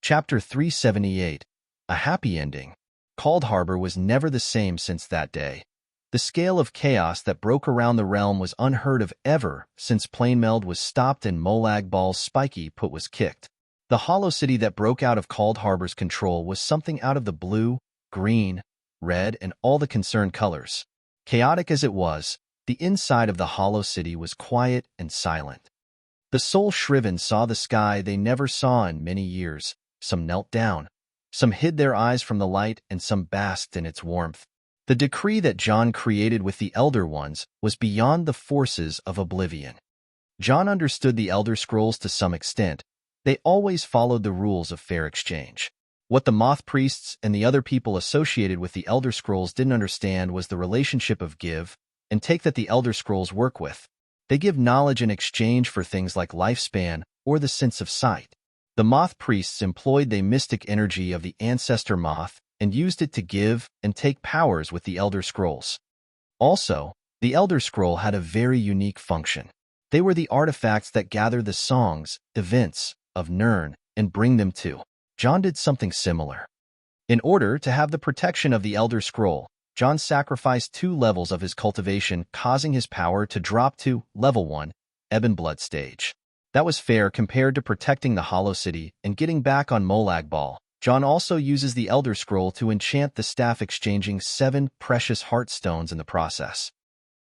Chapter 378, A Happy Ending. Cold Harbor was never the same since that day. The scale of chaos that broke around the realm was unheard of ever since Planemeld was stopped and Molag Bal's spiky put was kicked. The hollow city that broke out of Cold Harbor's control was something out of the blue, green, red, and all the concerned colors. Chaotic as it was, the inside of the hollow city was quiet and silent. The soul shriven saw the sky they never saw in many years. Some knelt down, some hid their eyes from the light, and some basked in its warmth. The decree that John created with the Elder Ones was beyond the forces of oblivion. John understood the Elder Scrolls to some extent. They always followed the rules of fair exchange. What the Moth Priests and the other people associated with the Elder Scrolls didn't understand was the relationship of give and take that the Elder Scrolls work with. They give knowledge in exchange for things like lifespan or the sense of sight. The Moth Priests employed the mystic energy of the Ancestor Moth and used it to give and take powers with the Elder Scrolls. Also, the Elder Scroll had a very unique function. They were the artifacts that gather the songs, events of Nirn and bring them to. John did something similar. In order to have the protection of the Elder Scroll, John sacrificed 2 levels of his cultivation, causing his power to drop to level 1, Ebon Blood stage. That was fair compared to protecting the Hollow City and getting back on Molag Bal. John also uses the Elder Scroll to enchant the staff, exchanging 7 precious heartstones in the process.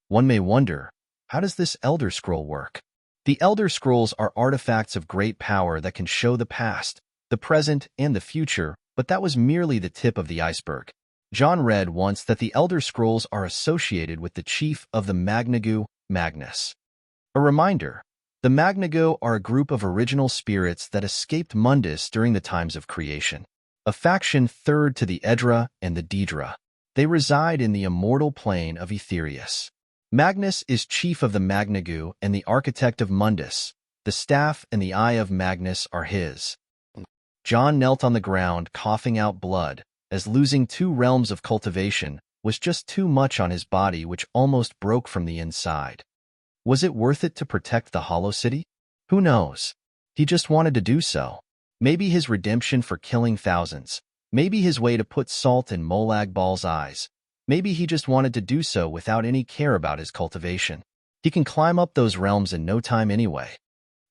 One may wonder, how does this Elder Scroll work? The Elder Scrolls are artifacts of great power that can show the past, the present, and the future, but that was merely the tip of the iceberg. John read once that the Elder Scrolls are associated with the chief of the Magnagu, Magnus. A reminder, the Magnagu are a group of original spirits that escaped Mundus during the times of creation, a faction third to the Edra and the Daedra. They reside in the immortal plane of Aetherius. Magnus is chief of the Magnagu and the architect of Mundus. The staff and the eye of Magnus are his. John knelt on the ground, coughing out blood, as losing 2 realms of cultivation was just too much on his body, which almost broke from the inside. Was it worth it to protect the Hollow City? Who knows? He just wanted to do so. Maybe his redemption for killing thousands. Maybe his way to put salt in Molag Bal's eyes. Maybe he just wanted to do so without any care about his cultivation. He can climb up those realms in no time anyway.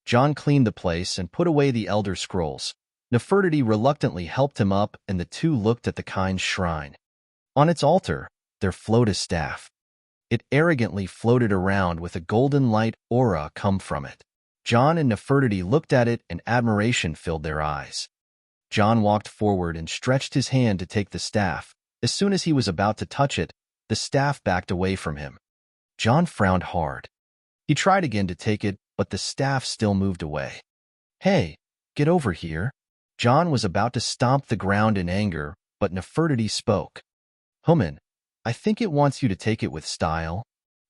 John cleaned the place and put away the Elder Scrolls. Nefertiti reluctantly helped him up, and the 2 looked at the kind shrine. On its altar, there floated a staff. It arrogantly floated around with a golden light aura come from it. John and Nefertiti looked at it, and admiration filled their eyes. John walked forward and stretched his hand to take the staff. As soon as he was about to touch it, the staff backed away from him. John frowned hard. He tried again to take it, but the staff still moved away. "Hey, get over here." John was about to stomp the ground in anger, but Nefertiti spoke. "Human, I think it wants you to take it with style."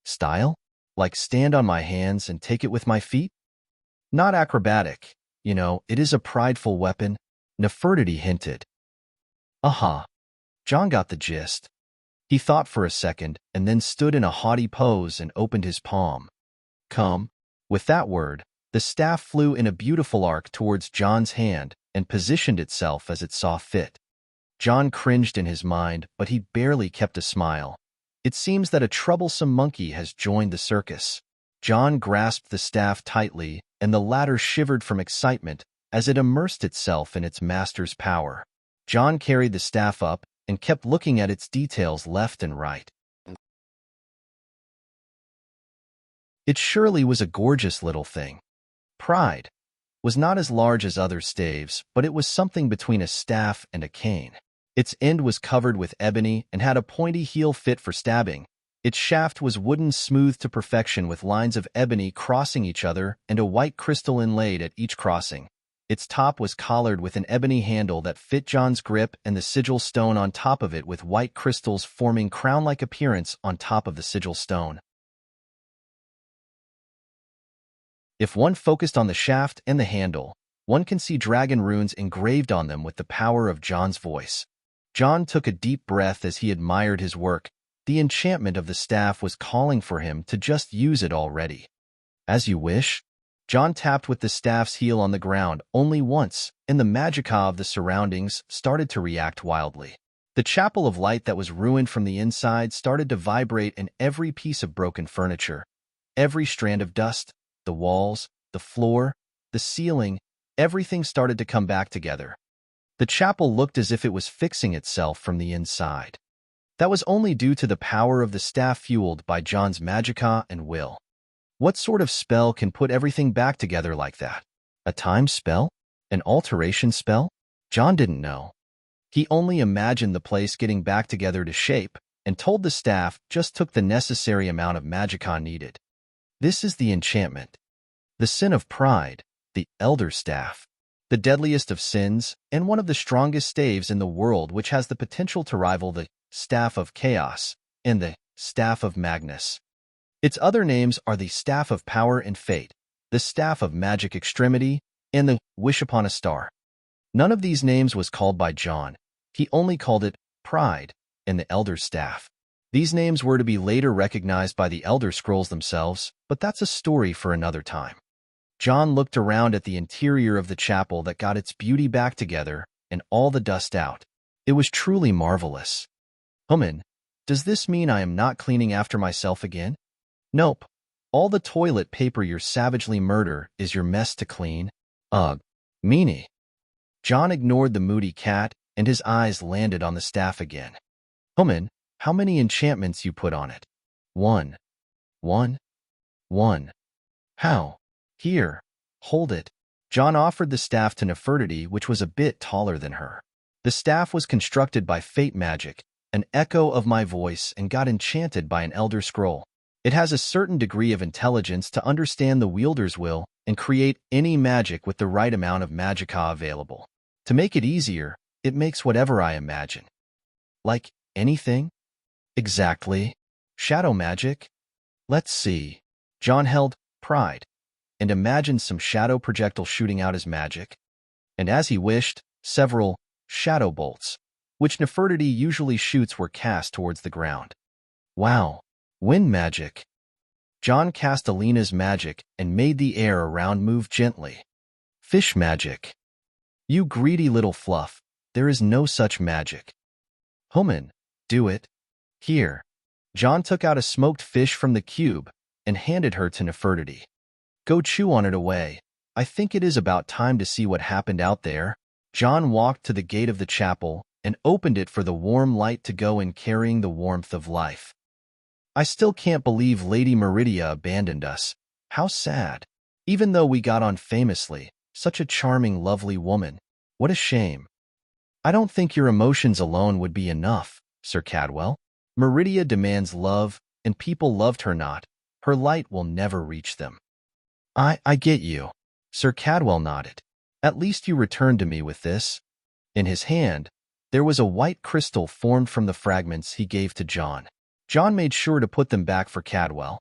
"Style? Like stand on my hands and take it with my feet?" "Not acrobatic. You know, it is a prideful weapon," Nefertiti hinted. "Aha." John got the gist. He thought for a second and then stood in a haughty pose and opened his palm. "Come." With that word, the staff flew in a beautiful arc towards John's hand and positioned itself as it saw fit. John cringed in his mind, but he barely kept a smile. It seems that a troublesome monkey has joined the circus. John grasped the staff tightly, and the latter shivered from excitement as it immersed itself in its master's power. John carried the staff up and kept looking at its details left and right. It surely was a gorgeous little thing. Pride was not as large as other staves, but it was something between a staff and a cane. Its end was covered with ebony and had a pointy heel fit for stabbing. Its shaft was wooden, smooth to perfection, with lines of ebony crossing each other and a white crystal inlaid at each crossing. Its top was collared with an ebony handle that fit John's grip, and the sigil stone on top of it with white crystals forming crown-like appearance on top of the sigil stone. If one focused on the shaft and the handle, one can see dragon runes engraved on them with the power of John's voice. John took a deep breath as he admired his work. The enchantment of the staff was calling for him to just use it already. "As you wish." John tapped with the staff's heel on the ground only once, and the magicka of the surroundings started to react wildly. The chapel of light that was ruined from the inside started to vibrate, and every piece of broken furniture, every strand of dust, the walls, the floor, the ceiling, everything started to come back together. The chapel looked as if it was fixing itself from the inside. That was only due to the power of the staff fueled by John's magicka and will. What sort of spell can put everything back together like that? A time spell? An alteration spell? John didn't know. He only imagined the place getting back together to shape, and told the staff just took the necessary amount of magicka needed. This is the enchantment. The sin of pride, the elder staff. The deadliest of sins, and one of the strongest staves in the world, which has the potential to rival the Staff of Chaos and the Staff of Magnus. Its other names are the Staff of Power and Fate, the Staff of Magic Extremity, and the Wish Upon a Star. None of these names was called by John. He only called it Pride and the Elder Staff. These names were to be later recognized by the Elder Scrolls themselves, but that's a story for another time. John looked around at the interior of the chapel that got its beauty back together and all the dust out. It was truly marvelous. Does this mean I am not cleaning after myself again? Nope. All the toilet paper you savagely murder is your mess to clean. Ugh. Meanie. John ignored the moody cat, and his eyes landed on the staff again. How many enchantments you put on it? One. How? Here. Hold it. John offered the staff to Nefertiti, which was a bit taller than her. The staff was constructed by fate magic, an echo of my voice, and got enchanted by an Elder Scroll. It has a certain degree of intelligence to understand the wielder's will and create any magic with the right amount of magicka available. To make it easier, it makes whatever I imagine. Like anything? Exactly. Shadow magic? Let's see. John held pride and imagined some shadow projectile shooting out his magic. And as he wished, several shadow bolts, which Nefertiti usually shoots, were cast towards the ground. Wow. Wind magic. John cast Alina's magic and made the air around move gently. Fish magic. You greedy little fluff, there is no such magic. Do it. Here. John took out a smoked fish from the cube and handed her to Nefertiti. Go chew on it away. I think it is about time to see what happened out there. John walked to the gate of the chapel and opened it for the warm light to go in, carrying the warmth of life. I still can't believe Lady Meridia abandoned us. How sad. Even though we got on famously, such a charming, lovely woman. What a shame. I don't think your emotions alone would be enough, Sir Cadwell. Meridia demands love, and people loved her not. Her light will never reach them. I get you. Sir Cadwell nodded. At least you returned to me with this. In his hand, there was a white crystal formed from the fragments he gave to John. John made sure to put them back for Cadwell.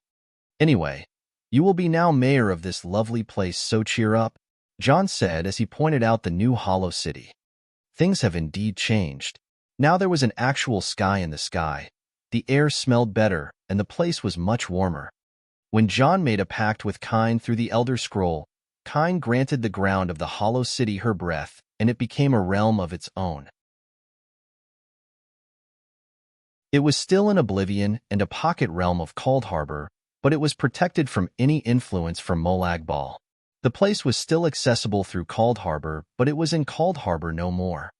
Anyway, you will be now mayor of this lovely place, so cheer up, John said as he pointed out the new hollow city. Things have indeed changed. Now there was an actual sky in the sky. The air smelled better, and the place was much warmer. When John made a pact with Kine through the Elder Scroll, Kine granted the ground of the hollow city her breath, and it became a realm of its own. It was still in oblivion and a pocket realm of Cold Harbor, but it was protected from any influence from Molag Bal. The place was still accessible through Cold Harbor, but it was in Cold Harbor no more.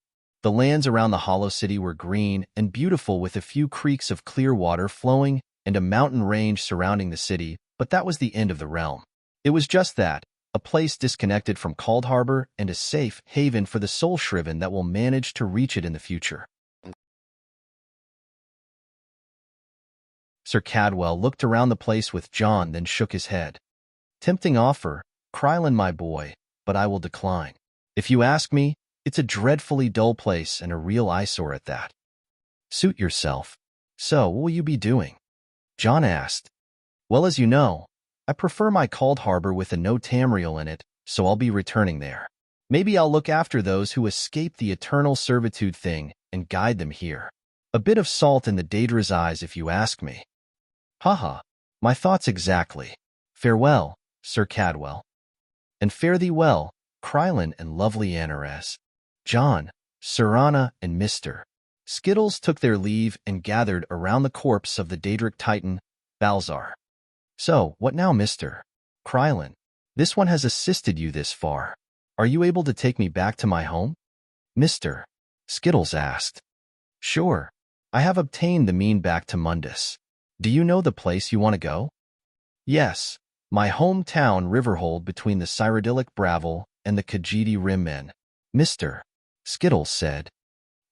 The lands around the hollow city were green and beautiful, with a few creeks of clear water flowing and a mountain range surrounding the city, but that was the end of the realm. It was just that, a place disconnected from Cold Harbor and a safe haven for the soul-shriven that will manage to reach it in the future. Sir Cadwell looked around the place with John, then shook his head. Tempting offer, Krylin, my boy, but I will decline. If you ask me, it's a dreadfully dull place and a real eyesore at that. Suit yourself. So, what will you be doing? John asked. Well, as you know, I prefer my Cold Harbor with a no Tamriel in it, so I'll be returning there. Maybe I'll look after those who escape the eternal servitude thing and guide them here. A bit of salt in the Daedra's eyes, if you ask me. Haha, my thoughts exactly. Farewell, Sir Cadwell. And fare thee well, Krylin and lovely Anarez. John, Serana, and Mr. Skittles took their leave and gathered around the corpse of the Daedric Titan, Balzar. So, what now, Mr. Krylin? This one has assisted you this far. Are you able to take me back to my home? Mr. Skittles asked. Sure. I have obtained the mean back to Mundus. Do you know the place you want to go? Yes, my hometown Riverhold between the Cyrodiilic Bravel and the Khajiit Rim men. Mr. Skittles said.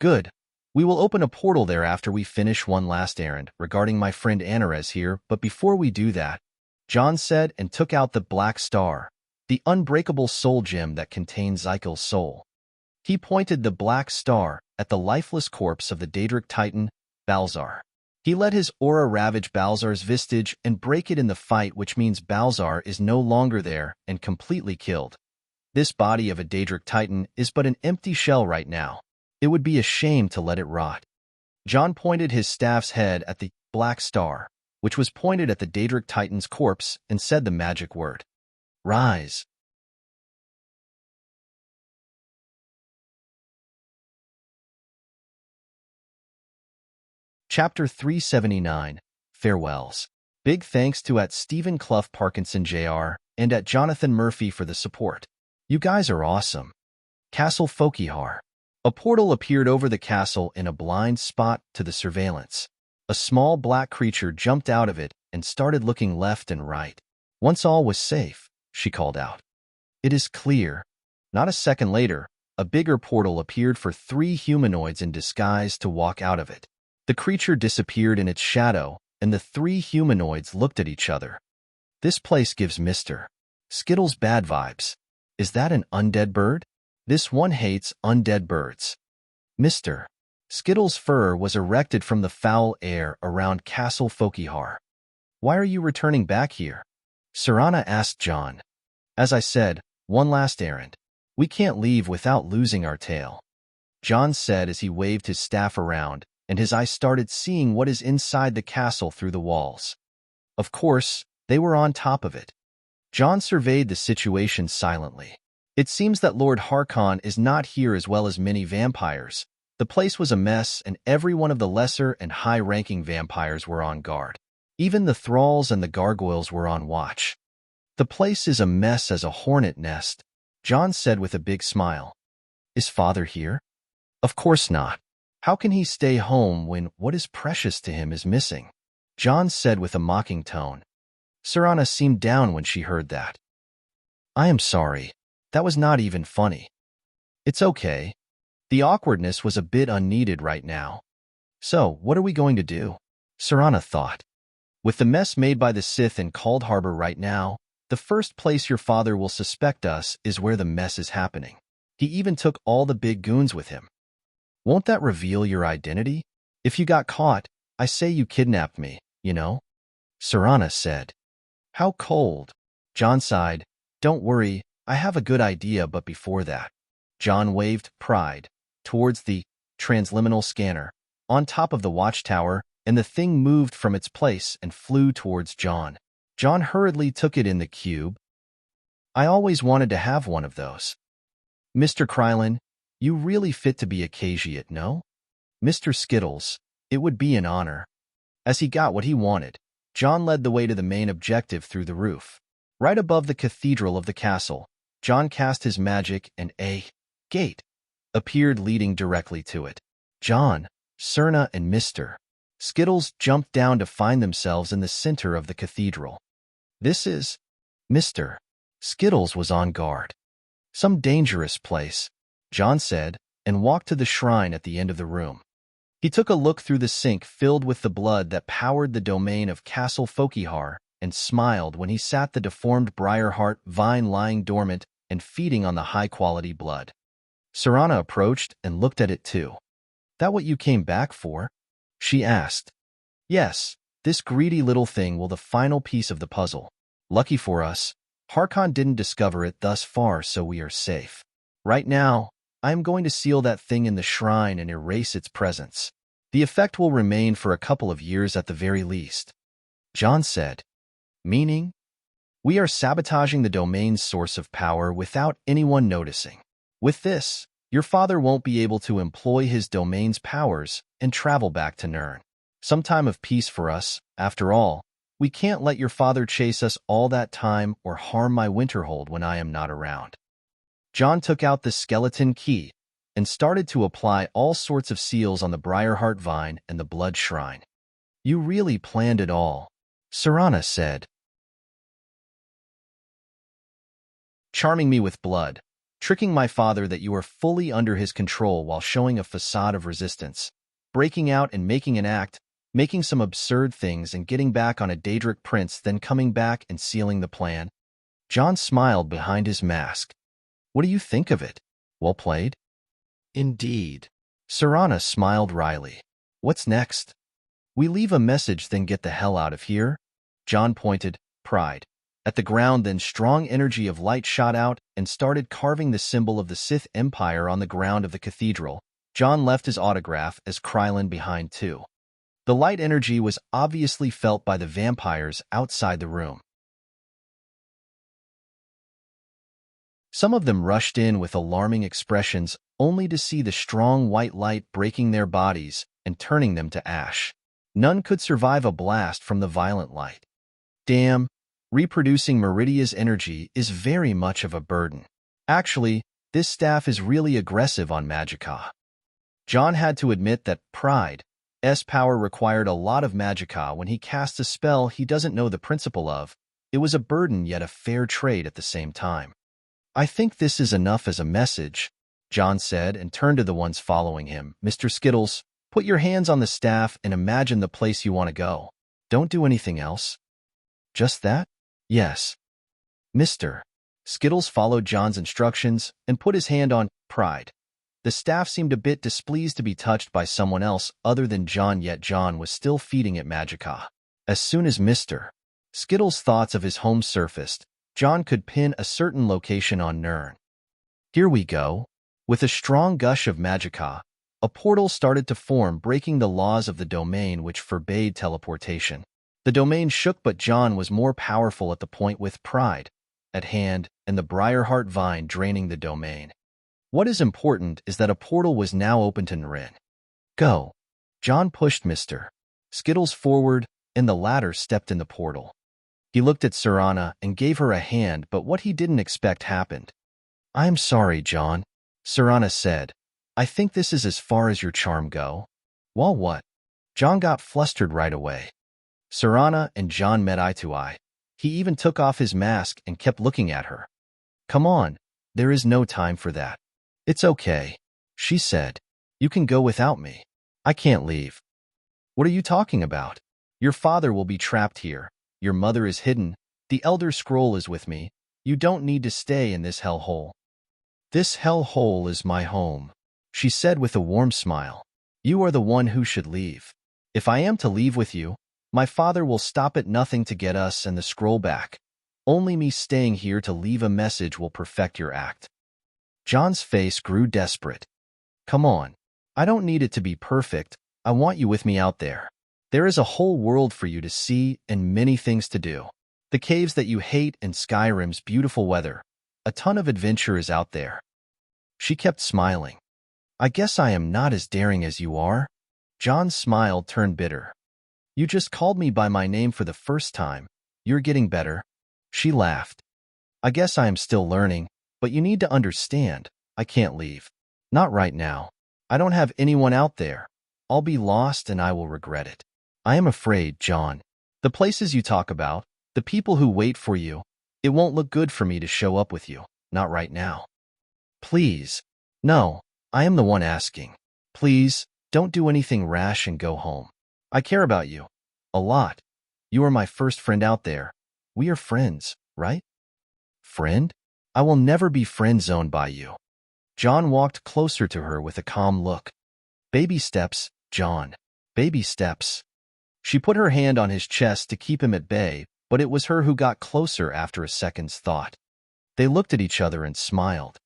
Good. We will open a portal there after we finish one last errand regarding my friend Anarez here, but before we do that, John said, and took out the Black Star, the unbreakable soul gem that contains Zykel's soul. He pointed the Black Star at the lifeless corpse of the Daedric Titan, Balzar. He let his aura ravage Balzar's vestige and break it in the fight, which means Balzar is no longer there and completely killed. This body of a Daedric Titan is but an empty shell right now. It would be a shame to let it rot. John pointed his staff's head at the black star, which was pointed at the Daedric Titan's corpse, and said the magic word. Rise. Chapter 379, Farewells. Big thanks to at Stephen Clough Parkinson Jr. and at Jonathan Murphy for the support. You guys are awesome. Castle Fokihar. A portal appeared over the castle in a blind spot to the surveillance. A small black creature jumped out of it and started looking left and right. Once all was safe, she called out. It is clear. Not a second later, a bigger portal appeared for 3 humanoids in disguise to walk out of it. The creature disappeared in its shadow, and the 3 humanoids looked at each other. This place gives Mr. Skittles bad vibes. Is that an undead bird? This one hates undead birds. Mr. Skittles' fur was erected from the foul air around Castle Fokihar. Why are you returning back here? Serana asked John. As I said, one last errand. We can't leave without losing our tail. John said as he waved his staff around, and his eyes started seeing what is inside the castle through the walls. Of course, they were on top of it. John surveyed the situation silently. It seems that Lord Harkon is not here as well as many vampires. The place was a mess, and every one of the lesser and high-ranking vampires were on guard. Even the thralls and the gargoyles were on watch. The place is a mess as a hornet nest, John said with a big smile. Is father here? Of course not. How can he stay home when what is precious to him is missing? John said with a mocking tone. Serana seemed down when she heard that. I am sorry. That was not even funny. It's okay. The awkwardness was a bit unneeded right now. So, what are we going to do? Serana thought. With the mess made by the Sith in Cold Harbor right now, the first place your father will suspect us is where the mess is happening. He even took all the big goons with him. Won't that reveal your identity? If you got caught, I say you kidnapped me, you know? Serana said. How cold. John sighed. Don't worry, I have a good idea, but before that. John waved pride towards the transliminal scanner on top of the watchtower, and the thing moved from its place and flew towards John. John hurriedly took it in the cube. I always wanted to have one of those. Mr. Krylin, you really fit to be a Kajiat, no? Mr. Skittles, it would be an honor. As he got what he wanted, John led the way to the main objective through the roof. Right above the cathedral of the castle, John cast his magic and a gate appeared leading directly to it. John, Serna, and Mr. Skittles jumped down to find themselves in the center of the cathedral. This is... Mr. Skittles was on guard. Some dangerous place, John said, and walked to the shrine at the end of the room. He took a look through the sink filled with the blood that powered the domain of Castle Fokihar and smiled when he sat the deformed Briarheart vine lying dormant and feeding on the high-quality blood. Serana approached and looked at it too. That what you came back for? She asked. Yes, this greedy little thing will the final piece of the puzzle. Lucky for us, Harkon didn't discover it thus far, so we are safe. Right now, I am going to seal that thing in the shrine and erase its presence. The effect will remain for a couple of years at the very least. John said. Meaning? We are sabotaging the domain's source of power without anyone noticing. With this, your father won't be able to employ his domain's powers and travel back to Nirn. Some time of peace for us, after all. We can't let your father chase us all that time or harm my Winterhold when I am not around. John took out the skeleton key and started to apply all sorts of seals on the Briarheart vine and the blood shrine. You really planned it all, Serana said. Charming me with blood, tricking my father that you are fully under his control while showing a facade of resistance, breaking out and making an act, making some absurd things and getting back on a Daedric prince, then coming back and sealing the plan. John smiled behind his mask. What do you think of it? Well played? Indeed. Serana smiled wryly. What's next? We leave a message, then get the hell out of here? John pointed, pride, at the ground, then strong energy of light shot out and started carving the symbol of the Sith Empire on the ground of the cathedral, John left his autograph as Krylin behind too. The light energy was obviously felt by the vampires outside the room. Some of them rushed in with alarming expressions, only to see the strong white light breaking their bodies and turning them to ash. None could survive a blast from the violent light. Damn, reproducing Meridia's energy is very much of a burden. Actually, this staff is really aggressive on Magicka. John had to admit that Pride's power required a lot of Magicka when he cast a spell he doesn't know the principle of. It was a burden yet a fair trade at the same time. I think this is enough as a message, John said and turned to the ones following him. Mr. Skittles, put your hands on the staff and imagine the place you want to go. Don't do anything else. Just that? Yes. Mr. Skittles followed John's instructions and put his hand on Pride. The staff seemed a bit displeased to be touched by someone else other than John, yet John was still feeding it Magicka. As soon as Mr. Skittles' thoughts of his home surfaced, John could pin a certain location on Nern. Here we go. With a strong gush of Magicka, a portal started to form, breaking the laws of the domain which forbade teleportation. The domain shook, but John was more powerful at the point with Pride at hand and the Briarheart vine draining the domain. What is important is that a portal was now open to Nrin. Go. John pushed Mr. Skittles forward, and the latter stepped in the portal. He looked at Serana and gave her a hand, but what he didn't expect happened. I'm sorry, John, Serana said. I think this is as far as your charm go. Well, what? John got flustered right away. Serana and John met eye to eye. He even took off his mask and kept looking at her. Come on, there is no time for that. It's okay, she said. You can go without me. I can't leave. What are you talking about? Your father will be trapped here. Your mother is hidden. The Elder Scroll is with me. You don't need to stay in this hellhole. This hellhole is my home, she said with a warm smile. You are the one who should leave. If I am to leave with you, my father will stop at nothing to get us and the scroll back. Only me staying here to leave a message will perfect your act. John's face grew desperate. Come on. I don't need it to be perfect. I want you with me out there. There is a whole world for you to see and many things to do. The caves that you hate and Skyrim's beautiful weather. A ton of adventure is out there. She kept smiling. I guess I am not as daring as you are. John's smile turned bitter. You just called me by my name for the first time. You're getting better. She laughed. I guess I am still learning, but you need to understand, I can't leave. Not right now. I don't have anyone out there. I'll be lost and I will regret it. I am afraid, John. The places you talk about, the people who wait for you, it won't look good for me to show up with you, not right now. Please. No, I am the one asking. Please, don't do anything rash and go home. I care about you. A lot. You are my first friend out there. We are friends, right? Friend? I will never be friend-zoned by you. John walked closer to her with a calm look. Baby steps, John. Baby steps. She put her hand on his chest to keep him at bay, but it was her who got closer after a second's thought. They looked at each other and smiled.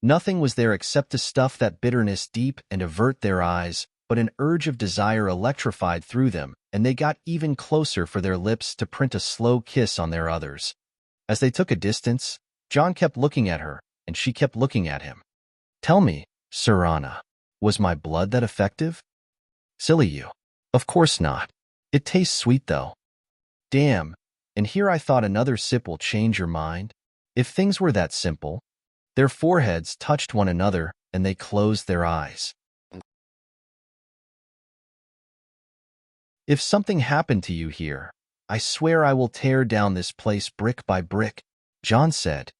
Nothing was there except to stuff that bitterness deep and avert their eyes, but an urge of desire electrified through them, and they got even closer for their lips to print a slow kiss on their others. As they took a distance, John kept looking at her, and she kept looking at him. Tell me, Serana, was my blood that effective? Silly you. Of course not. It tastes sweet though. Damn, and here I thought another sip will change your mind. If things were that simple. Their foreheads touched one another, and they closed their eyes. If something happened to you here, I swear I will tear down this place brick by brick, John said.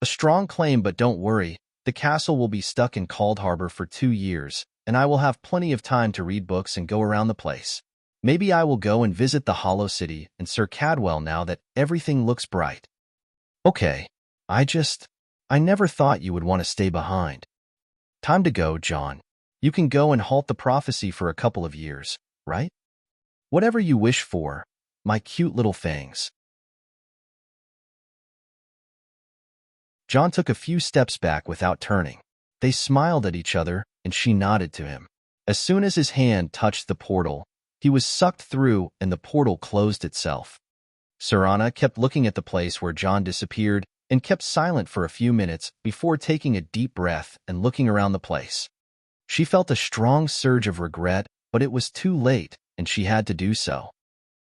A strong claim, but don't worry, the castle will be stuck in Coldharbour for 2 years, and I will have plenty of time to read books and go around the place. Maybe I will go and visit the Hollow City and Sir Cadwell now that everything looks bright. Okay, I never thought you would want to stay behind. Time to go, John. You can go and halt the prophecy for a couple of years, right? Whatever you wish for, my cute little fangs. John took a few steps back without turning. They smiled at each other, and she nodded to him. As soon as his hand touched the portal, he was sucked through and the portal closed itself. Serana kept looking at the place where John disappeared and kept silent for a few minutes before taking a deep breath and looking around the place. She felt a strong surge of regret, but it was too late, and she had to do so.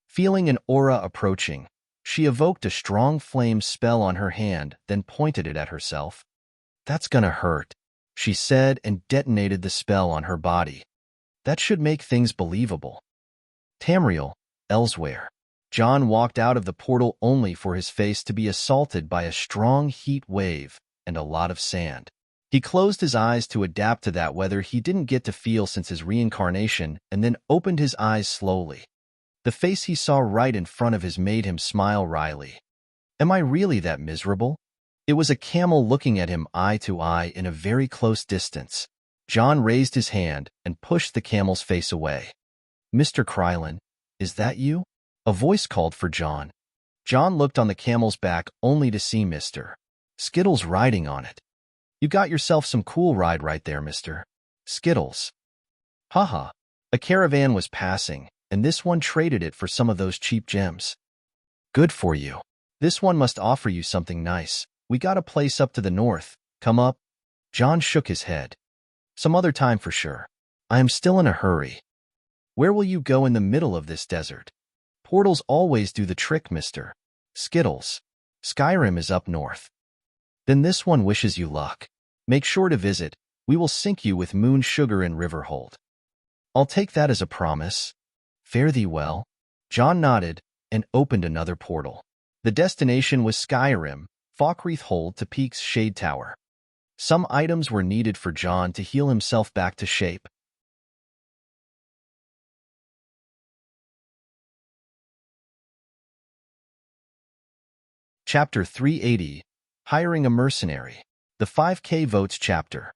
Feeling an aura approaching, she evoked a strong flame spell on her hand, then pointed it at herself. "That's gonna hurt," she said, and detonated the spell on her body. "That should make things believable." Tamriel, elsewhere. John walked out of the portal only for his face to be assaulted by a strong heat wave and a lot of sand. He closed his eyes to adapt to that weather he didn't get to feel since his reincarnation and then opened his eyes slowly. The face he saw right in front of his made him smile wryly. Am I really that miserable? It was a camel looking at him eye to eye in a very close distance. John raised his hand and pushed the camel's face away. "Mr. Krylin, is that you?" A voice called for John. John looked on the camel's back only to see Mr. Skittles riding on it. "You got yourself some cool ride right there, Mr. Skittles." Haha. A caravan was passing, and this one traded it for some of those cheap gems. "Good for you. This one must offer you something nice. We got a place up to the north. Come up." John shook his head. "Some other time for sure. I am still in a hurry." "Where will you go in the middle of this desert?" "Portals always do the trick, Mr. Skittles. Skyrim is up north." "Then this one wishes you luck. Make sure to visit. We will sink you with moon sugar and Riverhold." "I'll take that as a promise. Fare thee well." John nodded and opened another portal. The destination was Skyrim, Falkreath Hold to Peak's Shade Tower. Some items were needed for John to heal himself back to shape. Chapter 380, Hiring a Mercenary. The 5K Votes Chapter.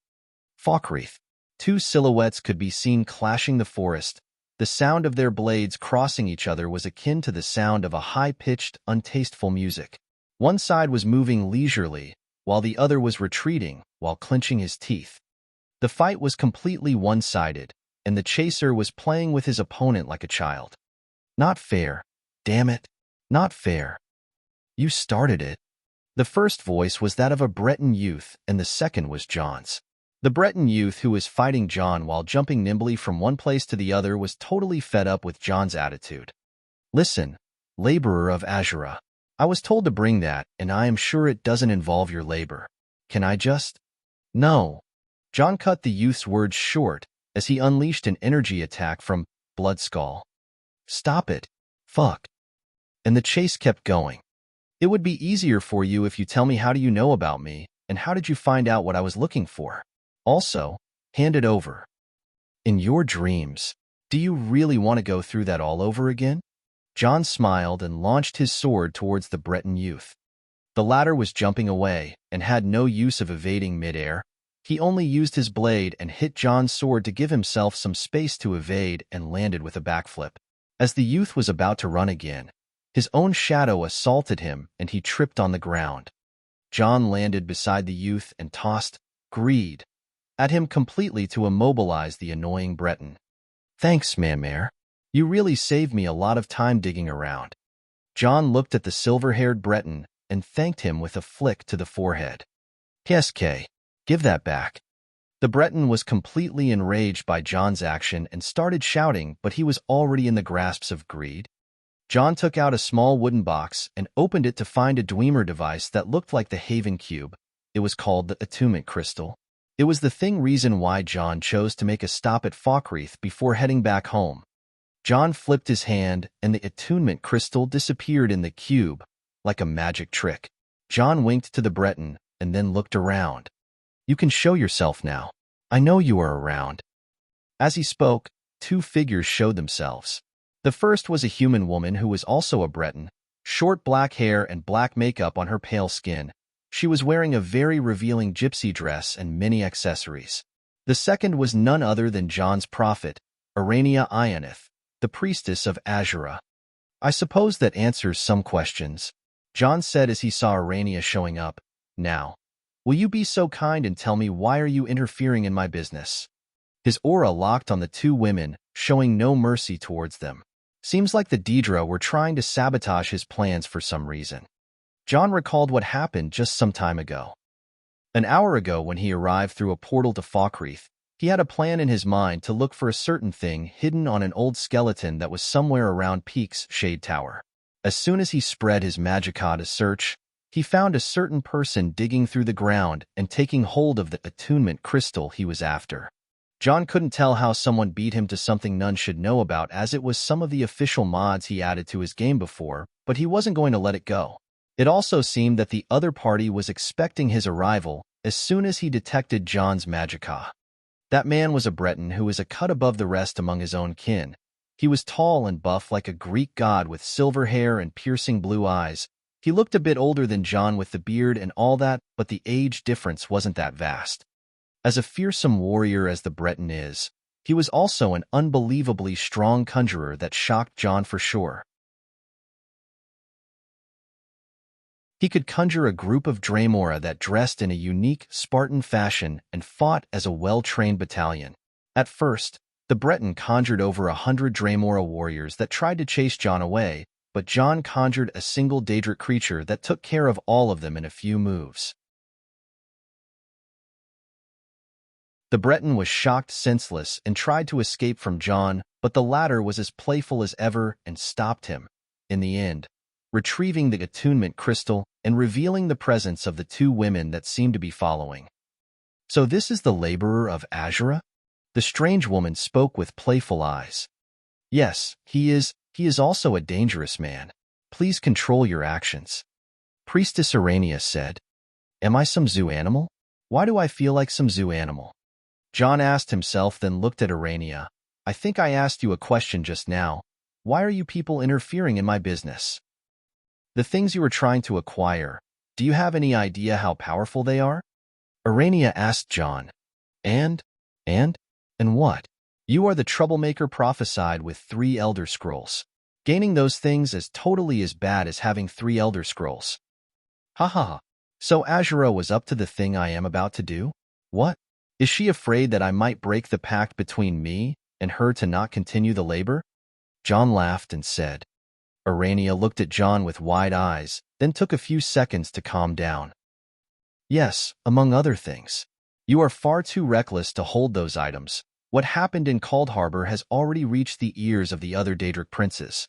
Falkreath. Two silhouettes could be seen clashing the forest. The sound of their blades crossing each other was akin to the sound of a high-pitched, untasteful music. One side was moving leisurely, while the other was retreating, while clenching his teeth. The fight was completely one-sided, and the chaser was playing with his opponent like a child. "Not fair. Damn it. Not fair. You started it." The first voice was that of a Breton youth, and the second was John's. The Breton youth who was fighting John while jumping nimbly from one place to the other was totally fed up with John's attitude. "Listen, laborer of Azura. I was told to bring that, and I am sure it doesn't involve your labor. Can I just—" "No." John cut the youth's words short as he unleashed an energy attack from Bloodskull. "Stop it. Fuck." And the chase kept going. "It would be easier for you if you tell me how do you know about me, and how did you find out what I was looking for? Also, hand it over." "In your dreams. Do you really want to go through that all over again?" John smiled and launched his sword towards the Breton youth. The latter was jumping away and had no use of evading midair. He only used his blade and hit John's sword to give himself some space to evade and landed with a backflip. As the youth was about to run again, his own shadow assaulted him and he tripped on the ground. John landed beside the youth and tossed greed at him completely to immobilize the annoying Breton. "Thanks, Manmare. You really saved me a lot of time digging around." John looked at the silver-haired Breton and thanked him with a flick to the forehead. "KSK, give that back." The Breton was completely enraged by John's action and started shouting, but he was already in the grasps of greed. John took out a small wooden box and opened it to find a Dwemer device that looked like the Haven Cube. It was called the Attunement Crystal. It was the reason why John chose to make a stop at Falkreath before heading back home. John flipped his hand and the Attunement Crystal disappeared in the cube, like a magic trick. John winked to the Breton and then looked around. "You can show yourself now. I know you are around." As he spoke, two figures showed themselves. The first was a human woman who was also a Breton, short black hair and black makeup on her pale skin. She was wearing a very revealing gypsy dress and many accessories. The second was none other than John's prophet, Arania Ionith, the priestess of Azura. "I suppose that answers some questions," John said as he saw Arania showing up. "Now, will you be so kind and tell me why are you interfering in my business?" His aura locked on the two women, showing no mercy towards them. Seems like the Daedra were trying to sabotage his plans for some reason. John recalled what happened just some time ago. An hour ago, when he arrived through a portal to Falkreath, he had a plan in his mind to look for a certain thing hidden on an old skeleton that was somewhere around Peak's Shade Tower. As soon as he spread his magicka to search, he found a certain person digging through the ground and taking hold of the attunement crystal he was after. John couldn't tell how someone beat him to something none should know about, as it was some of the official mods he added to his game before, but he wasn't going to let it go. It also seemed that the other party was expecting his arrival as soon as he detected John's magicka. That man was a Breton who was a cut above the rest among his own kin. He was tall and buff like a Greek god with silver hair and piercing blue eyes. He looked a bit older than John with the beard and all that, but the age difference wasn't that vast. As a fearsome warrior as the Breton is, he was also an unbelievably strong conjurer that shocked John for sure. He could conjure a group of Dremora that dressed in a unique Spartan fashion and fought as a well-trained battalion. At first, the Breton conjured over 100 Dremora warriors that tried to chase John away, but John conjured a single Daedric creature that took care of all of them in a few moves. The Breton was shocked senseless and tried to escape from John, but the latter was as playful as ever and stopped him. In the end, retrieving the attunement crystal and revealing the presence of the two women that seemed to be following. "So this is the laborer of Azura?" The strange woman spoke with playful eyes. "Yes, he is also a dangerous man. Please control your actions." Priestess Arania said. "Am I some zoo animal? Why do I feel like some zoo animal?" John asked himself, then looked at Arania. "I think I asked you a question just now. Why are you people interfering in my business? The things you are trying to acquire, do you have any idea how powerful they are?" Arania asked John. And what? You are the troublemaker prophesied with 3 Elder Scrolls. Gaining those things is totally as bad as having 3 Elder Scrolls. Ha ha ha. So Azura was up to the thing I am about to do? What? Is she afraid that I might break the pact between me and her to not continue the labor? John laughed and said. Arania looked at John with wide eyes, then took a few seconds to calm down. Yes, among other things. You are far too reckless to hold those items. What happened in Coldharbour has already reached the ears of the other Daedric princes.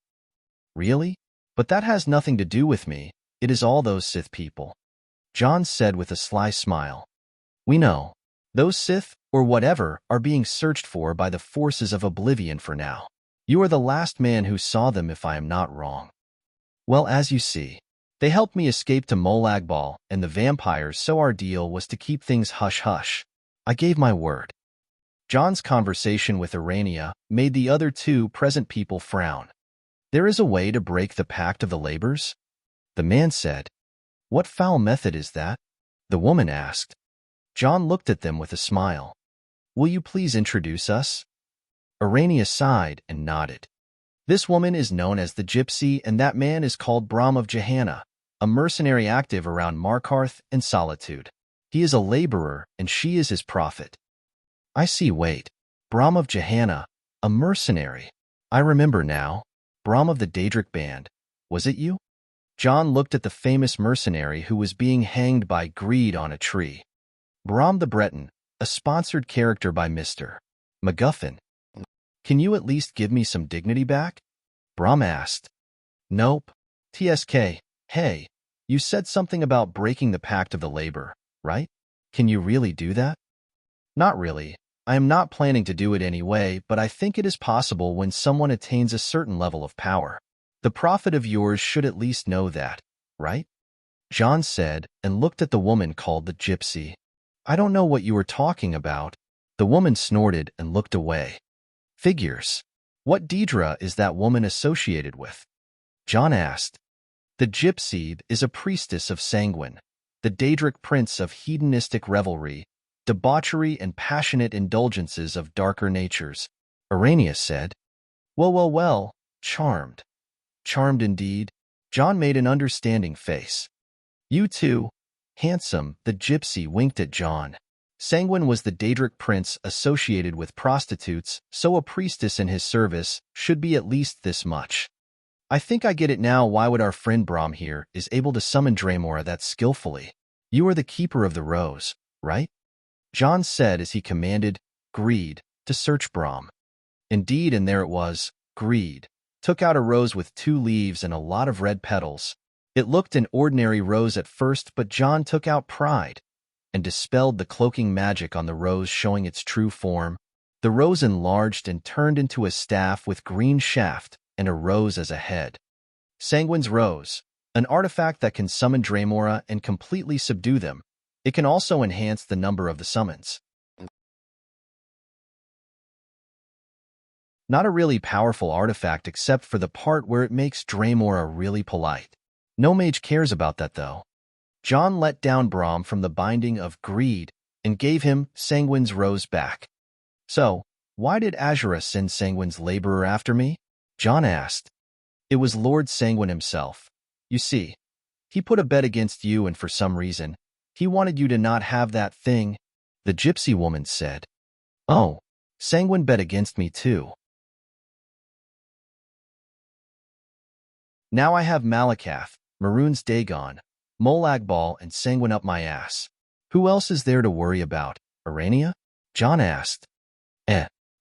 Really? But that has nothing to do with me. It is all those Sith people. John said with a sly smile. We know. Those Sith, or whatever, are being searched for by the forces of Oblivion for now. You are the last man who saw them, if I am not wrong. Well, as you see, they helped me escape to Molagbal and the vampires, so our deal was to keep things hush-hush. I gave my word. John's conversation with Arania made the other 2 present people frown. There is a way to break the Pact of the Labors? The man said. What foul method is that? The woman asked. John looked at them with a smile. Will you please introduce us? Arania sighed and nodded. This woman is known as the Gypsy, and that man is called Brahm of Johanna, a mercenary active around Markarth and Solitude. He is a laborer, and she is his prophet. I see. Wait. Brahm of Johanna, a mercenary. I remember now. Brahm of the Daedric band. Was it you? John looked at the famous mercenary who was being hanged by greed on a tree. Brahm the Breton, a sponsored character by Mr. MacGuffin. Can you at least give me some dignity back? Brahm asked. Nope. TSK, hey, you said something about breaking the Pact of the Labor, right? Can you really do that? Not really. I am not planning to do it anyway, but I think it is possible when someone attains a certain level of power. The prophet of yours should at least know that, right? John said and looked at the woman called the Gypsy. I don't know what you are talking about. The woman snorted and looked away. Figures. What Daedra is that woman associated with? John asked. The Gypsy is a priestess of Sanguine, the Daedric prince of hedonistic revelry, debauchery and passionate indulgences of darker natures. Arania said. Well, charmed. Charmed indeed. John made an understanding face. You too. Handsome, the Gypsy winked at John. Sanguine was the Daedric prince associated with prostitutes, so a priestess in his service should be at least this much. I think I get it now. Why would our friend Brom here is able to summon Dremora that skillfully? You are the keeper of the rose, right? John said as he commanded Greed to search Brom. Indeed, and there it was. Greed took out a rose with 2 leaves and a lot of red petals. It looked an ordinary rose at first, but John took out Pride and dispelled the cloaking magic on the rose, showing its true form. The rose enlarged and turned into a staff with green shaft and a rose as a head. Sanguine's Rose, an artifact that can summon Dremora and completely subdue them. It can also enhance the number of the summons. Not a really powerful artifact except for the part where it makes Dremora really polite. No mage cares about that though. John let down Brom from the binding of Greed and gave him Sanguine's Rose back. So, why did Azura send Sanguine's laborer after me? John asked. It was Lord Sanguine himself. You see, he put a bet against you, and for some reason, he wanted you to not have that thing, the gypsy woman said. Oh, Sanguine bet against me too. Now I have Malakath, Maroon's Dagon, Molagbal, and Sanguine up my ass. Who else is there to worry about, Arania? John asked.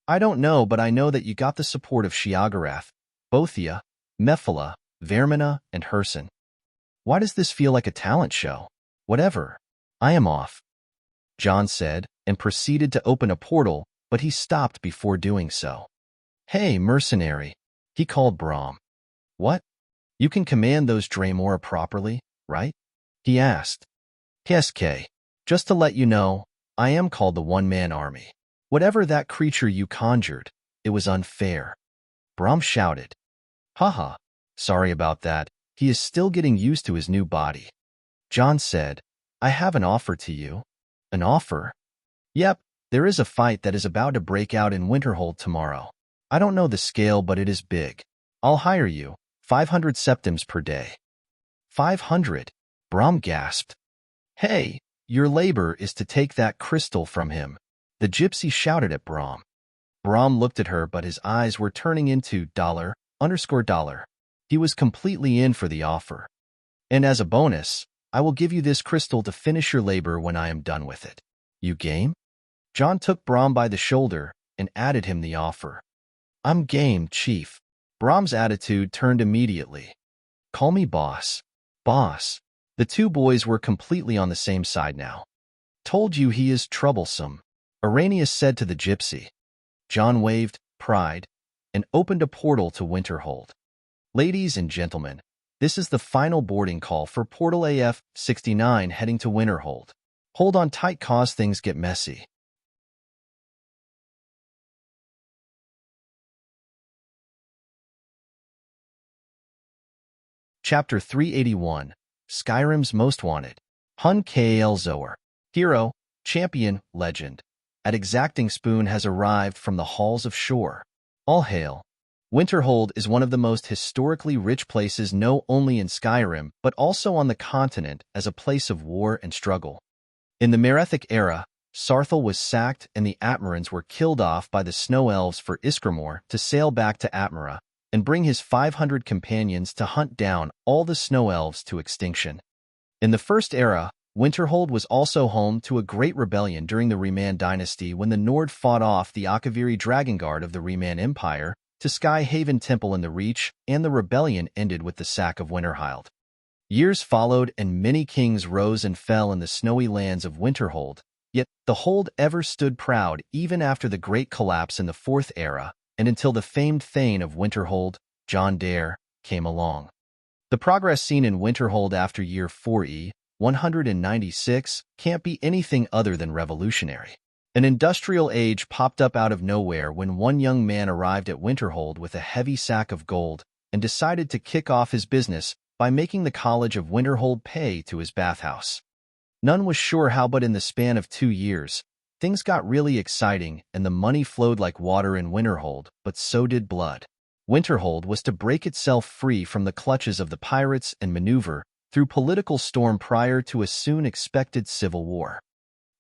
I don't know, but I know that you got the support of Shiagarath, Bothia, Mephala, Vermina, and Herson. Why does this feel like a talent show? Whatever. I am off, John said, and proceeded to open a portal, but he stopped before doing so. Hey, mercenary, he called Brom. What? You can command those Dremora properly, right? He asked. KSK. Just to let you know, I am called the one-man army. Whatever that creature you conjured, it was unfair. Brom shouted. Haha, sorry about that. He is still getting used to his new body. John said, I have an offer to you. An offer? Yep, there is a fight that is about to break out in Winterhold tomorrow. I don't know the scale, but it is big. I'll hire you, 500 septims per day. 500? Brom gasped. Hey, your labor is to take that crystal from him. The gypsy shouted at Brom. Brom looked at her, but his eyes were turning into $. He was completely in for the offer. And as a bonus, I will give you this crystal to finish your labor when I am done with it. You game? John took Brom by the shoulder and added him the offer. I'm game, Chief. Brom's attitude turned immediately. Call me boss. Boss. The 2 boys were completely on the same side now. Told you he is troublesome, Arrhenius said to the gypsy. John waved Pride and opened a portal to Winterhold. Ladies and gentlemen, this is the final boarding call for Portal AF-69 heading to Winterhold. Hold on tight cause things get messy. Chapter 381, Skyrim's Most Wanted. Hun Kal Zoar. Hero, champion, legend. At Exacting Spoon has arrived from the halls of Shore. All hail. Winterhold is one of the most historically rich places known only in Skyrim, but also on the continent as a place of war and struggle. In the Merethic era, Sarthal was sacked and the Atmarans were killed off by the Snow Elves for Iskramor to sail back to Atmara and bring his 500 companions to hunt down all the Snow Elves to extinction. In the First Era, Winterhold was also home to a great rebellion during the Reman dynasty when the Nord fought off the Akaviri Dragonguard of the Reman Empire to Sky Haven Temple in the Reach, and the rebellion ended with the sack of Winterhild. Years followed and many kings rose and fell in the snowy lands of Winterhold, yet the Hold ever stood proud even after the great collapse in the Fourth Era, and until the famed Thane of Winterhold, John Dare, came along. The progress seen in Winterhold after year 4E, 196, can't be anything other than revolutionary. An industrial age popped up out of nowhere when one young man arrived at Winterhold with a heavy sack of gold and decided to kick off his business by making the College of Winterhold pay to his bathhouse. None was sure how, but in the span of 2 years, things got really exciting and the money flowed like water in Winterhold, but so did blood. Winterhold was to break itself free from the clutches of the pirates and maneuver through political storm prior to a soon-expected civil war.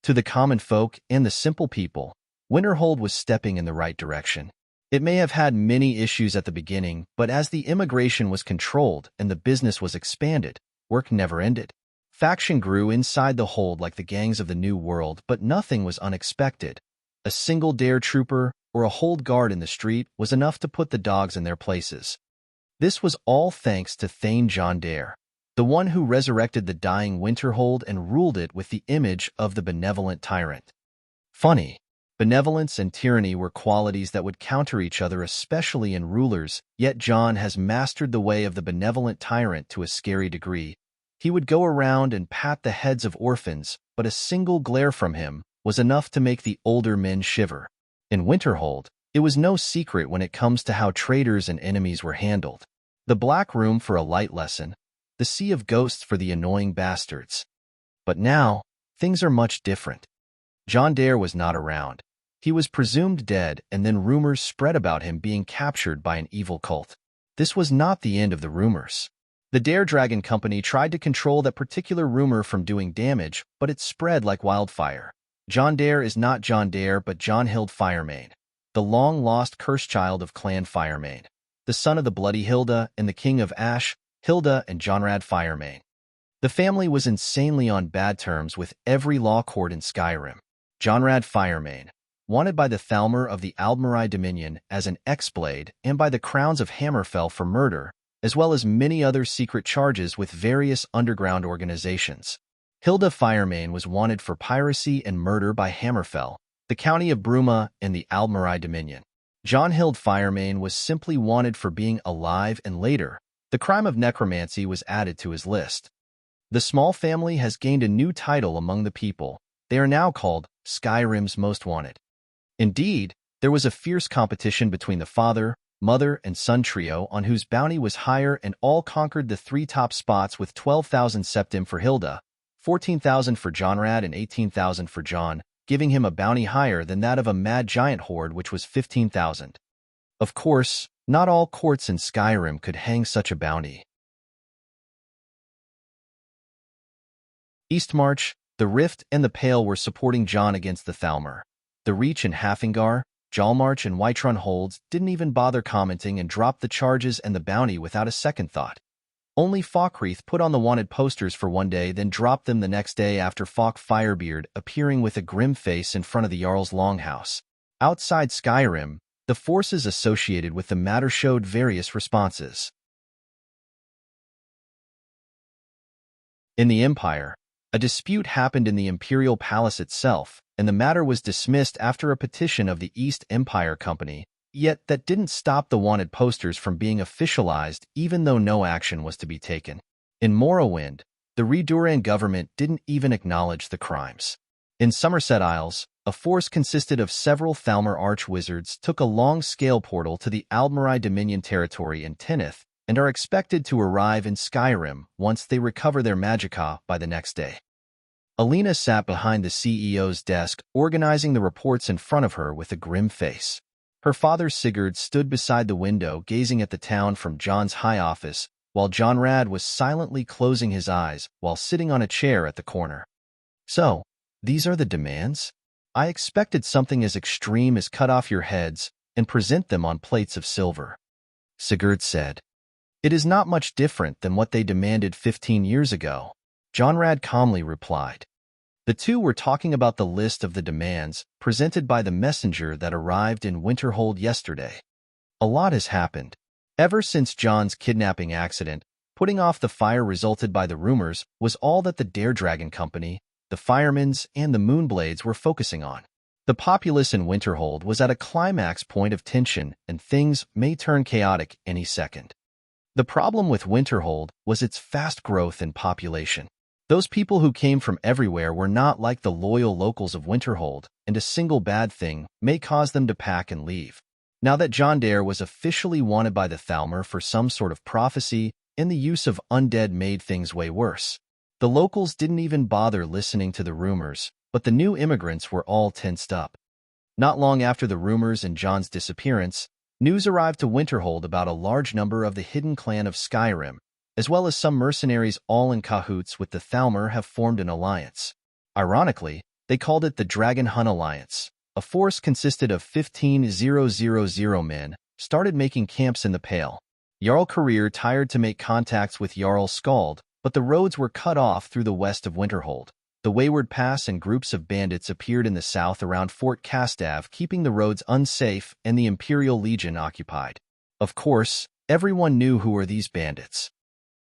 To the common folk and the simple people, Winterhold was stepping in the right direction. It may have had many issues at the beginning, but as the immigration was controlled and the business was expanded, work never ended. Faction grew inside the hold like the gangs of the New World, but nothing was unexpected. A single dare trooper or a hold guard in the street was enough to put the dogs in their places. This was all thanks to Thane John Dare, the one who resurrected the dying Winterhold and ruled it with the image of the benevolent tyrant. Funny, benevolence and tyranny were qualities that would counter each other, especially in rulers, yet John has mastered the way of the benevolent tyrant to a scary degree. He would go around and pat the heads of orphans, but a single glare from him was enough to make the older men shiver. In Winterhold, it was no secret when it comes to how traitors and enemies were handled. The Black Room for a light lesson, the Sea of Ghosts for the annoying bastards. But now, things are much different. John Dare was not around. He was presumed dead, and then rumors spread about him being captured by an evil cult. This was not the end of the rumors. The Dare Dragon Company tried to control that particular rumor from doing damage, but it spread like wildfire. John Dare is not John Dare, but John Hild Firemane, the long-lost cursed child of Clan Firemane, the son of the Bloody Hilda and the King of Ash, Hilda and Jonrad Firemane. The family was insanely on bad terms with every law court in Skyrim. Jonrad Firemane, wanted by the Thalmor of the Aldmeri Dominion as an X-Blade and by the Crowns of Hammerfell for murder, as well as many other secret charges with various underground organizations. Hilda Firemane was wanted for piracy and murder by Hammerfell, the county of Bruma, and the Aldmeri Dominion. John Hild Firemane was simply wanted for being alive, and later, the crime of necromancy was added to his list. The small family has gained a new title among the people. They are now called Skyrim's Most Wanted. Indeed, there was a fierce competition between the father, mother, and son trio on whose bounty was higher, and all conquered the 3 top spots with 12,000 septim for Hilda, 14,000 for Jonrad, and 18,000 for John, giving him a bounty higher than that of a mad giant horde, which was 15,000. Of course, not all courts in Skyrim could hang such a bounty. Eastmarch, the Rift, and the Pale were supporting John against the Thalmor. The Reach and Hafingar, Jalmarch, and Whiterun holds didn't even bother commenting and dropped the charges and the bounty without a second thought. Only Falkreath put on the wanted posters for one day, then dropped them the next day after Falk Firebeard appearing with a grim face in front of the Jarl's Longhouse. Outside Skyrim, the forces associated with the matter showed various responses. In the Empire, a dispute happened in the Imperial Palace itself, and the matter was dismissed after a petition of the East Empire Company, yet that didn't stop the wanted posters from being officialized even though no action was to be taken. In Morrowind, the Redoran government didn't even acknowledge the crimes. In Somerset Isles, a force consisted of several Thalmor archwizards took a long-scale portal to the Aldmeri Dominion territory in Tinith and are expected to arrive in Skyrim once they recover their magicka by the next day. Alina sat behind the CEO's desk, organizing the reports in front of her with a grim face. Her father Sigurd stood beside the window gazing at the town from John's high office, while Jonrad was silently closing his eyes while sitting on a chair at the corner. So, these are the demands? I expected something as extreme as cut off your heads and present them on plates of silver, Sigurd said. It is not much different than what they demanded 15 years ago, Jonrad calmly replied. The two were talking about the list of the demands presented by the messenger that arrived in Winterhold yesterday. A lot has happened. Ever since John's kidnapping accident, putting off the fire resulted by the rumors was all that the Dare Dragon Company, the Firemans, and the Moonblades were focusing on. The populace in Winterhold was at a climax point of tension, and things may turn chaotic any second. The problem with Winterhold was its fast growth in population. Those people who came from everywhere were not like the loyal locals of Winterhold, and a single bad thing may cause them to pack and leave. Now that John Dare was officially wanted by the Thalmor for some sort of prophecy, and the use of undead made things way worse. The locals didn't even bother listening to the rumors, but the new immigrants were all tensed up. Not long after the rumors and John's disappearance, news arrived to Winterhold about a large number of the hidden clan of Skyrim, as well as some mercenaries all in cahoots with the Thalmor have formed an alliance. Ironically, They called it the Dragon Hun Alliance. A force consisted of 15,000 men, started making camps in the Pale. Jarl Career tired to make contacts with Jarl Skald, but the roads were cut off through the west of Winterhold. The Wayward Pass and groups of bandits appeared in the south around Fort Castav, keeping the roads unsafe and the Imperial Legion occupied. Of course, everyone knew who were these bandits.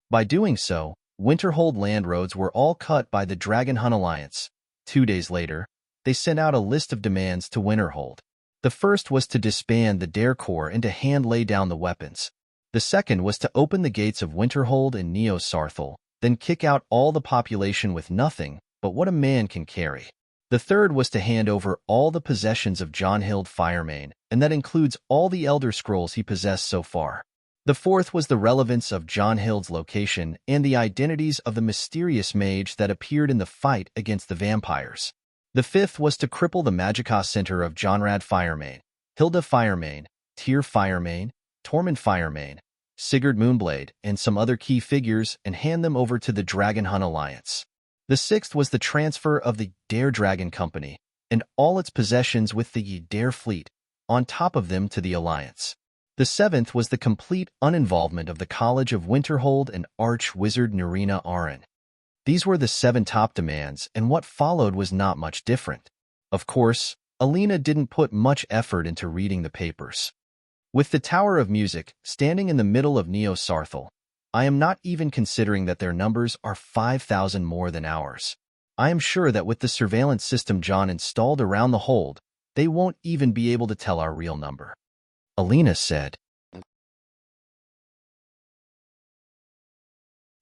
By doing so, Winterhold land roads were all cut by the Dragon Hun Alliance. 2 days later, they sent out a list of demands to Winterhold. The first was to disband the Dare Corps and to hand lay down the weapons. The second was to open the gates of Winterhold and Neo-Sarthal, then kick out all the population with nothing but what a man can carry. The third was to hand over all the possessions of Jonhild Firemane, and that includes all the Elder Scrolls he possessed so far. The fourth was the relevance of Jonhild's location and the identities of the mysterious mage that appeared in the fight against the vampires. The fifth was to cripple the Magicka center of Jonrad Firemane, Hilda Firemane, Tyr Firemane, Tormund Firemane, Sigurd Moonblade, and some other key figures and hand them over to the Dragon Hun Alliance. The sixth was the transfer of the Dare Dragon Company and all its possessions with the Dare fleet, on top of them to the Alliance. The seventh was the complete uninvolvement of the College of Winterhold and Arch-Wizard Nerina Aran. These were the 7 top demands, and what followed was not much different. Of course, Alina didn't put much effort into reading the papers. With the Tower of Music standing in the middle of Neo-Sarthal, I am not even considering that their numbers are 5,000 more than ours. I am sure that with the surveillance system John installed around the hold, they won't even be able to tell our real number. Alina said.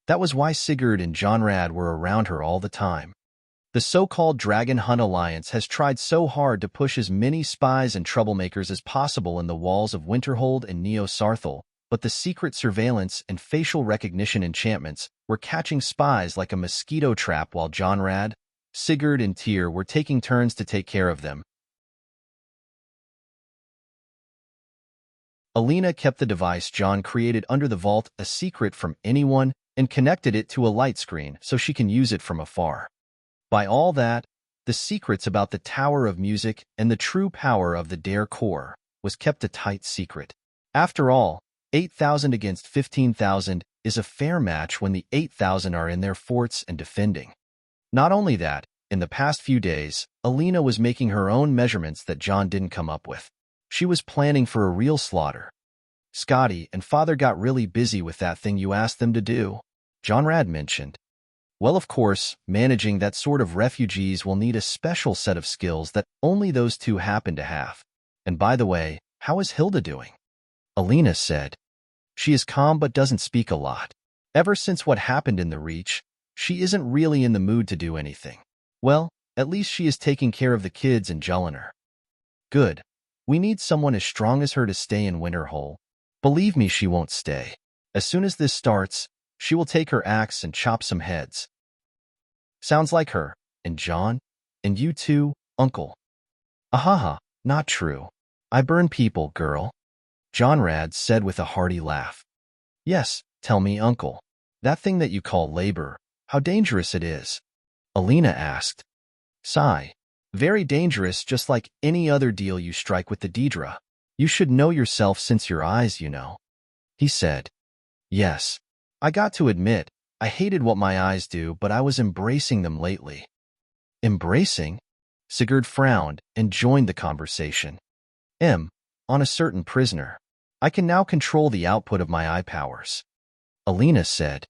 That was why Sigurd and Jonrad were around her all the time. The so-called Dragon Hun Alliance has tried so hard to push as many spies and troublemakers as possible in the walls of Winterhold and Neo-Sarthal, but the secret surveillance and facial recognition enchantments were catching spies like a mosquito trap while Jonrad, Sigurd, and Tyr were taking turns to take care of them. Alina kept the device John created under the vault a secret from anyone and connected it to a light screen so she can use it from afar. By all that, the secrets about the Tower of Music and the true power of the Dare Corps was kept a tight secret. After all, 8,000 against 15,000 is a fair match when the 8,000 are in their forts and defending. Not only that, in the past few days, Alina was making her own measurements that John didn't come up with. She was planning for a real slaughter. Scotty and Father got really busy with that thing you asked them to do, Jonrad mentioned. Well, of course, managing that sort of refugees will need a special set of skills that only those two happen to have. And by the way, how is Hilda doing? Alina said. She is calm but doesn't speak a lot. Ever since what happened in the Reach, she isn't really in the mood to do anything. Well, at least she is taking care of the kids and Jelinar. Good. We need someone as strong as her to stay in Winterhold. Believe me, she won't stay. As soon as this starts, she will take her axe and chop some heads. Sounds like her. And John? And you too, Uncle? Ahaha, not true. I burn people, girl. Jonrad said with a hearty laugh. Yes, tell me, Uncle. That thing that you call labor, how dangerous it is? Alina asked. Sigh. Very dangerous, just like any other deal you strike with the Daedra. You should know yourself since your eyes, you know. He said. Yes. I got to admit, I hated what my eyes do, but I was embracing them lately. Embracing? Sigurd frowned and joined the conversation. On a certain prisoner. I can now control the output of my eye powers. Alina said.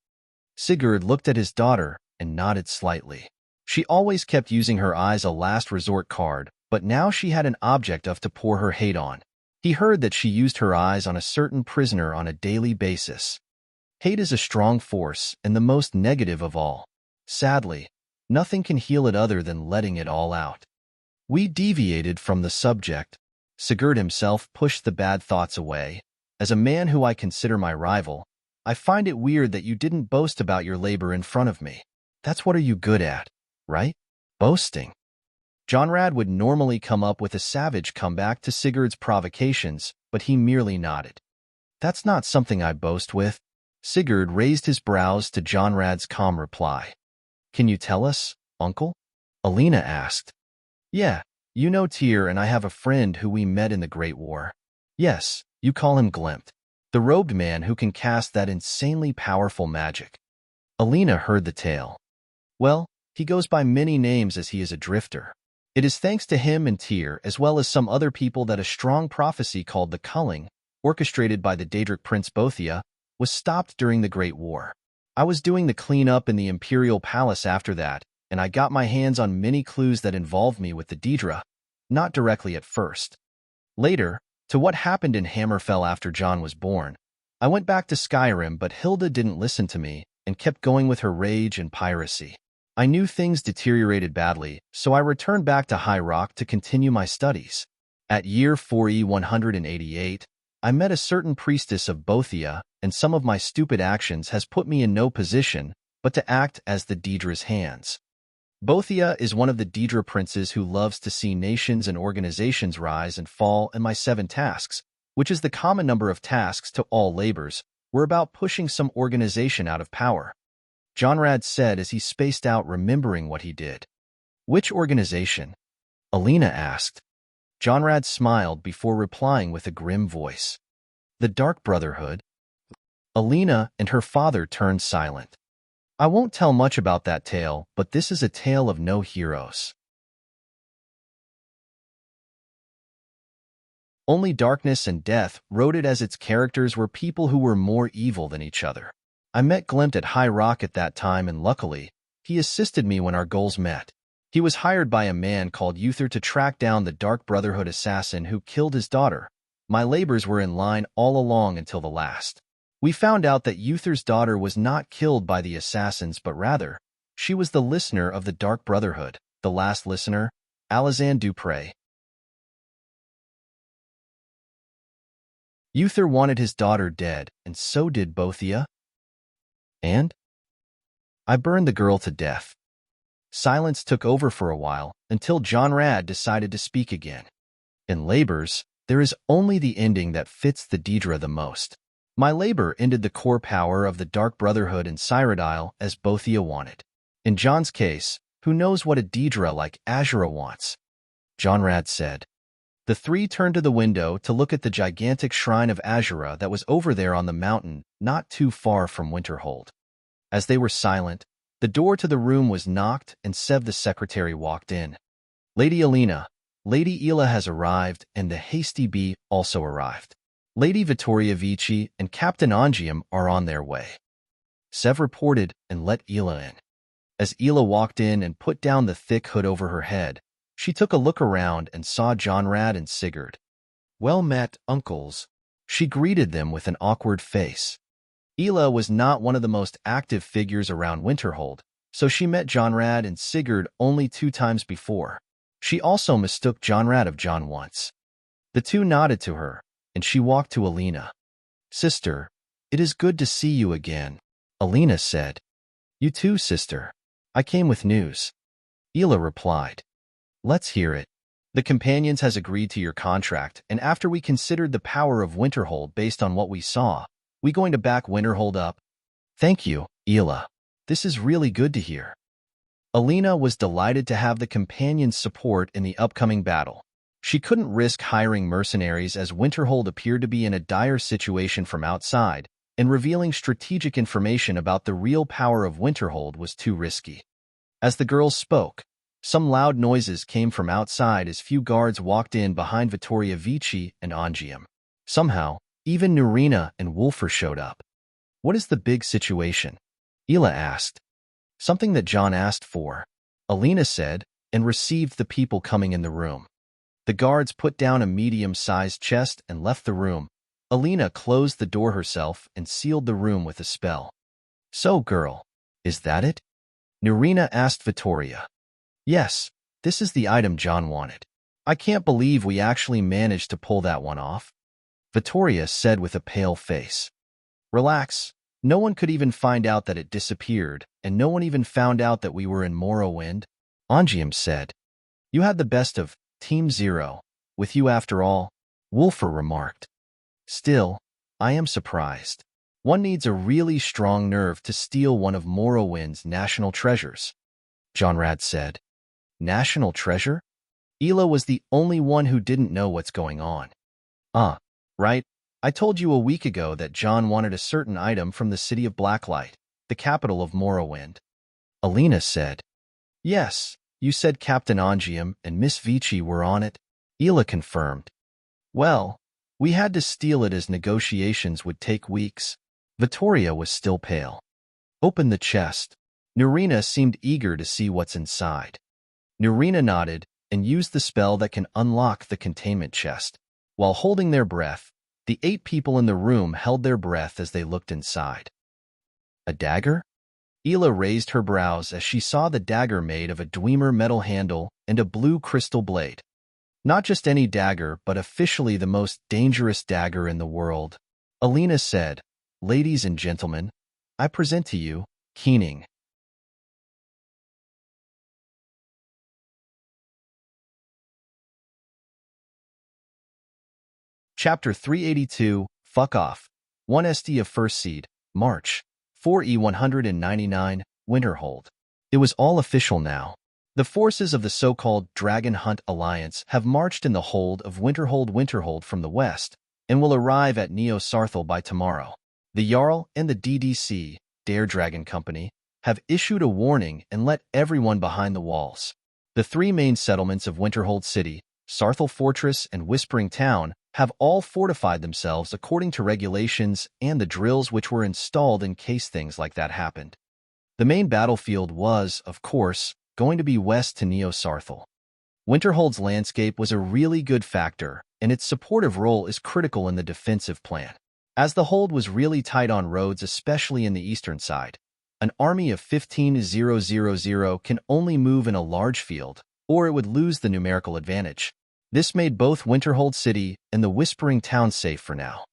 Sigurd looked at his daughter and nodded slightly. She always kept using her eyes a last resort card, but now she had an object of to pour her hate on. He heard that she used her eyes on a certain prisoner on a daily basis. Hate is a strong force and the most negative of all. Sadly, nothing can heal it other than letting it all out. We deviated from the subject. Sigurd himself pushed the bad thoughts away. As a man who I consider my rival, I find it weird that you didn't boast about your labor in front of me. That's what are you good at, right? Boasting. Jonrad would normally come up with a savage comeback to Sigurd's provocations, but he merely nodded. That's not something I boast with. Sigurd raised his brows to Jonrad's calm reply. Can you tell us, Uncle? Alina asked. Yeah, you know Tyr and I have a friend who we met in the Great War. Yes, you call him Glimt, the robed man who can cast that insanely powerful magic. Alina heard the tale. Well, he goes by many names as he is a drifter. It is thanks to him and Tyr, as well as some other people, that a strong prophecy called the Culling, orchestrated by the Daedric Prince Bothia, was stopped during the Great War. I was doing the cleanup in the Imperial Palace after that, and I got my hands on many clues that involved me with the Daedra, not directly at first. Later, to what happened in Hammerfell after John was born, I went back to Skyrim, but Hilda didn't listen to me and kept going with her rage and piracy. I knew things deteriorated badly, so I returned back to High Rock to continue my studies. At year 4E188, I met a certain priestess of Bothia, and some of my stupid actions has put me in no position but to act as the Daedra's hands. Bothia is one of the Daedra princes who loves to see nations and organizations rise and fall, and my 7 tasks, which is the common number of tasks to all labors, were about pushing some organization out of power. Jonrad said as he spaced out, remembering what he did. Which organization? Alina asked. Jonrad smiled before replying with a grim voice. The Dark Brotherhood. Alina and her father turned silent. I won't tell much about that tale, but this is a tale of no heroes. Only darkness and death wrote it, as its characters were people who were more evil than each other. I met Glimt at High Rock at that time, and luckily, he assisted me when our goals met. He was hired by a man called Uther to track down the Dark Brotherhood assassin who killed his daughter. My labors were in line all along until the last. We found out that Uther's daughter was not killed by the assassins, but rather, she was the listener of the Dark Brotherhood, the last listener, Alazan Dupre. Uther wanted his daughter dead, and so did Bothia. And? I burned the girl to death. Silence took over for a while, until Jonrad decided to speak again. In labors, there is only the ending that fits the Daedra the most. My labor ended the core power of the Dark Brotherhood in Cyrodiil, as Bothia wanted. In John's case, who knows what a Daedra like Azura wants? Jonrad said. The 3 turned to the window to look at the gigantic shrine of Azura that was over there on the mountain, not too far from Winterhold. As they were silent, the door to the room was knocked, and Sev the secretary walked in. Lady Alina, Lady Ela has arrived, and the hasty bee also arrived. Lady Vittoria Vici and Captain Angium are on their way. Sev reported and let Ela in. As Ela walked in and put down the thick hood over her head, she took a look around and saw Jonrad and Sigurd. Well met, uncles. She greeted them with an awkward face. Ela was not one of the most active figures around Winterhold, so she met Jonrad and Sigurd only 2 times before. She also mistook Jonrad of John once. The 2 nodded to her, and she walked to Alina. Sister, it is good to see you again, Alina said. You too, sister. I came with news. Ela replied. Let's hear it. The Companions has agreed to your contract, and after we considered the power of Winterhold based on what we saw, we going to back Winterhold up. Thank you, Ela. This is really good to hear. Alina was delighted to have the Companions' support in the upcoming battle. She couldn't risk hiring mercenaries, as Winterhold appeared to be in a dire situation from outside, and revealing strategic information about the real power of Winterhold was too risky. As the girls spoke, some loud noises came from outside as few guards walked in behind Vittoria Vici and Angium. Somehow, even Nurina and Wolfer showed up. What is the big situation? Ela asked. Something that John asked for, Alina said, and received the people coming in the room. The guards put down a medium-sized chest and left the room. Alina closed the door herself and sealed the room with a spell. So, girl, is that it? Nurina asked Vittoria. Yes, this is the item John wanted. I can't believe we actually managed to pull that one off. Vittoria said with a pale face. Relax, no one could even find out that it disappeared, and no one even found out that we were in Morrowind, Angium said. You had the best of Team Zero, with you after all, Wolfer remarked. Still, I am surprised. One needs a really strong nerve to steal one of Morrowind's national treasures, Jonrad said. National treasure? Ela was the only one who didn't know what's going on. Right? I told you a week ago that John wanted a certain item from the city of Blacklight, the capital of Morrowind. Alina said. Yes, you said Captain Angium and Miss Vici were on it. Ela confirmed. Well, we had to steal it as negotiations would take weeks. Vittoria was still pale. Open the chest. Nerina seemed eager to see what's inside. Nerina nodded and used the spell that can unlock the containment chest. While holding their breath, the 8 people in the room held their breath as they looked inside. A dagger? Ela raised her brows as she saw the dagger made of a Dwemer metal handle and a blue crystal blade. Not just any dagger, but officially the most dangerous dagger in the world. Alina said, Ladies and gentlemen, I present to you, Keening. Chapter 382, Fuck Off. 1 SD of First Seed, March, 4E199, Winterhold. It was all official now. The forces of the so-called Dragon Hunt Alliance have marched in the hold of Winterhold from the west, and will arrive at Neo-Sarthal by tomorrow. The Jarl and the DDC, Dare Dragon Company, have issued a warning and let everyone behind the walls. The 3 main settlements of Winterhold City, Sarthal Fortress and Whispering Town, have all fortified themselves according to regulations and the drills which were installed in case things like that happened. The main battlefield was, of course, going to be west to Neo-Sarthal. Winterhold's landscape was a really good factor, and its supportive role is critical in the defensive plan. As the hold was really tight on roads, especially in the eastern side, an army of 15,000 can only move in a large field, or it would lose the numerical advantage. This made both Winterhold City and the Whispering Town safe for now.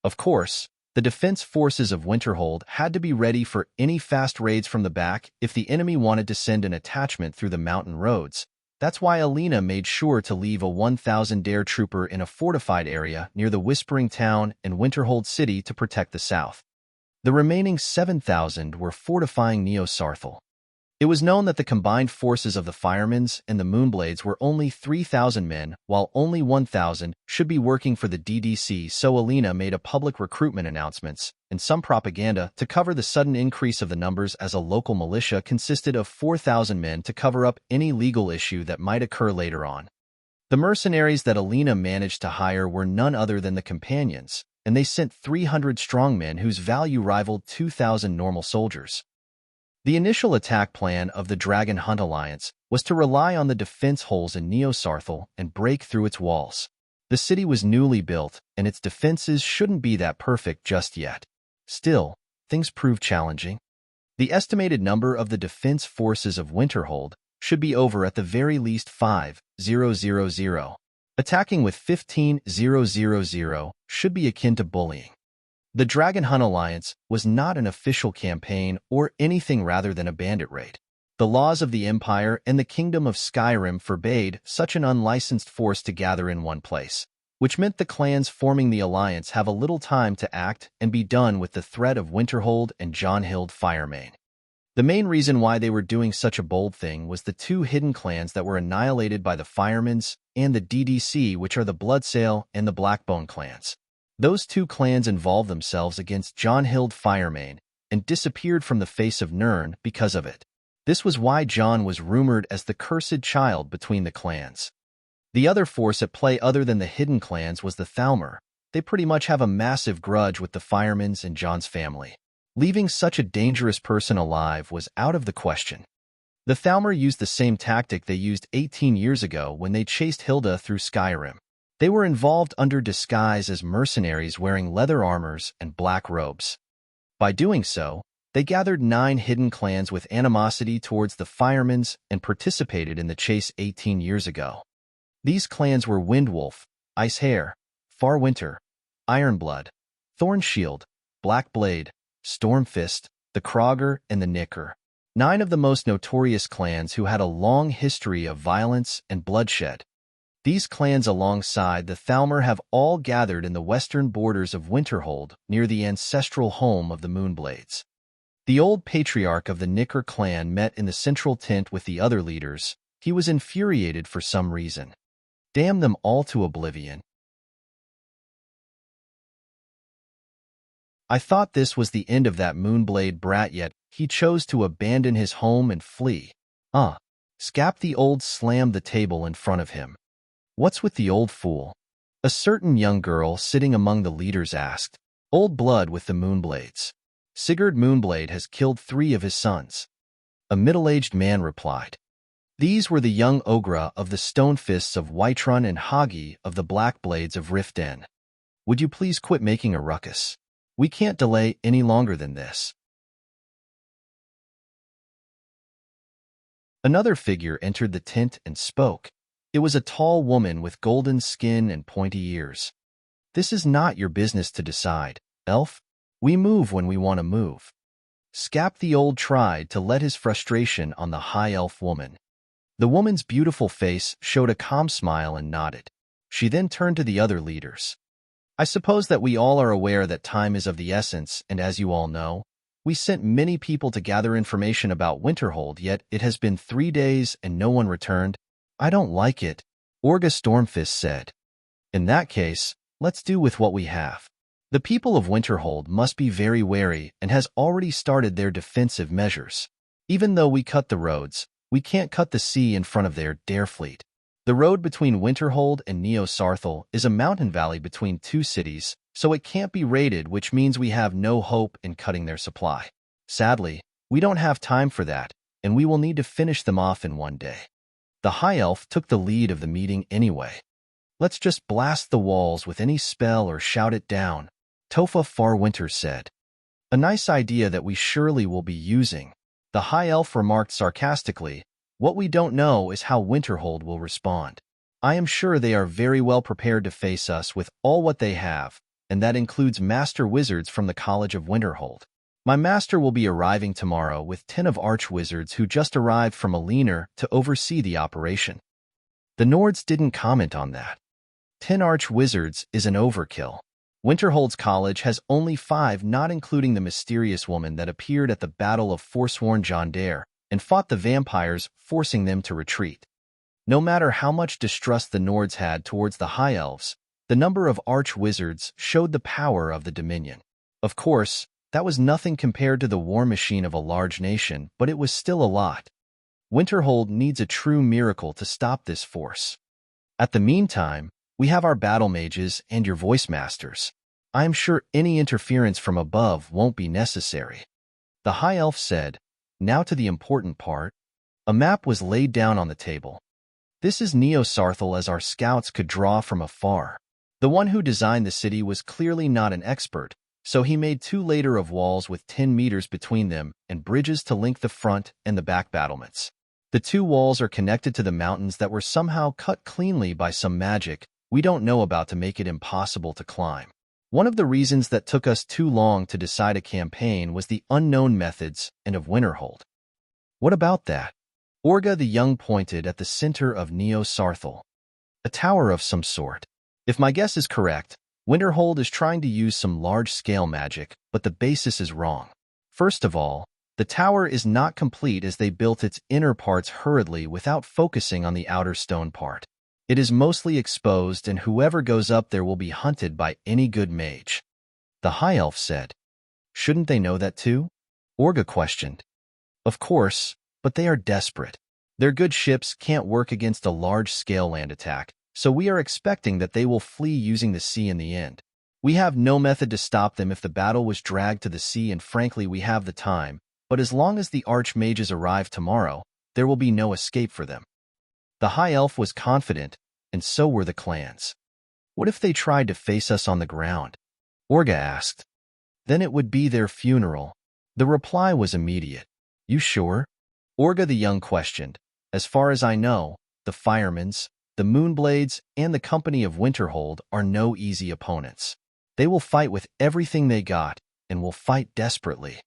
Of course, the defense forces of Winterhold had to be ready for any fast raids from the back if the enemy wanted to send an attachment through the mountain roads. That's why Alina made sure to leave a 1,000 Dare trooper in a fortified area near the Whispering Town and Winterhold City to protect the south. The remaining 7,000 were fortifying Neo-Sarthal. It was known that the combined forces of the Firemans and the Moonblades were only 3,000 men, while only 1,000 should be working for the DDC, so Alina made a public recruitment announcements and some propaganda to cover the sudden increase of the numbers, as a local militia consisted of 4,000 men to cover up any legal issue that might occur later on. The mercenaries that Alina managed to hire were none other than the Companions, and they sent 300 strongmen whose value rivaled 2,000 normal soldiers. The initial attack plan of the Dragon Hunt Alliance was to rely on the defense holes in Neo-Sarthal and break through its walls. The city was newly built, and its defenses shouldn't be that perfect just yet. Still, things proved challenging. The estimated number of the defense forces of Winterhold should be over at the very least 5,000. Attacking with 15,000 should be akin to bullying. The Dragon Hunt Alliance was not an official campaign or anything rather than a bandit raid. The laws of the Empire and the Kingdom of Skyrim forbade such an unlicensed force to gather in one place, which meant the clans forming the alliance have a little time to act and be done with the threat of Winterhold and Johnhild Firemane. The main reason why they were doing such a bold thing was the 2 hidden clans that were annihilated by the Firemans and the DDC, which are the Bloodsail and the Blackbone clans. Those 2 clans involved themselves against Johnhild Firemane and disappeared from the face of Nirn because of it. This was why John was rumored as the cursed child between the clans. The other force at play other than the hidden clans was the Thalmor. They pretty much have a massive grudge with the Firemans and John's family. Leaving such a dangerous person alive was out of the question. The Thalmor used the same tactic they used 18 years ago when they chased Hilda through Skyrim. They were involved under disguise as mercenaries wearing leather armors and black robes. By doing so, they gathered 9 hidden clans with animosity towards the Firemans and participated in the chase 18 years ago. These clans were Windwolf, Icehair, Farwinter, Ironblood, Thornshield, Blackblade, Stormfist, the Krogger, and the Nicker. 9 of the most notorious clans who had a long history of violence and bloodshed. These clans alongside the Thalmor have all gathered in the western borders of Winterhold near the ancestral home of the Moonblades. The old patriarch of the Nicker clan met in the central tent with the other leaders, He was infuriated for some reason. Damn them all to oblivion. I thought this was the end of that Moonblade brat, yet he chose to abandon his home and flee. Scap the old slammed the table in front of him. What's with the old fool? A certain young girl sitting among the leaders asked. Old blood with the Moonblades. Sigurd Moonblade has killed 3 of his sons. A middle-aged man replied. These were the young Ogre of the Stone Fists of Whiterun and Hagi of the Black Blades of Riften. Would you please quit making a ruckus? We can't delay any longer than this. Another figure entered the tent and spoke. It was a tall woman with golden skin and pointy ears. This is not your business to decide, elf. We move when we want to move. Scap the Old tried to let his frustration on the high elf woman. The woman's beautiful face showed a calm smile and nodded. She then turned to the other leaders. I suppose that we all are aware that time is of the essence, and as you all know, we sent many people to gather information about Winterhold, yet it has been 3 days and no one returned. I don't like it, Orga Stormfist said. In that case, let's do with what we have. The people of Winterhold must be very wary and has already started their defensive measures. Even though we cut the roads, we can't cut the sea in front of their dare fleet. The road between Winterhold and Neo-Sarthal is a mountain valley between 2 cities, so it can't be raided, which means we have no hope in cutting their supply. Sadly, we don't have time for that, and we will need to finish them off in 1 day. The High Elf took the lead of the meeting anyway. Let's just blast the walls with any spell or shout it down, Tofa Farwinter said. A nice idea that we surely will be using. The High Elf remarked sarcastically. What we don't know is how Winterhold will respond. I am sure they are very well prepared to face us with all what they have, and that includes master wizards from the College of Winterhold. My master will be arriving tomorrow with 10 of arch-wizards who just arrived from Aliner to oversee the operation. The Nords didn't comment on that. 10 arch-wizards is an overkill. Winterhold's college has only 5, not including the mysterious woman that appeared at the Battle of Forsworn Jondare and fought the vampires, forcing them to retreat. No matter how much distrust the Nords had towards the High Elves, the number of arch-wizards showed the power of the Dominion. Of course, that was nothing compared to the war machine of a large nation, but it was still a lot. Winterhold needs a true miracle to stop this force. At the meantime, we have our battle mages and your voice masters. I am sure any interference from above won't be necessary. The High Elf said. Now to the important part. A map was laid down on the table. This is Neo-Sarthal as our scouts could draw from afar. The one who designed the city was clearly not an expert, so he made 2 layers of walls with 10 meters between them and bridges to link the front and the back battlements. The 2 walls are connected to the mountains that were somehow cut cleanly by some magic we don't know about to make it impossible to climb. One of the reasons that took us too long to decide a campaign was the unknown methods and of Winterhold. What about that? Orga the Young pointed at the center of Neo-Sarthal. A tower of some sort. If my guess is correct, Winterhold is trying to use some large-scale magic, but the basis is wrong. First of all, the tower is not complete as they built its inner parts hurriedly without focusing on the outer stone part. It is mostly exposed, and whoever goes up there will be hunted by any good mage. The High Elf said. Shouldn't they know that too? Orga questioned. Of course, but they are desperate. Their good ships can't work against a large-scale land attack, so we are expecting that they will flee using the sea in the end. We have no method to stop them if the battle was dragged to the sea, and frankly we have the time, but as long as the archmages arrive tomorrow, there will be no escape for them. The High Elf was confident, and so were the clans. What if they tried to face us on the ground? Orga asked. Then it would be their funeral. The reply was immediate. You sure? Orga the Young questioned. As far as I know, the Firemans, the Moonblades, and the Company of Winterhold are no easy opponents. They will fight with everything they got, and will fight desperately.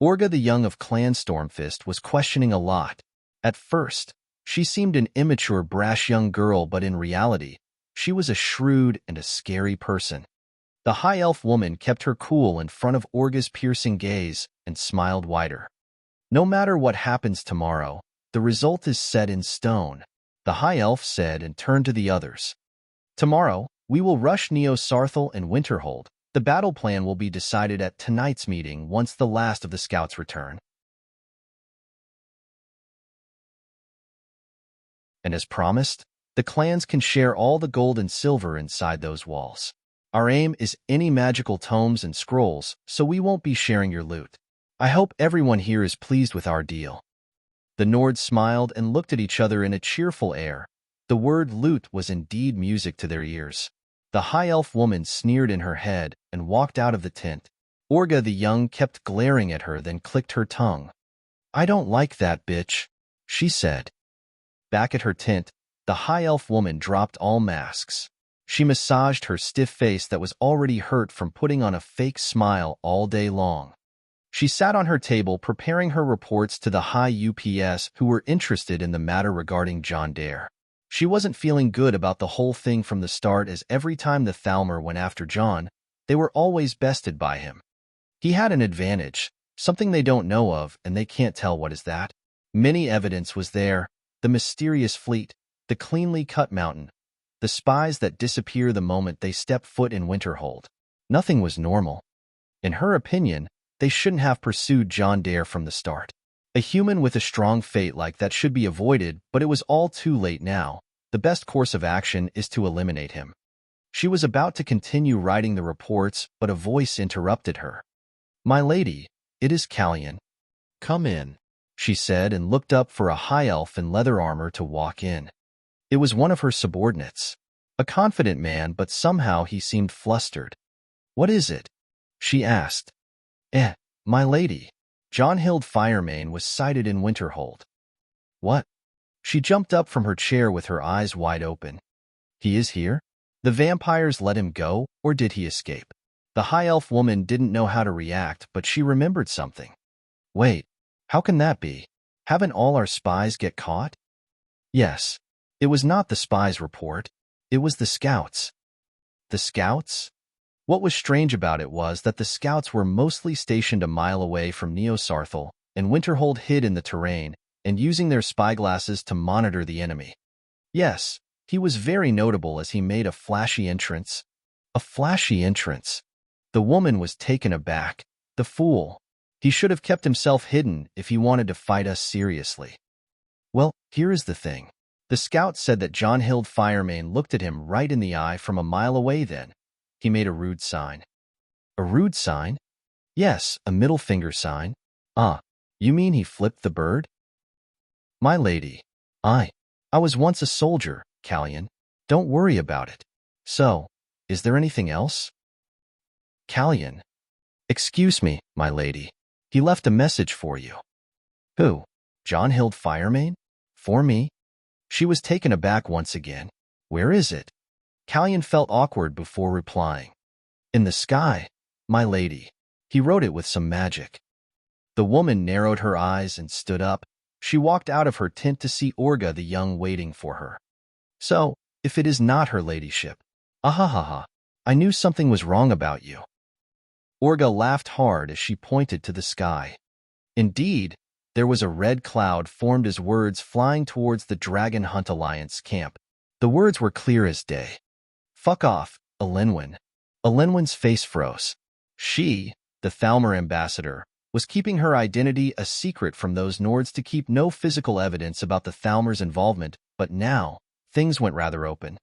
Orga the Young of Clan Stormfist was questioning a lot. At first, she seemed an immature, brash young girl, but in reality, she was a shrewd and a scary person. The High Elf woman kept her cool in front of Orga's piercing gaze and smiled wider. No matter what happens tomorrow, the result is set in stone, the High Elf said and turned to the others. Tomorrow, we will rush Neo-Sarthal and Winterhold. The battle plan will be decided at tonight's meeting once the last of the scouts return. And as promised, the clans can share all the gold and silver inside those walls. Our aim is any magical tomes and scrolls, so we won't be sharing your loot. I hope everyone here is pleased with our deal. The Nords smiled and looked at each other in a cheerful air. The word loot was indeed music to their ears. The High Elf woman sneered in her head and walked out of the tent. Orga the Young kept glaring at her, then clicked her tongue. I don't like that bitch, she said. Back at her tent, the High Elf woman dropped all masks. She massaged her stiff face that was already hurt from putting on a fake smile all day long. She sat on her table preparing her reports to the High UPS who were interested in the matter regarding John Dare. She wasn't feeling good about the whole thing from the start, as every time the Thalmor went after John, they were always bested by him. He had an advantage, something they don't know of, and they can't tell what is that. Many evidence was there: the mysterious fleet, the cleanly cut mountain, the spies that disappear the moment they step foot in Winterhold. Nothing was normal. In her opinion, they shouldn't have pursued John Dare from the start. A human with a strong fate like that should be avoided, but it was all too late now. The best course of action is to eliminate him. She was about to continue writing the reports, but a voice interrupted her. My lady, it is Callian. Come in, she said, and looked up for a high elf in leather armor to walk in. It was one of her subordinates. A confident man, but somehow he seemed flustered. What is it? She asked. My lady. John Fireman was sighted in Winterhold. What? She jumped up from her chair with her eyes wide open. He is here? The vampires let him go, or did he escape? The high elf woman didn't know how to react, but she remembered something. Wait, how can that be? Haven't all our spies get caught? Yes. It was not the spies' report. It was the scouts. The scouts? What was strange about it was that the scouts were mostly stationed a mile away from Neo-Sarthal, and Winterhold hid in the terrain, and using their spyglasses to monitor the enemy. Yes, he was very notable as he made a flashy entrance. A flashy entrance. The woman was taken aback. The fool. He should have kept himself hidden if he wanted to fight us seriously. Well, here is the thing. The scout said that John Fireman looked at him right in the eye from a mile away then. He made a rude sign. A rude sign? Yes, a middle finger sign. Ah, you mean he flipped the bird? My lady. I was once a soldier, Callian. Don't worry about it. So, is there anything else? Callian. Excuse me, my lady. He left a message for you. Who? John Fireman? For me? She was taken aback once again. Where is it? Callian felt awkward before replying. In the sky, my lady. He wrote it with some magic. The woman narrowed her eyes and stood up. She walked out of her tent to see Orga the Young waiting for her. So, if it is not her ladyship. Ahahaha. I knew something was wrong about you. Orga laughed hard as she pointed to the sky. Indeed, there was a red cloud formed as words flying towards the Dragon Hunt Alliance camp. The words were clear as day. Fuck off, Elenwen. Elenwen's face froze. She, the Thalmor ambassador, was keeping her identity a secret from those Nords to keep no physical evidence about the Thalmor's involvement, but now, things went rather open.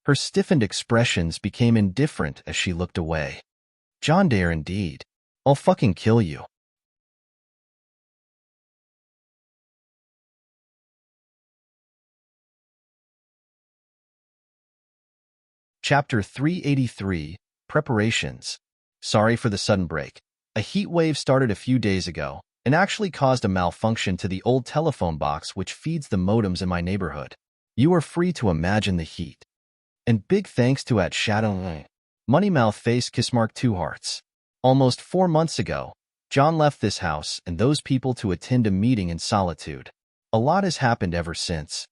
Her stiffened expressions became indifferent as she looked away. John Dare indeed. I'll fucking kill you. Chapter 383, Preparations. Sorry for the sudden break. A heat wave started a few days ago and actually caused a malfunction to the old telephone box which feeds the modems in my neighborhood. You are free to imagine the heat. And big thanks to @Shadow Moneymouth Face Kissmark 2 Hearts. Almost 4 months ago, John left this house and those people to attend a meeting in solitude. A lot has happened ever since.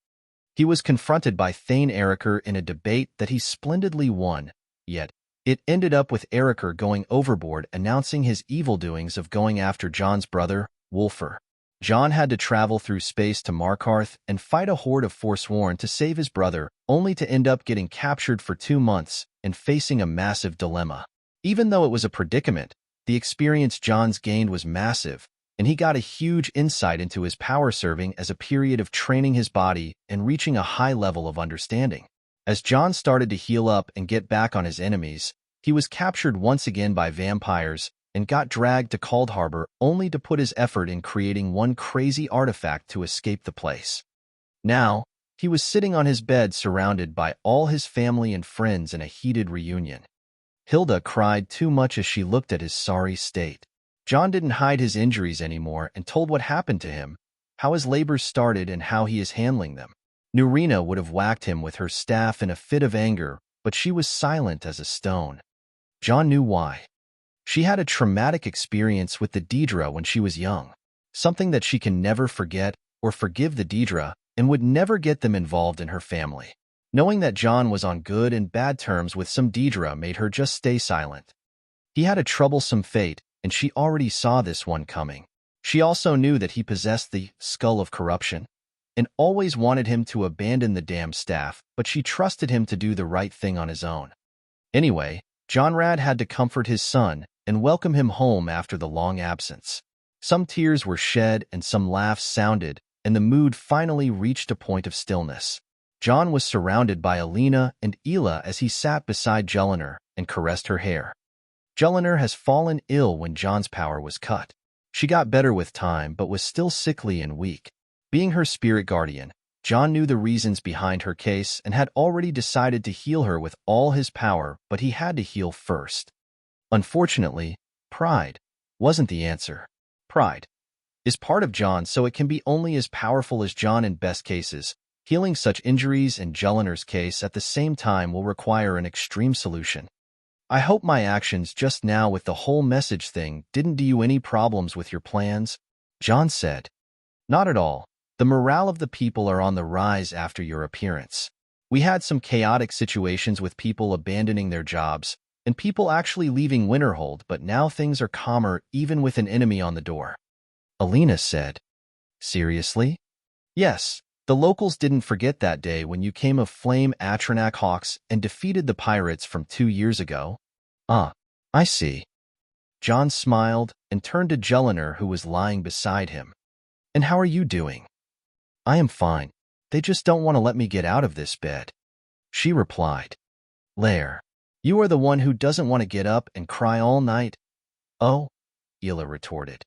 He was confronted by Thane Eriker in a debate that he splendidly won, yet it ended up with Eriker going overboard announcing his evil doings of going after John's brother, Wolfer. John had to travel through space to Markarth and fight a horde of Forsworn to save his brother, only to end up getting captured for 2 months and facing a massive dilemma. Even though it was a predicament, the experience John's gained was massive, and he got a huge insight into his power serving as a period of training his body and reaching a high level of understanding. As John started to heal up and get back on his enemies, he was captured once again by vampires and got dragged to Cold Harbor only to put his effort in creating one crazy artifact to escape the place. Now, he was sitting on his bed surrounded by all his family and friends in a heated reunion. Hilda cried too much as she looked at his sorry state. John didn't hide his injuries anymore and told what happened to him, how his labors started and how he is handling them. Nurina would have whacked him with her staff in a fit of anger, but she was silent as a stone. John knew why. She had a traumatic experience with the Daedra when she was young, something that she can never forget or forgive the Daedra and would never get them involved in her family. Knowing that John was on good and bad terms with some Daedra made her just stay silent. He had a troublesome fate, and she already saw this one coming. She also knew that he possessed the skull of corruption, and always wanted him to abandon the damned staff, but she trusted him to do the right thing on his own. Anyway, Jonrad had to comfort his son and welcome him home after the long absence. Some tears were shed and some laughs sounded, and the mood finally reached a point of stillness. John was surrounded by Alina and Ela as he sat beside Jellinar and caressed her hair. Jellinar has fallen ill when John's power was cut. She got better with time but was still sickly and weak. Being her spirit guardian, John knew the reasons behind her case and had already decided to heal her with all his power, but he had to heal first. Unfortunately, pride wasn't the answer. Pride is part of John, so it can be only as powerful as John in best cases. Healing such injuries in Jellinar's case at the same time will require an extreme solution. I hope my actions just now with the whole message thing didn't do you any problems with your plans, John said. Not at all. The morale of the people are on the rise after your appearance. We had some chaotic situations with people abandoning their jobs and people actually leaving Winterhold, but now things are calmer even with an enemy on the door. Alina said. Seriously? Yes. The locals didn't forget that day when you came of Flame Atronak Hawks and defeated the pirates from 2 years ago. Ah, I see. John smiled and turned to Jellinar, who was lying beside him. And how are you doing? I am fine. They just don't want to let me get out of this bed. She replied. Lair, you are the one who doesn't want to get up and cry all night. Oh, Ela retorted.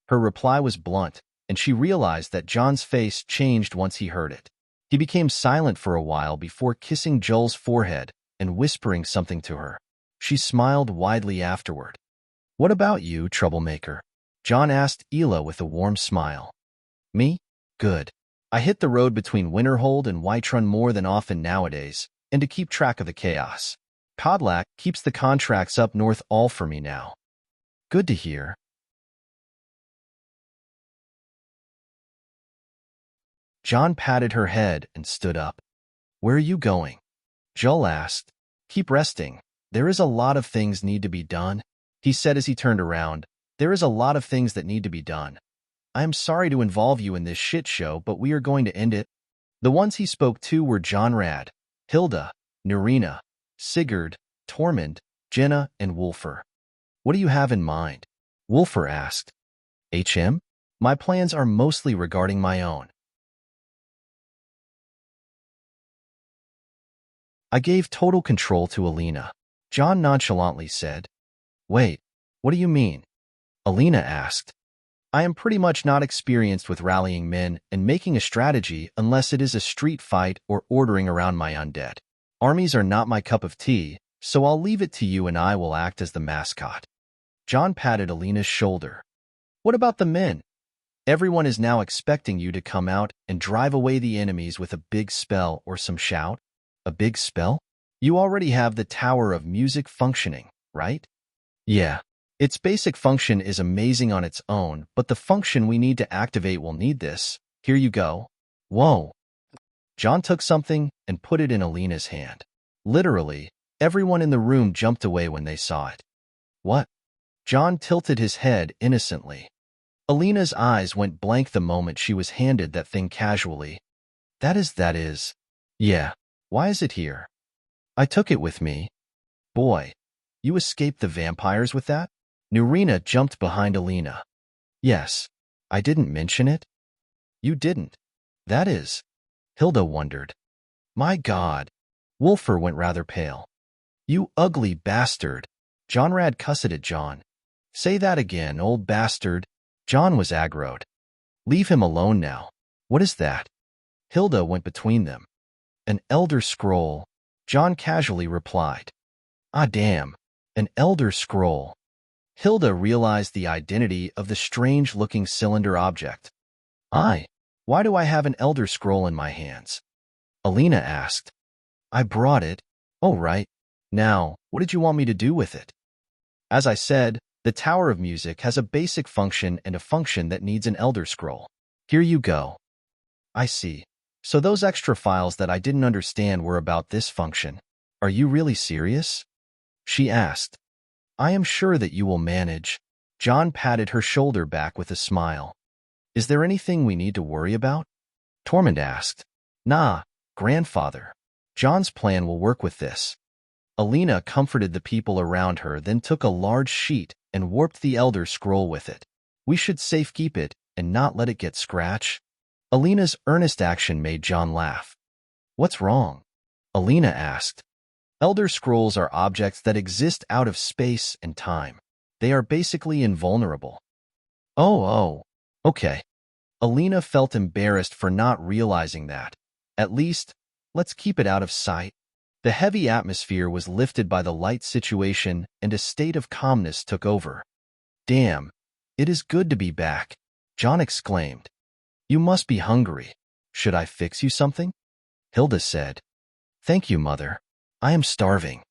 Her reply was blunt, and she realized that John's face changed once he heard it. He became silent for a while before kissing Joel's forehead and whispering something to her. She smiled widely afterward. What about you, troublemaker? John asked Ela with a warm smile. Me? Good. I hit the road between Winterhold and Whiterun more than often nowadays, and to keep track of the chaos. Podlak keeps the contracts up north all for me now. Good to hear. John patted her head and stood up. Where are you going? Joel asked. Keep resting. There is a lot of things need to be done, he said as he turned around. There is a lot of things that need to be done. I am sorry to involve you in this shit show, but we are going to end it. The ones he spoke to were Jonrad, Hilda, Nurina, Sigurd, Tormund, Jenna, and Wulfur. What do you have in mind? Wulfur asked. My plans are mostly regarding my own. I gave total control to Alina. John nonchalantly said. Wait, what do you mean? Alina asked. I am pretty much not experienced with rallying men and making a strategy unless it is a street fight or ordering around my undead. Armies are not my cup of tea, so I'll leave it to you and I will act as the mascot. John patted Alina's shoulder. What about the men? Everyone is now expecting you to come out and drive away the enemies with a big spell or some shout. A big spell? You already have the Tower of Music functioning, right? Yeah. Its basic function is amazing on its own, but the function we need to activate will need this. Here you go. Whoa. John took something and put it in Alina's hand. Literally, everyone in the room jumped away when they saw it. What? John tilted his head innocently. Alina's eyes went blank the moment she was handed that thing casually. That is. Yeah. Why is it here? I took it with me. Boy, you escaped the vampires with that? Nurina jumped behind Alina. Yes. I didn't mention it? You didn't. That is. Hilda wondered. My God. Wolfer went rather pale. You ugly bastard. Johnrad cussed at John. Say that again, old bastard. John was aggroed. Leave him alone now. What is that? Hilda went between them. An elder scroll. John casually replied. Ah, damn. An elder scroll. Hilda realized the identity of the strange-looking cylinder object. Why do I have an elder scroll in my hands? Alina asked. I brought it. Oh, right. Now, what did you want me to do with it? As I said, the Tower of Music has a basic function and a function that needs an elder scroll. Here you go. I see. So those extra files that I didn't understand were about this function. Are you really serious? She asked. I am sure that you will manage. John patted her shoulder back with a smile. Is there anything we need to worry about? Tormund asked. Nah, grandfather. John's plan will work with this. Alina comforted the people around her, then took a large sheet and warped the Elder Scroll with it. We should safekeep it and not let it get scratched. Alina's earnest action made John laugh. What's wrong? Alina asked. Elder Scrolls are objects that exist out of space and time. They are basically invulnerable. Oh, okay. Alina felt embarrassed for not realizing that. At least, let's keep it out of sight. The heavy atmosphere was lifted by the light situation and a state of calmness took over. Damn, it is good to be back, John exclaimed. You must be hungry. Should I fix you something? Hilda said. Thank you, Mother. I am starving,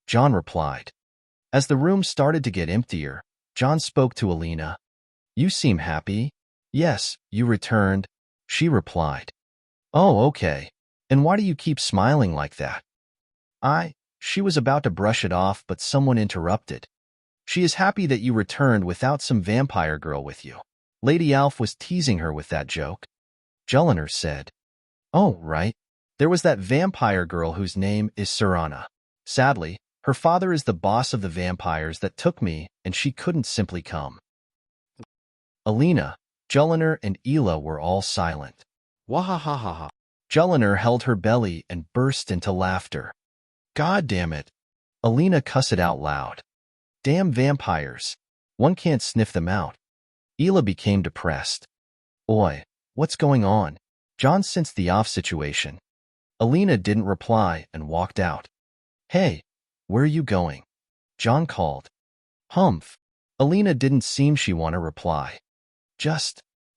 John replied. As the room started to get emptier, John spoke to Alina. You seem happy. Yes, you returned, she replied. Oh, okay. And why do you keep smiling like that? She was about to brush it off, but someone interrupted. She is happy that you returned without some vampire girl with you. Lady Alf was teasing her with that joke. Jelliner said. Oh, right. There was that vampire girl whose name is Serana. Sadly, her father is the boss of the vampires that took me, and she couldn't simply come. Alina, Jelliner, and Ela were all silent. Wahahaha. Jelliner held her belly and burst into laughter. God damn it. Alina cussed out loud. Damn vampires. One can't sniff them out. Ela became depressed. Oi, what's going on? John sensed the off situation. Alina didn't reply and walked out. Hey, where are you going? John called. Humph. Alina didn't seem she want to reply.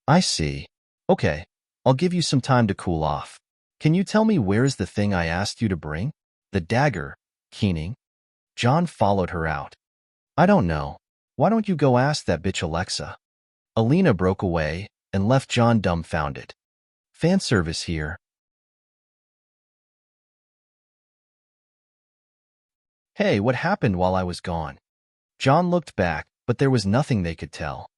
I see. Okay, I'll give you some time to cool off. Can you tell me where is the thing I asked you to bring? The dagger, Keening. John followed her out. I don't know. Why don't you go ask that bitch Alexa? Alina broke away and left John dumbfounded. Fan service here. Hey, what happened while I was gone? John looked back, but there was nothing they could tell.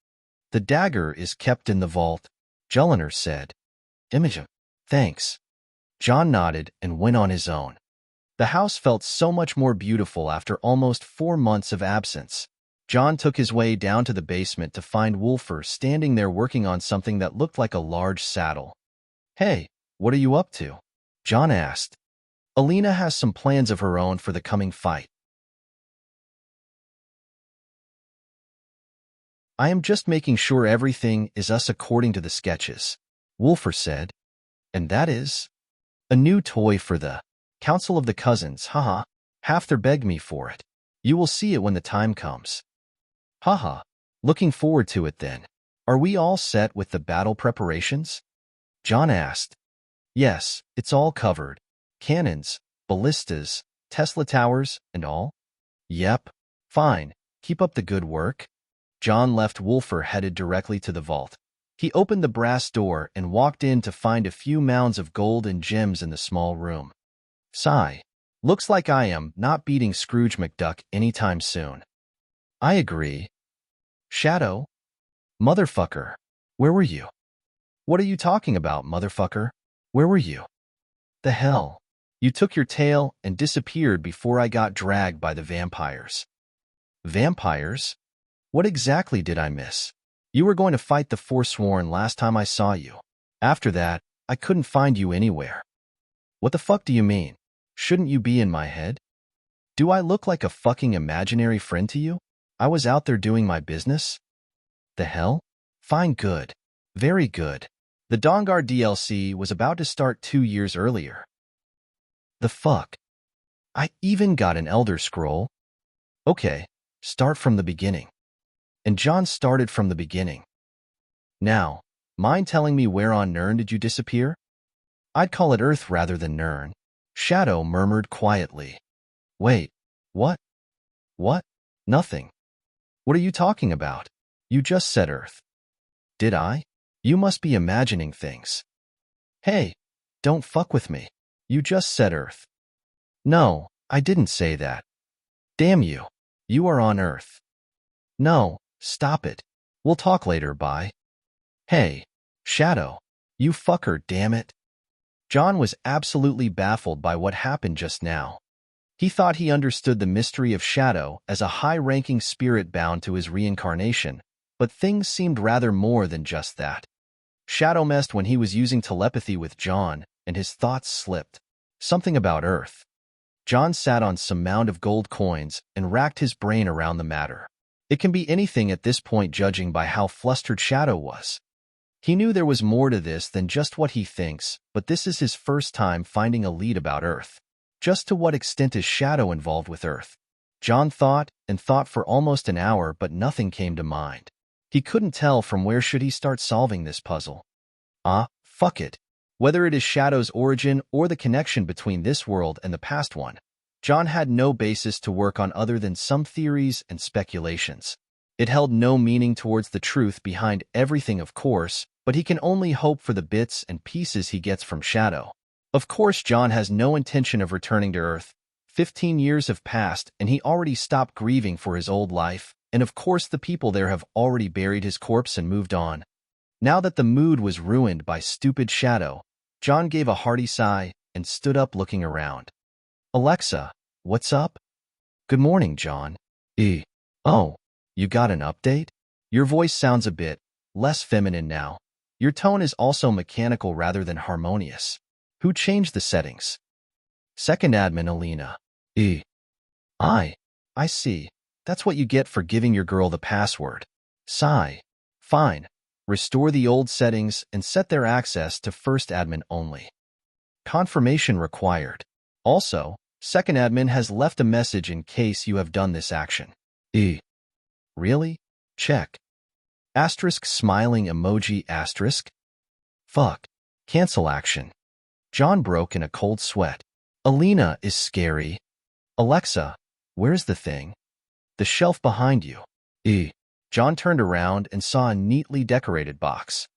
The dagger is kept in the vault, Jelliner said. Imogen, thanks. John nodded and went on his own. The house felt so much more beautiful after almost 4 months of absence. John took his way down to the basement to find Wolfer standing there working on something that looked like a large saddle. Hey, what are you up to? John asked. Alina has some plans of her own for the coming fight. I am just making sure everything is us according to the sketches, Wolfer said. And that is? A new toy for the Council of the Cousins, haha. Halfter begged me for it. You will see it when the time comes. Haha. Looking forward to it then. Are we all set with the battle preparations? John asked. Yes, it's all covered. Cannons, ballistas, Tesla towers, and all? Yep. Fine. Keep up the good work. John left Wolfer headed directly to the vault. He opened the brass door and walked in to find a few mounds of gold and gems in the small room. Sigh. Looks like I am not beating Scrooge McDuck anytime soon. I agree. Shadow? Motherfucker. Where were you? What are you talking about, motherfucker? Where were you? The hell? You took your tail and disappeared before I got dragged by the vampires. Vampires? What exactly did I miss? You were going to fight the Forsworn last time I saw you. After that, I couldn't find you anywhere. What the fuck do you mean? Shouldn't you be in my head? Do I look like a fucking imaginary friend to you? I was out there doing my business? The hell? Fine, good. Very good. The Dawnguard DLC was about to start 2 years earlier. The fuck? I even got an Elder Scroll? Okay, start from the beginning. And John started from the beginning. Now, mind telling me where on Nirn did you disappear? I'd call it Earth rather than Nirn. Shadow murmured quietly. Wait, what? What? Nothing. What are you talking about? You just said Earth. Did I? You must be imagining things. Hey, don't fuck with me. You just said Earth. No, I didn't say that. Damn you. You are on Earth. No, stop it. We'll talk later, bye. Hey, Shadow. You fucker, damn it. John was absolutely baffled by what happened just now. He thought he understood the mystery of Shadow as a high-ranking spirit bound to his reincarnation, but things seemed rather more than just that. Shadow messed when he was using telepathy with John, and his thoughts slipped. Something about Earth. John sat on some mound of gold coins and racked his brain around the matter. It can be anything at this point judging by how flustered Shadow was. He knew there was more to this than just what he thinks, but this is his first time finding a lead about Earth. Just to what extent is Shadow involved with Earth? John thought and thought for almost an hour, but nothing came to mind. He couldn't tell from where should he start solving this puzzle. Fuck it. Whether it is Shadow's origin or the connection between this world and the past one, John had no basis to work on other than some theories and speculations. It held no meaning towards the truth behind everything, of course, but he can only hope for the bits and pieces he gets from Shadow. Of course, John has no intention of returning to Earth. 15 years have passed, and he already stopped grieving for his old life, and of course the people there have already buried his corpse and moved on. Now that the mood was ruined by stupid Shadow, John gave a hearty sigh and stood up looking around. Alexa, what's up? Good morning, John. Oh, you got an update? Your voice sounds a bit less feminine now. Your tone is also mechanical rather than harmonious. Who changed the settings? Second admin Alina. I see. That's what you get for giving your girl the password. Sigh. Fine. Restore the old settings and set their access to first admin only. Confirmation required. Also, second admin has left a message in case you have done this action. Really? Check. Asterisk smiling emoji asterisk. Fuck. Cancel action. John broke in a cold sweat. Alina is scary. Alexa, where's the thing? The shelf behind you. John turned around and saw a neatly decorated box.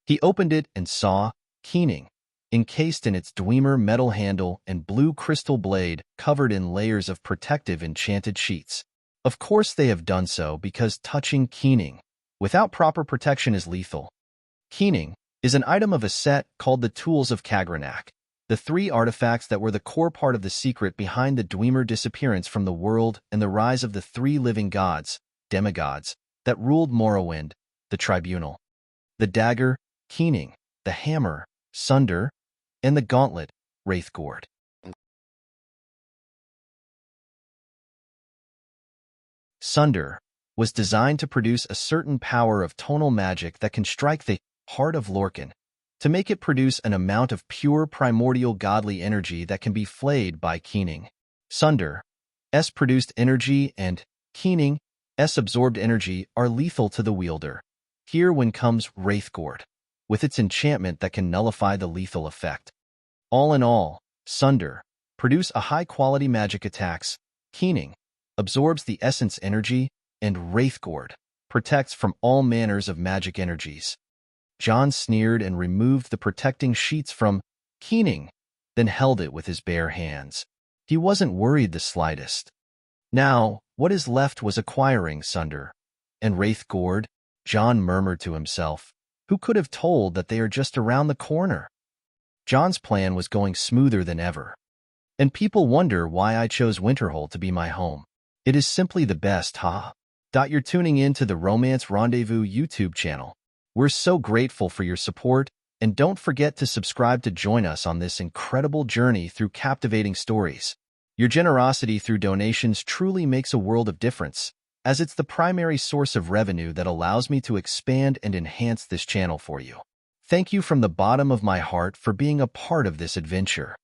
He opened it and saw Keening, encased in its Dwemer metal handle and blue crystal blade covered in layers of protective enchanted sheets. Of course they have done so because touching Keening without proper protection is lethal. Keening is an item of a set called the Tools of Kagranak, the 3 artifacts that were the core part of the secret behind the Dwemer disappearance from the world and the rise of the 3 living gods, demigods, that ruled Morrowind, the Tribunal. The dagger, Keening, the hammer, Sunder, and the gauntlet, Wraithgord. Sunder was designed to produce a certain power of tonal magic that can strike the heart of Lorcan, to make it produce an amount of pure primordial godly energy that can be flayed by Keening. Sunder, S produced energy, and Keening, S absorbed energy are lethal to the wielder. Here when comes Wraithgord, with its enchantment that can nullify the lethal effect. All in all, Sunder produce a high-quality magic attacks, Keening absorbs the essence energy, and Wraithgord protects from all manners of magic energies. John sneered and removed the protecting sheets from Keening, then held it with his bare hands. He wasn't worried the slightest. Now, what is left was acquiring Sunder. And Wraithgord, John murmured to himself. Who could have told that they are just around the corner? John's plan was going smoother than ever. And people wonder why I chose Winterhold to be my home. It is simply the best, huh? You're tuning in to the Romance Rendezvous YouTube channel. We're so grateful for your support, and don't forget to subscribe to join us on this incredible journey through captivating stories. Your generosity through donations truly makes a world of difference, as it's the primary source of revenue that allows me to expand and enhance this channel for you. Thank you from the bottom of my heart for being a part of this adventure.